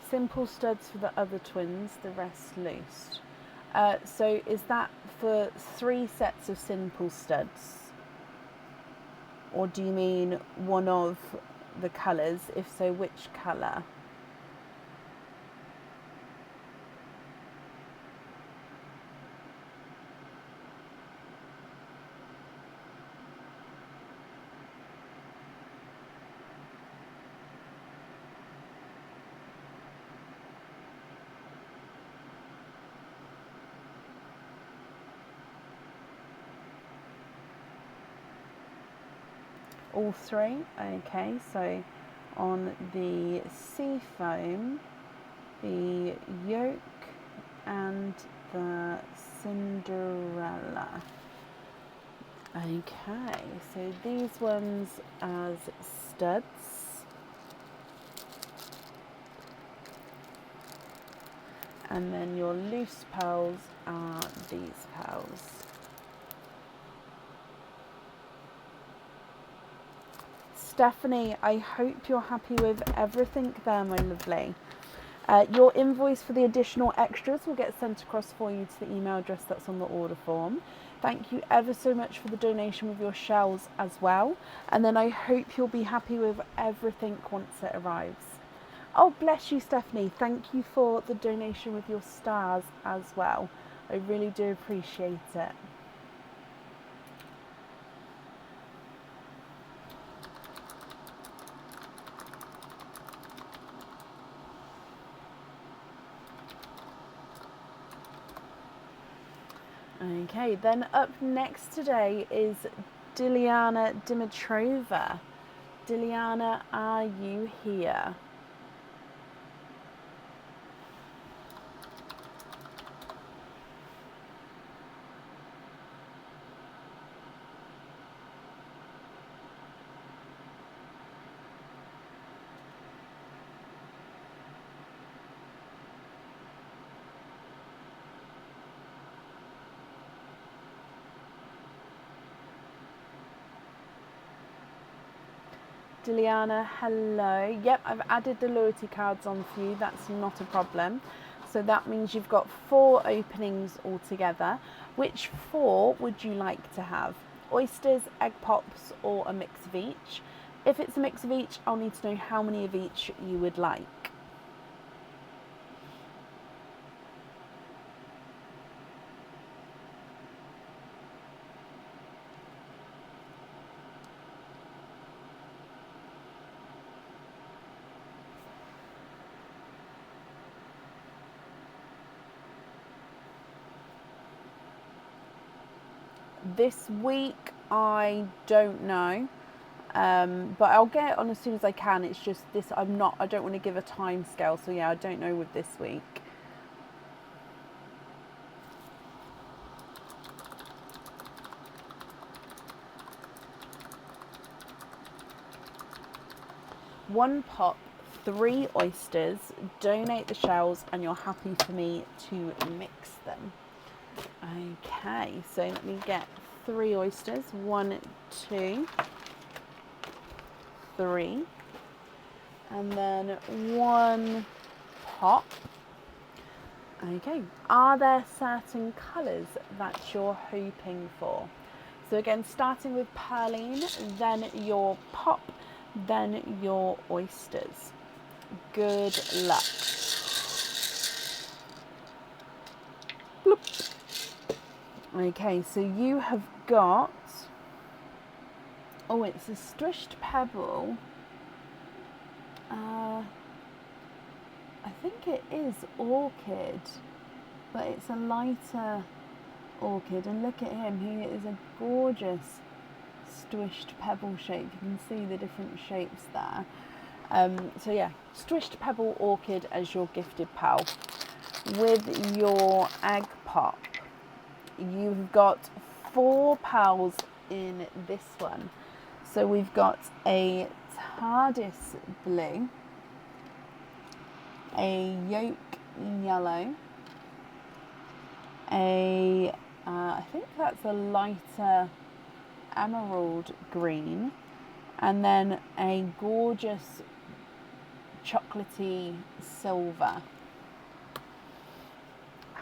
Simple studs for the other twins, the rest loose. So is that for 3 sets of simple studs? Or do you mean one of the colours? If so, which colour? All 3? Okay, so on the sea foam, the yolk and the Cinderella. Okay, so these ones as studs. And then your loose pearls are these pearls. Stephanie, I hope you're happy with everything there, my lovely. Your invoice for the additional extras will get sent across for you to the email address that's on the order form. Thank you ever so much for the donation with your shells as well. And then I hope you'll be happy with everything once it arrives. Oh, bless you, Stephanie. Thank you for the donation with your stars as well. I really do appreciate it. Okay, then up next today is Diliana Dimitrova. Diliana, are you here? Diliana, hello. Yep, I've added the loyalty cards on for you. That's not a problem. So that means you've got 4 openings altogether. Which 4 would you like to have? Oysters, egg pops, or a mix of each? If it's a mix of each, I'll need to know how many of each you would like. This week, I don't know, but I'll get it on as soon as I can. It's just this, I don't want to give a time scale, so yeah, I don't know with this week. One pop, 3 oysters, donate the shells, and you're happy for me to mix them. Okay, so let me get 3 oysters. 1, 2, 3. And then 1 pop. Okay, are there certain colours that you're hoping for? So again, starting with Perline, then your pop, then your oysters. Good luck. Bloop. Okay, so you have got, oh, it's a Squished Pebble. I think it is orchid, but it's a lighter orchid. And look at him, he is a gorgeous Squished Pebble shape. You can see the different shapes there. So yeah, Squished Pebble Orchid as your gifted pal. With your egg pop, you've got 4 pals in this one. So we've got a TARDIS blue, a yolk yellow, I think that's a lighter emerald green, and then a gorgeous chocolatey silver.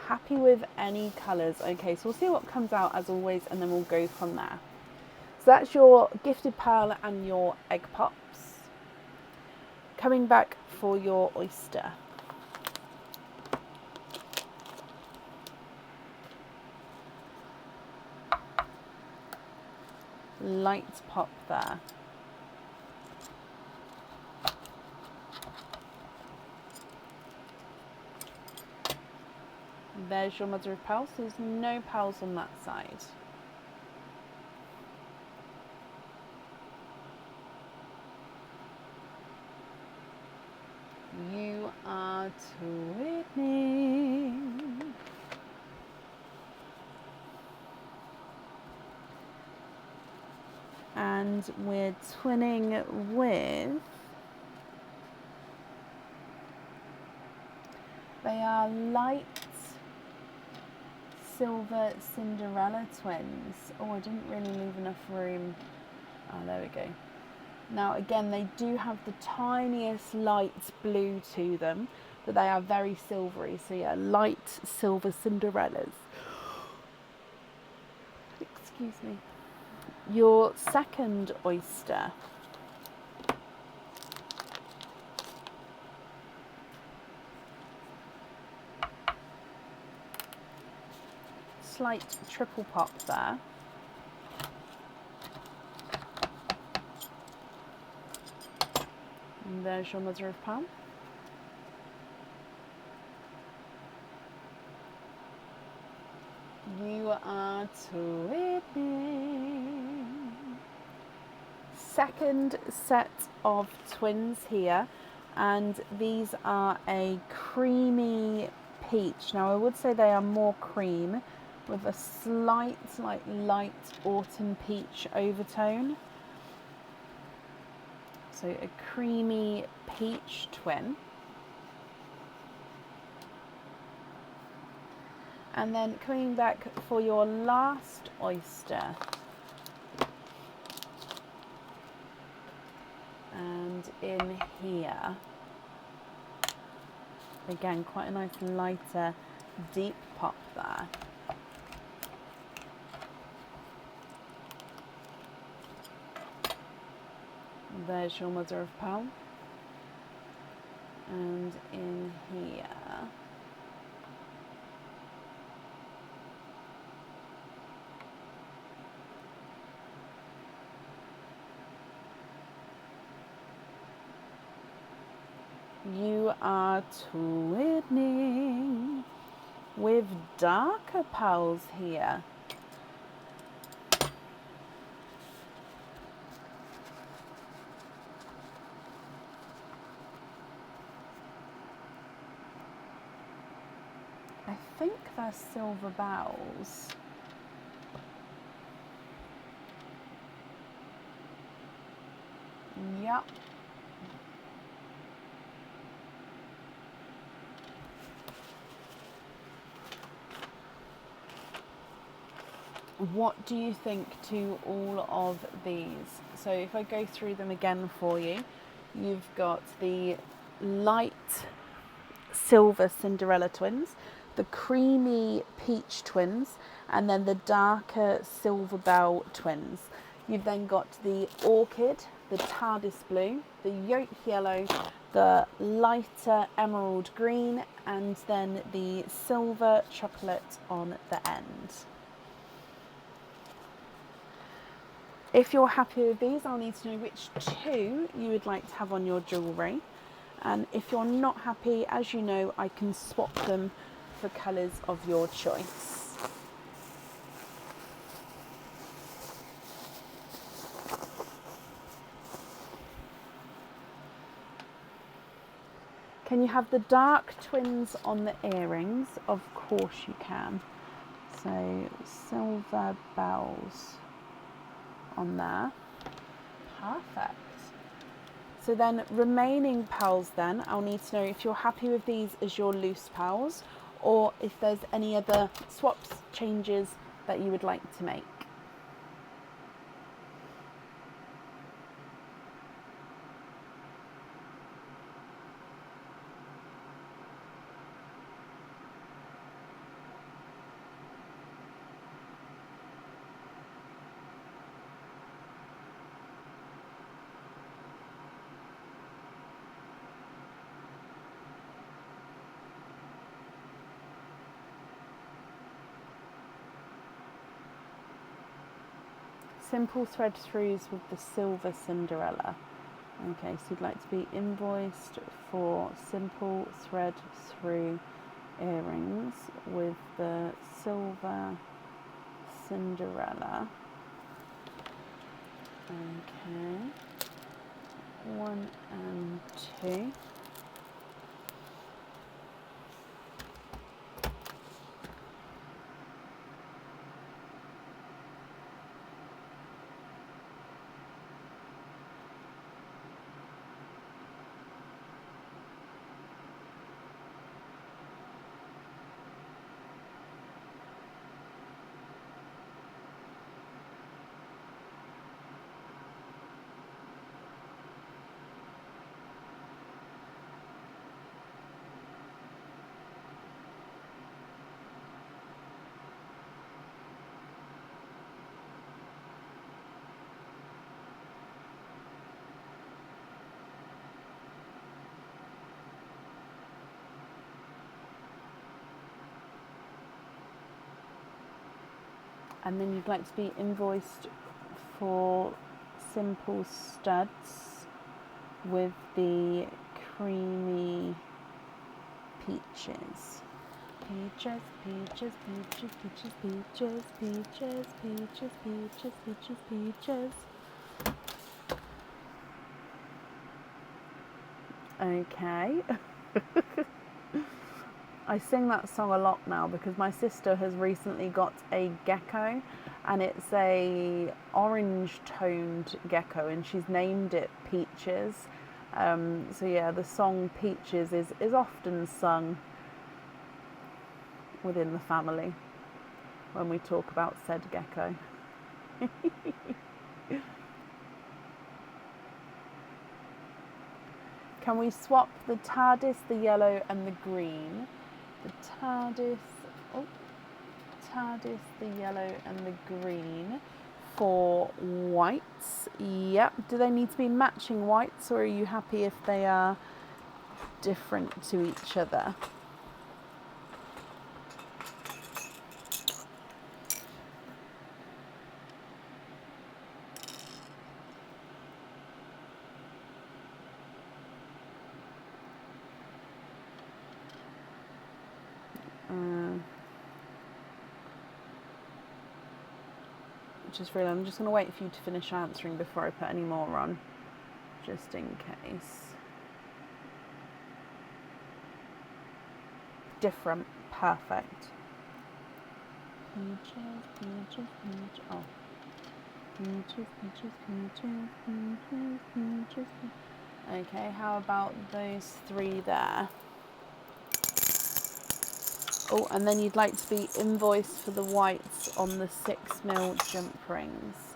Happy with any colours? Okay, so we'll see what comes out as always, and then we'll go from there. So that's your gifted pearl and your egg pops. Coming back for your oyster. Light pop there. There's your mother of pearls. There's no pearls on that side. You are twinning. And we're twinning with, they are light silver Cinderella twins. Oh, I didn't really leave enough room. Oh, there we go. Now again, they do have the tiniest light blue to them, but they are very silvery. So yeah, light silver Cinderellas. Excuse me. Your second oyster. Slight triple pop there. And there's your mother of pearl. You are twinning. Second set of twins here, and these are a creamy peach. Now I would say they are more cream with a slight light autumn peach overtone. So a creamy peach twin. And then coming back for your last oyster. And in here, again, quite a nice lighter, deep pop there. There's your mother of pearl. And in here, you are twinning with darker pearls here. I think they're silver bells. Yep. What do you think to all of these? So if I go through them again for you, you've got the light silver Cinderella twins, the creamy peach twins, and then the darker silver bell twins. You've then got the orchid, the TARDIS blue, the yolk yellow, the lighter emerald green, and then the silver chocolate on the end. If you're happy with these, I'll need to know which two you would like to have on your jewellery. And if you're not happy, as you know, I can swap them for colours of your choice. Can you have the dark twins on the earrings? Of course you can. So silver bells on there. Perfect. So then remaining pearls then, I'll need to know if you're happy with these as your loose pearls or if there's any other swaps, changes that you would like to make. Simple thread throughs with the silver Cinderella. Okay, so you'd like to be invoiced for simple thread through earrings with the silver Cinderella. Okay, 1 and 2. And then you'd like to be invoiced for simple studs with the creamy peaches. Peaches, peaches, peaches, peaches, peaches, peaches, peaches, peaches, peaches, peaches. Okay. I sing that song a lot now because my sister has recently got a gecko, and it's a orange toned gecko, and she's named it Peaches. So yeah, the song Peaches is often sung within the family when we talk about said gecko. Can we swap the TARDIS, the yellow and the green? The TARDIS, TARDIS, the yellow and the green for whites. Yep. Do they need to be matching whites, or are you happy if they are different to each other? I'm just going to wait for you to finish answering before I put any more on, just in case. Different, perfect. Peaches, peaches, peaches. Oh. Peaches, peaches, peaches, peaches, peaches. Okay, how about those three there? Oh, and then you'd like to be invoiced for the whites on the 6mm jump rings.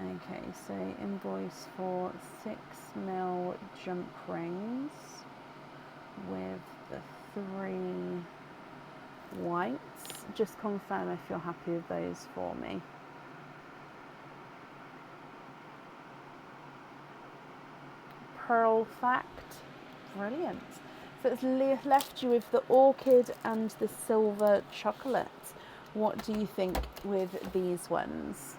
Okay, so invoice for 6mm jump rings with the 3 whites. Just confirm if you're happy with those for me. Pearl fact. Brilliant. So it's left you with the orchid and the silver chocolate. What do you think with these ones?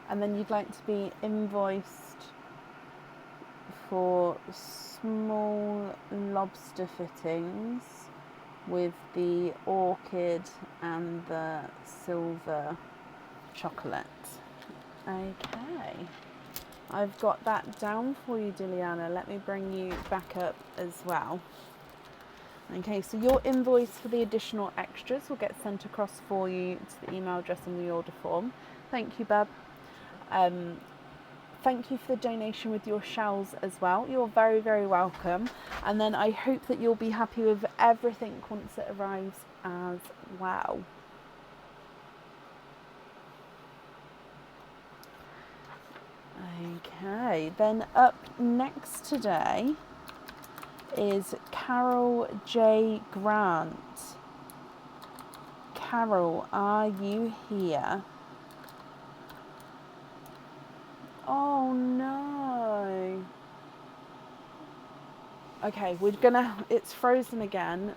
And then you'd like to be invoiced for small lobster fittings with the orchid and the silver chocolate. Okay, I've got that down for you, Diliana. Let me bring you back up as well. Okay, so your invoice for the additional extras will get sent across for you to the email address on the order form. Thank you, Bab. Thank you for the donation with your shells as well. You're very, very welcome. And then I hope that you'll be happy with everything once it arrives as well. Okay, then up next today is Carol J. Grant. Carol, are you here? Oh no. Okay, it's frozen again.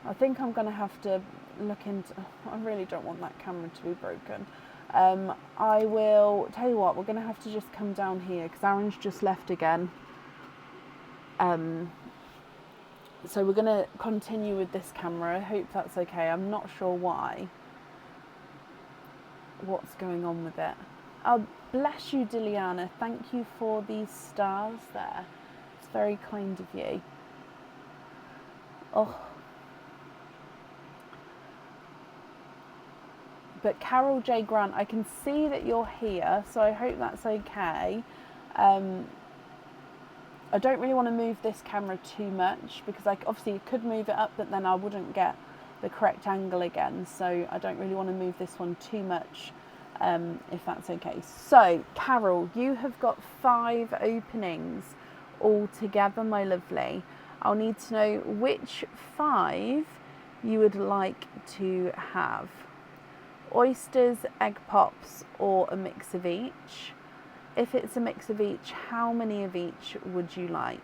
I think I'm gonna have to look into, I really don't want that camera to be broken. I will tell you what, we're gonna have to just come down here because Aaron's just left again. So we're gonna continue with this camera. I hope that's okay. I'm not sure what's going on with it. Oh, bless you, Diliana. Thank you for these stars there. It's very kind of you. Oh. But Carol J. Grant, I can see that you're here, so I hope that's okay. I don't really want to move this camera too much because I obviously could move it up, but then I wouldn't get the correct angle again. So I don't really want to move this one too much if that's okay. So, Carol, you have got 5 openings all together, my lovely. I'll need to know which 5 you would like to have. Oysters, egg pops, or a mix of each? If it's a mix of each, how many of each would you like?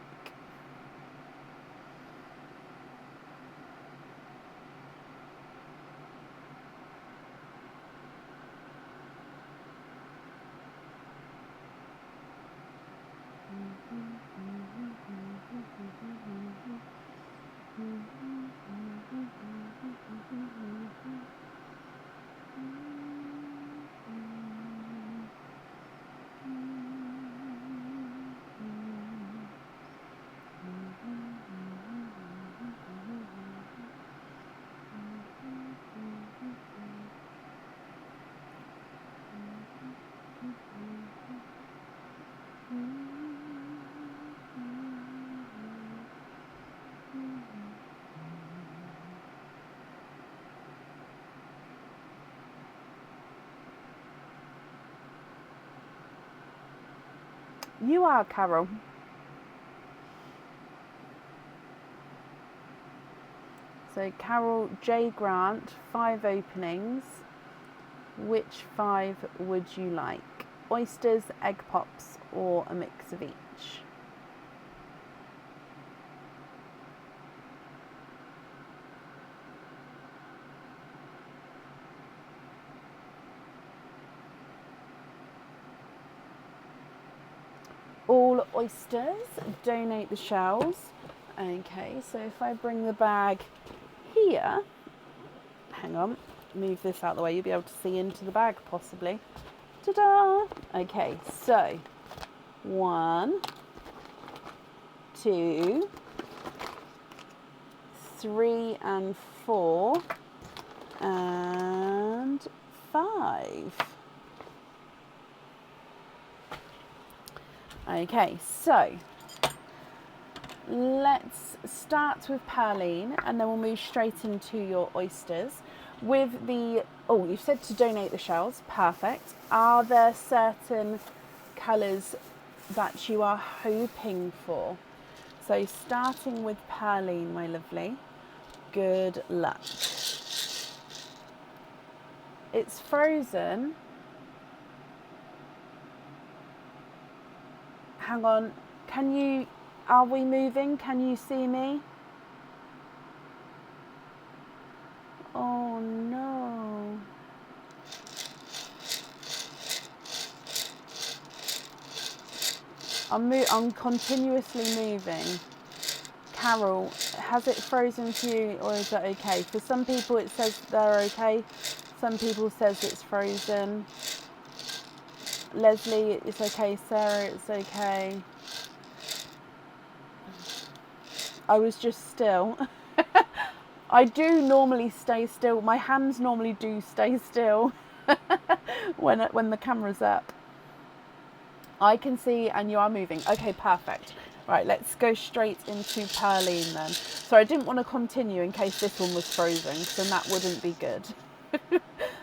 You are, Carol. So Carol J. Grant, 5 openings. Which 5 would you like? Oysters, egg pops, or a mix of each? All oysters, donate the shells. Okay, so if I bring the bag here, hang on, move this out of the way, you'll be able to see into the bag possibly. Ta-da! Okay, so 1, 2, 3 and 4 and 5. Okay, so let's start with Pearline and then we'll move straight into your oysters. With the, oh, you've said to donate the shells, perfect. Are there certain colours that you are hoping for? So starting with Pearline, my lovely, good luck. It's frozen. Hang on, can you, are we moving? Can you see me? Oh no. I'm continuously moving. Carol, has it frozen for you or is that okay? For some people it says they're okay. Some people says it's frozen. Leslie, it's okay. Sarah, it's okay. I was just still. I do normally stay still. My hands normally do stay still when the camera's up. I can see and you are moving. Okay, perfect. Right, let's go straight into Pearline then. So I didn't want to continue in case this one was frozen, because then that wouldn't be good.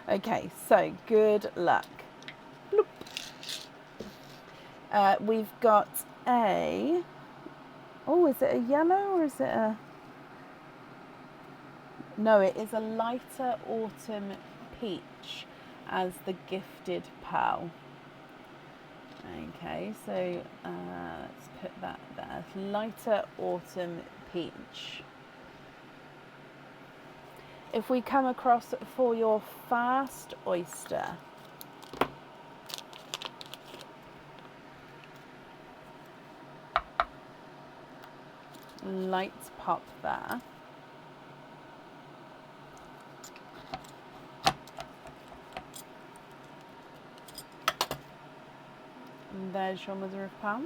Okay, so good luck. We've got a... Oh, is it a yellow or is it a... No, it is a lighter autumn peach as the gifted pearl. Okay, so let's put that there. Lighter autumn peach. If we come across for your first oyster, lights pop there. And there's your mother of pearl.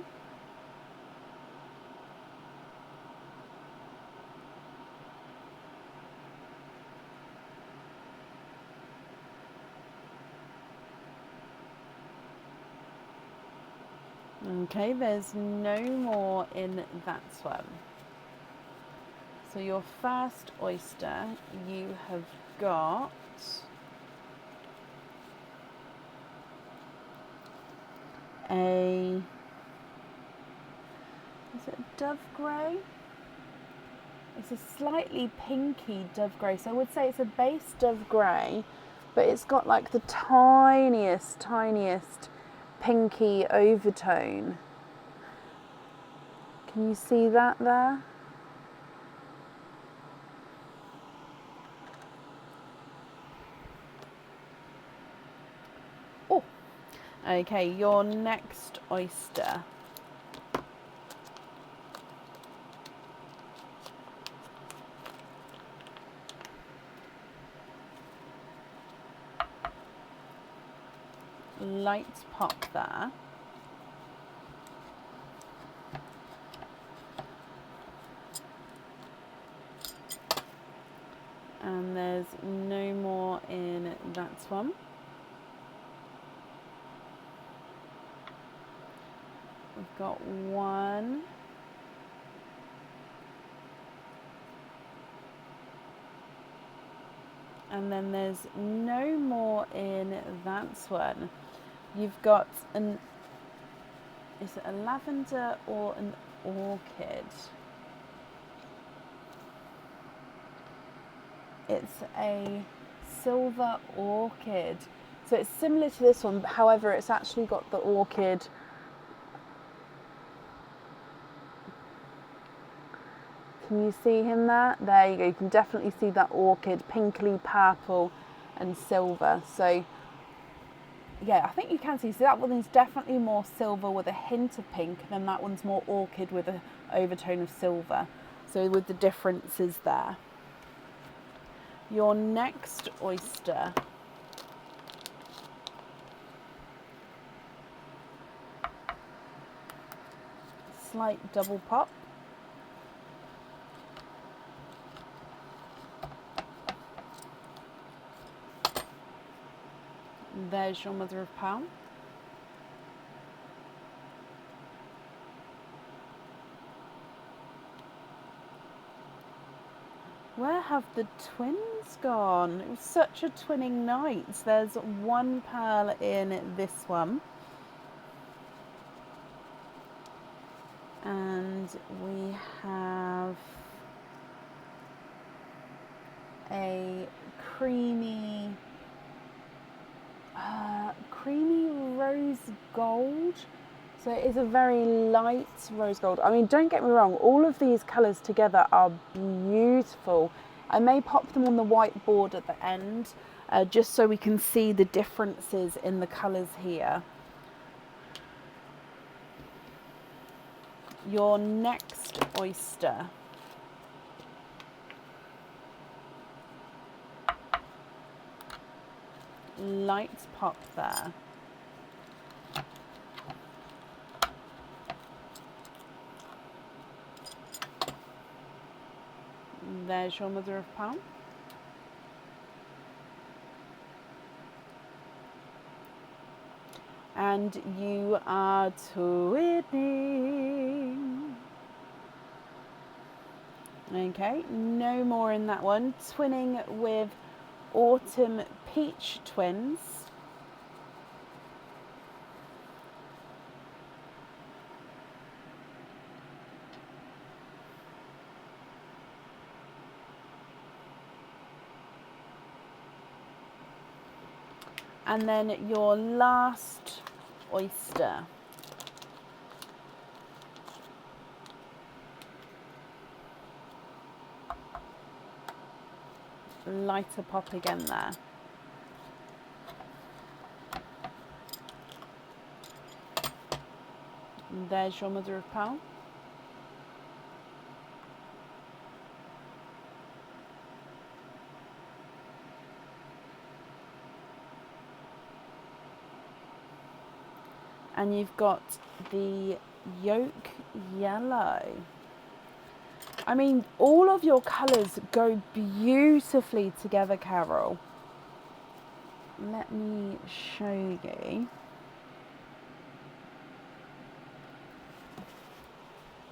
Okay, there's no more in that one. So your first oyster, you have got Is it dove grey? It's a slightly pinky dove grey, so I would say it's a base dove grey, but it's got like the tiniest pinky overtone. Can you see that there? Oh, okay, your next oyster. Light pop there. And there's no more in that one. We've got one. And then there's no more in that one. You've got an, is it a lavender or an orchid? It's a silver orchid. So it's similar to this one, but however, it's actually got the orchid. Can you see him there? There you go. You can definitely see that orchid, pinkly purple and silver. So yeah, I think you can see. So that one is definitely more silver with a hint of pink, and then that one's more orchid with an overtone of silver. So with the differences there. Your next oyster. Slight double pop. There's your mother of pearl. Where have the twins gone? It was such a twinning night. There's one pearl in this one. And we have a creamy rose gold. So it is a very light rose gold. I mean, don't get me wrong, all of these colours together are beautiful. I may pop them on the whiteboard at the end, just so we can see the differences in the colours here. Your next oyster. Light pop there. There's your mother of pearl. And you are twinning. Okay, no more in that one. Twinning with Autumn Peach Twins. And then your last oyster. Lighter pop again there. And there's your mother of pearl. And you've got the yolk yellow. I mean, all of your colours go beautifully together, Carol. Let me show you.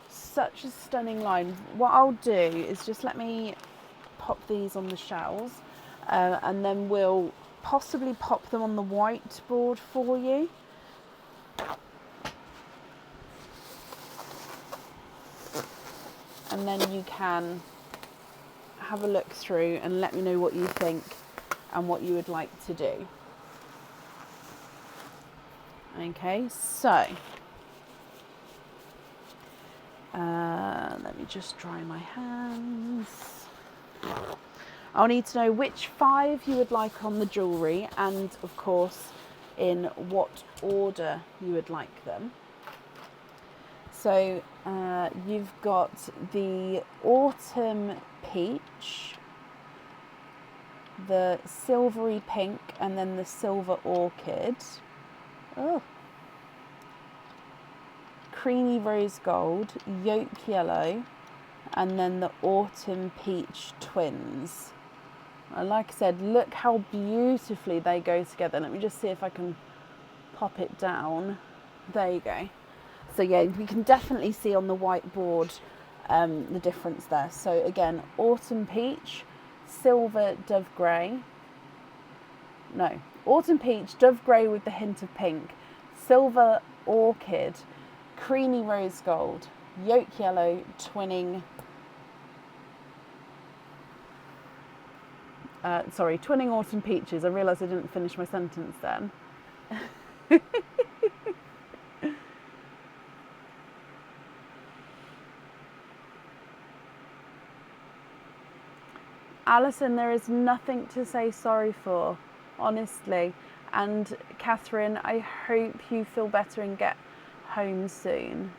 Such a stunning line. What I'll do is just let me pop these on the shelves, and then we'll possibly pop them on the whiteboard for you. and then you can have a look through and let me know what you think and what you would like to do. Okay, so let me just dry my hands. I'll need to know which 5 you would like on the jewellery, and of course in what order you would like them. So you've got the autumn peach, the silvery pink, and then the silver orchid. Oh. Creamy rose gold, yolk yellow, and then the autumn peach twins. And like I said, look how beautifully they go together. Let me just see if I can pop it down. There you go. So yeah, we can definitely see on the whiteboard the difference there. So again, autumn peach, silver dove grey. No, autumn peach, dove grey with the hint of pink, silver orchid, creamy rose gold, yolk yellow, twinning twinning autumn peaches. I realised I didn't finish my sentence then. Alison, there is nothing to say sorry for, honestly. And Catherine, I hope you feel better and get home soon.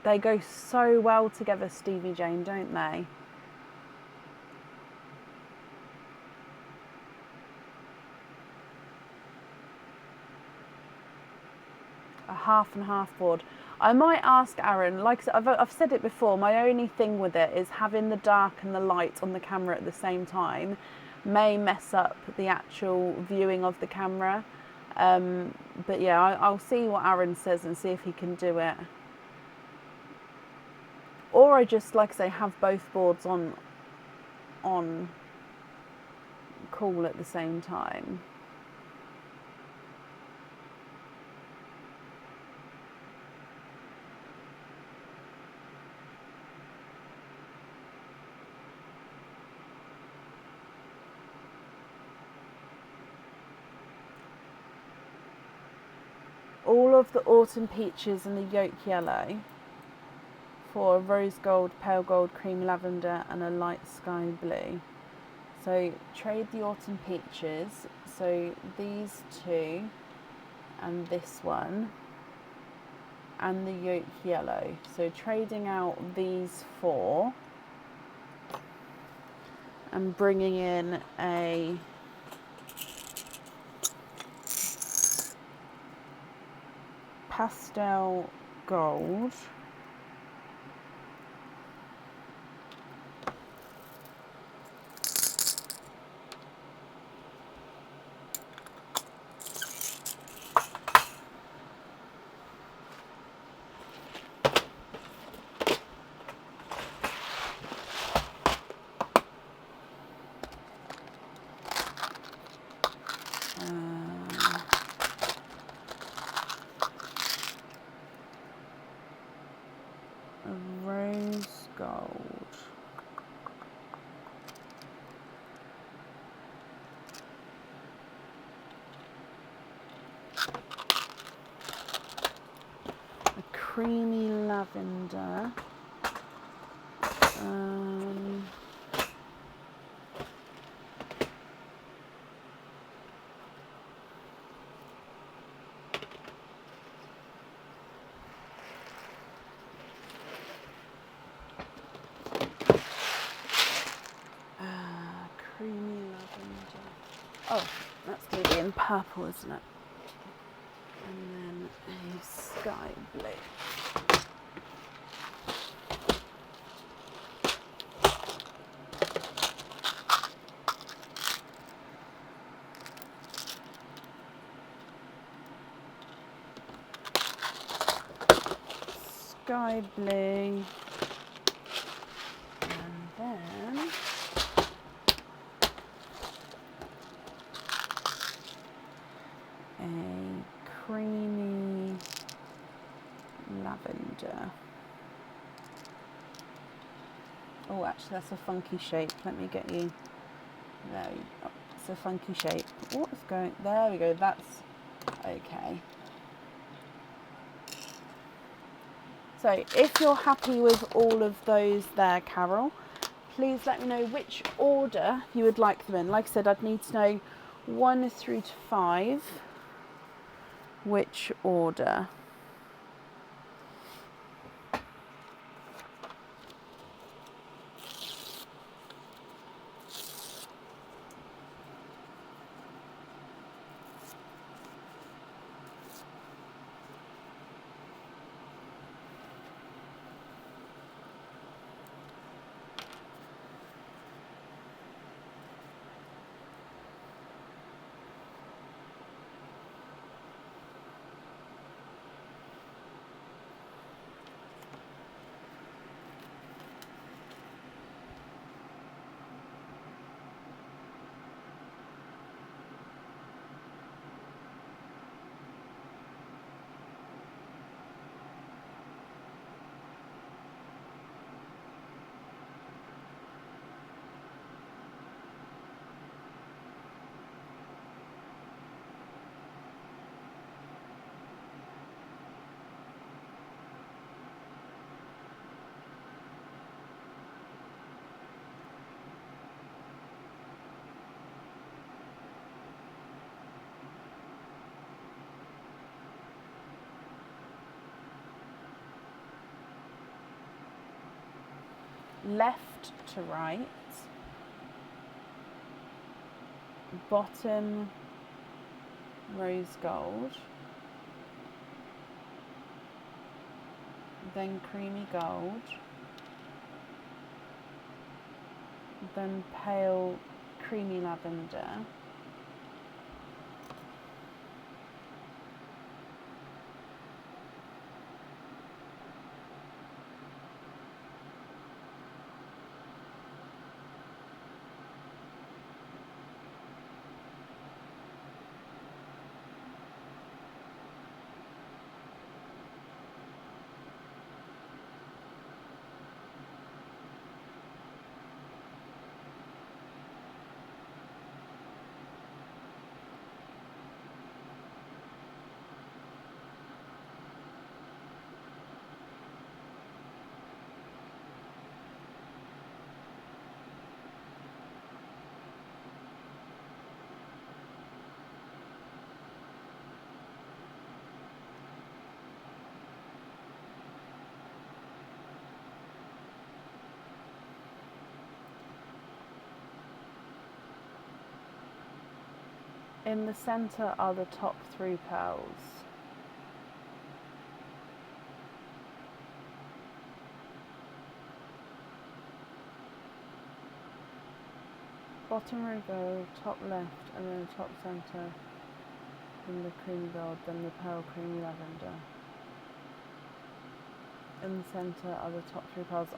They go so well together, Stevie Jane, don't they? A half and half board. I might ask Aaron, like I've said it before, my only thing with it is having the dark and the light on the camera at the same time may mess up the actual viewing of the camera. But yeah, I'll see what Aaron says and see if he can do it. Or I just, like I say, have both boards on call at the same time. All of the autumn peaches and the yolk yellow for rose gold, pale gold, cream lavender and a light sky blue. So trade the autumn peaches, so these 2 and this one, and the yolk yellow. So trading out these 4 and bringing in a pastel gold, rose gold, a creamy lavender, creamy lavender. Oh, that's going to be in purple, isn't it? And then a sky blue. Sky blue. And then Oh, actually, that's a funky shape. Let me get you. There we go. It's a funky shape. What's going? There we go. That's okay. So, if you're happy with all of those there, Carol, please let me know which order you would like them in. Like I said, I'd need to know 1 through to 5. Which order? Left to right, bottom rose gold, then creamy gold, then pale creamy lavender, in the centre are the top 3 pearls. Bottom row gold, top left, and then top centre, then the creamy gold, then the pale creamy lavender. In the centre are the top 3 pearls.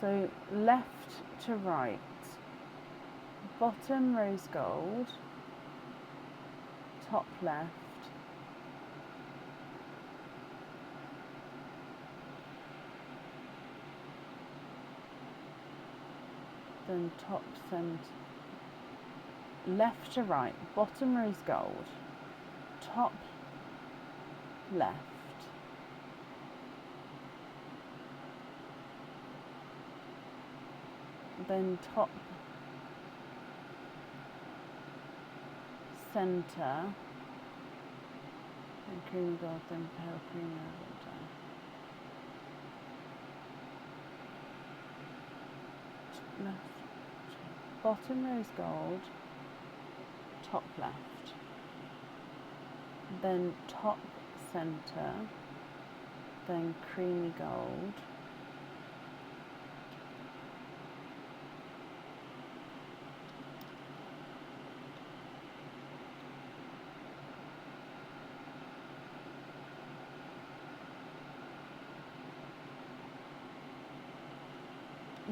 So left to right, bottom rose gold, top left, then top centre, left to right, bottom rose gold, top left, then top centre, and creamy gold, then pale creamy lavender. Left, bottom rose gold, top left, then top centre, then creamy gold,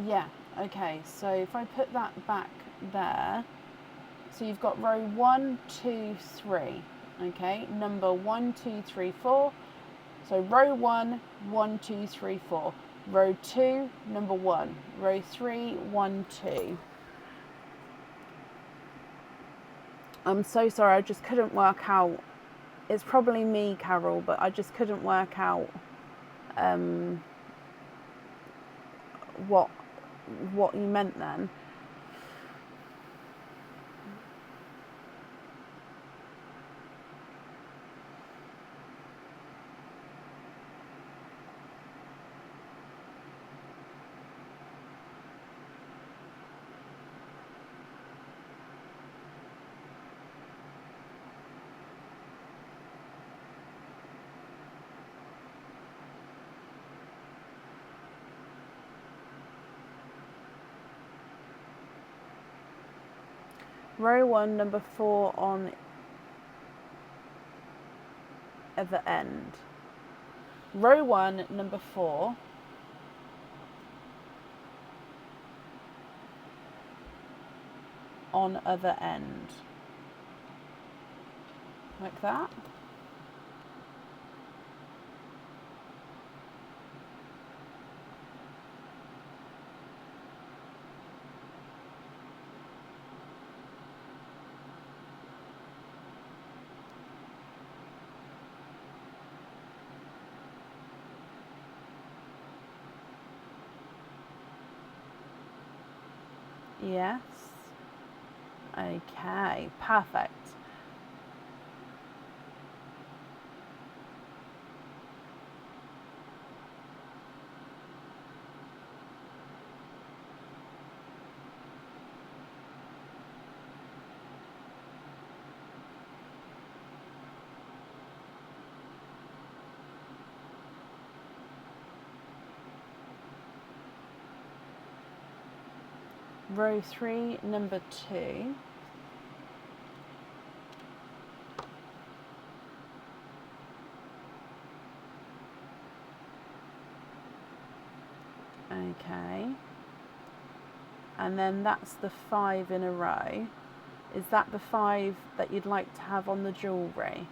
yeah, okay, so if I put that back there, so you've got row 1, 2, 3, Okay, number 1, 2, 3, 4. So row 1, 1, 2, 3, 4. Row 2, number 1. Row 3, 1, 2. I'm so sorry, I just couldn't work out. It's probably me, Carol, but I just couldn't work out what you meant then. Row 1, number 4 on other end. Row 1, number 4. On other end. Like that. Yes. Okay, perfect. Row 3, number 2. Okay. And then that's the 5 in a row. Is that the 5 that you'd like to have on the jewellery?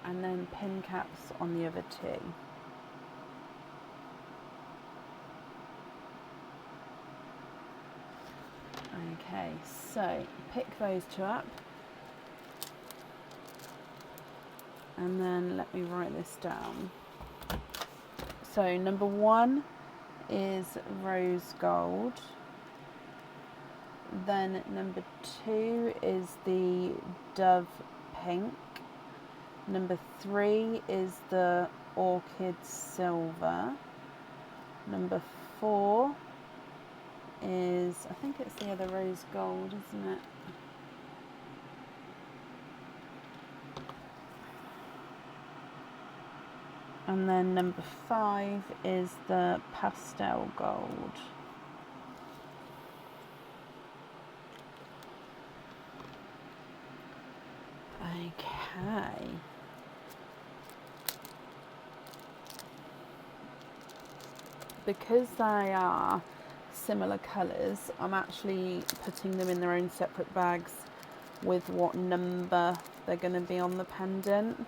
And then pin caps on the other 2. Okay, so pick those 2 up. And then let me write this down. So number 1 is rose gold. Then number 2 is the dove pink. Number 3 is the orchid silver. Number 4 is, I think it's the other rose gold, isn't it? And then number 5 is the pastel gold. Okay. Because they are similar colours, I'm actually putting them in their own separate bags with what number they're going to be on the pendant,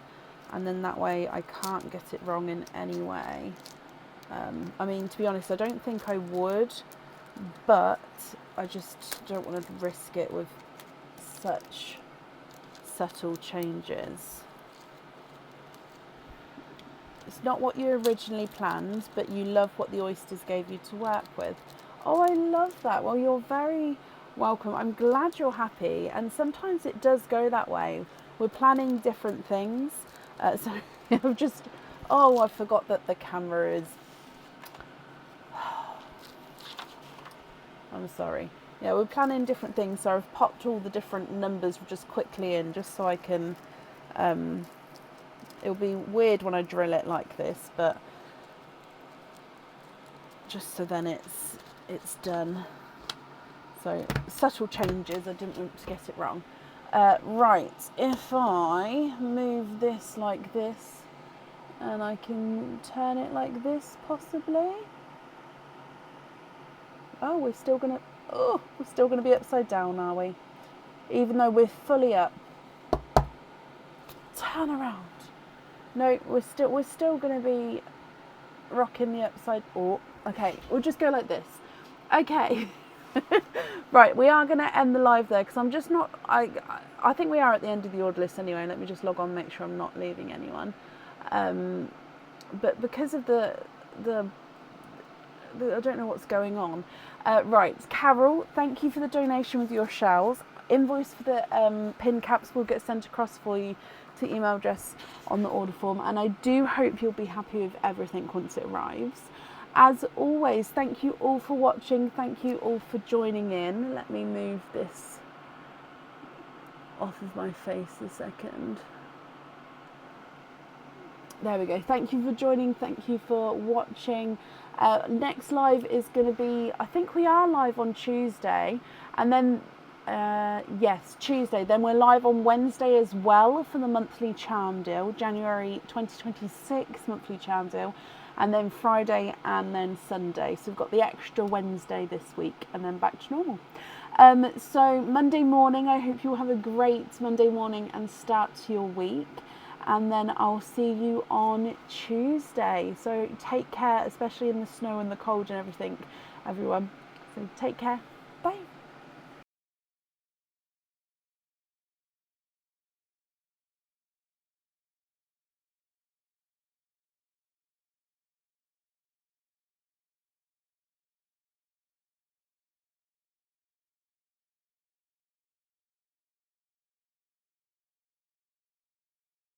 and then that way I can't get it wrong in any way. I mean, to be honest, I don't think I would, but I just don't want to risk it with such subtle changes. It's not what you originally planned, but you love what the oysters gave you to work with. Oh, I love that. Well, you're very Welcome. I'm glad you're happy, and sometimes it does go that way. We're planning different things. So I've just, oh, I forgot that the camera is, I'm sorry. Yeah, we're planning different things, so I've popped all the different numbers just quickly in, just so I can, it'll be weird when I drill it like this, but just so then it's done. So subtle changes, I didn't want to get it wrong. Right, if I move this like this, and I can turn it like this possibly. Oh, we're still gonna be upside down, are we? Even though we're fully up. Turn around. No, we're still gonna be rocking the upside. Oh, okay. We'll just go like this. Okay. Right, we are gonna end the live there because I'm just not. I think we are at the end of the order list anyway. Let me just log on, make sure I'm not leaving anyone. But because of the I don't know what's going on. Right, Carol, thank you for the donation with your shells. Invoice for the pin caps will get sent across for you to email address on the order form, and I do hope you'll be happy with everything once it arrives. As always, thank you all for watching. Thank you all for joining in. Let me move this off of my face a second. There we go. Thank you for joining. Thank you for watching. Next live is going to be, I think we are live on Tuesday, and then yes, Tuesday. Then we're live on Wednesday as well for the monthly charm deal, January 2026 monthly charm deal, and then Friday and then Sunday. So we've got the extra Wednesday this week, and then back to normal. So Monday morning, I hope you'll have a great Monday morning and start to your week. And then I'll see you on Tuesday. So take care, especially in the snow and the cold and everything, everyone. So take care. Bye.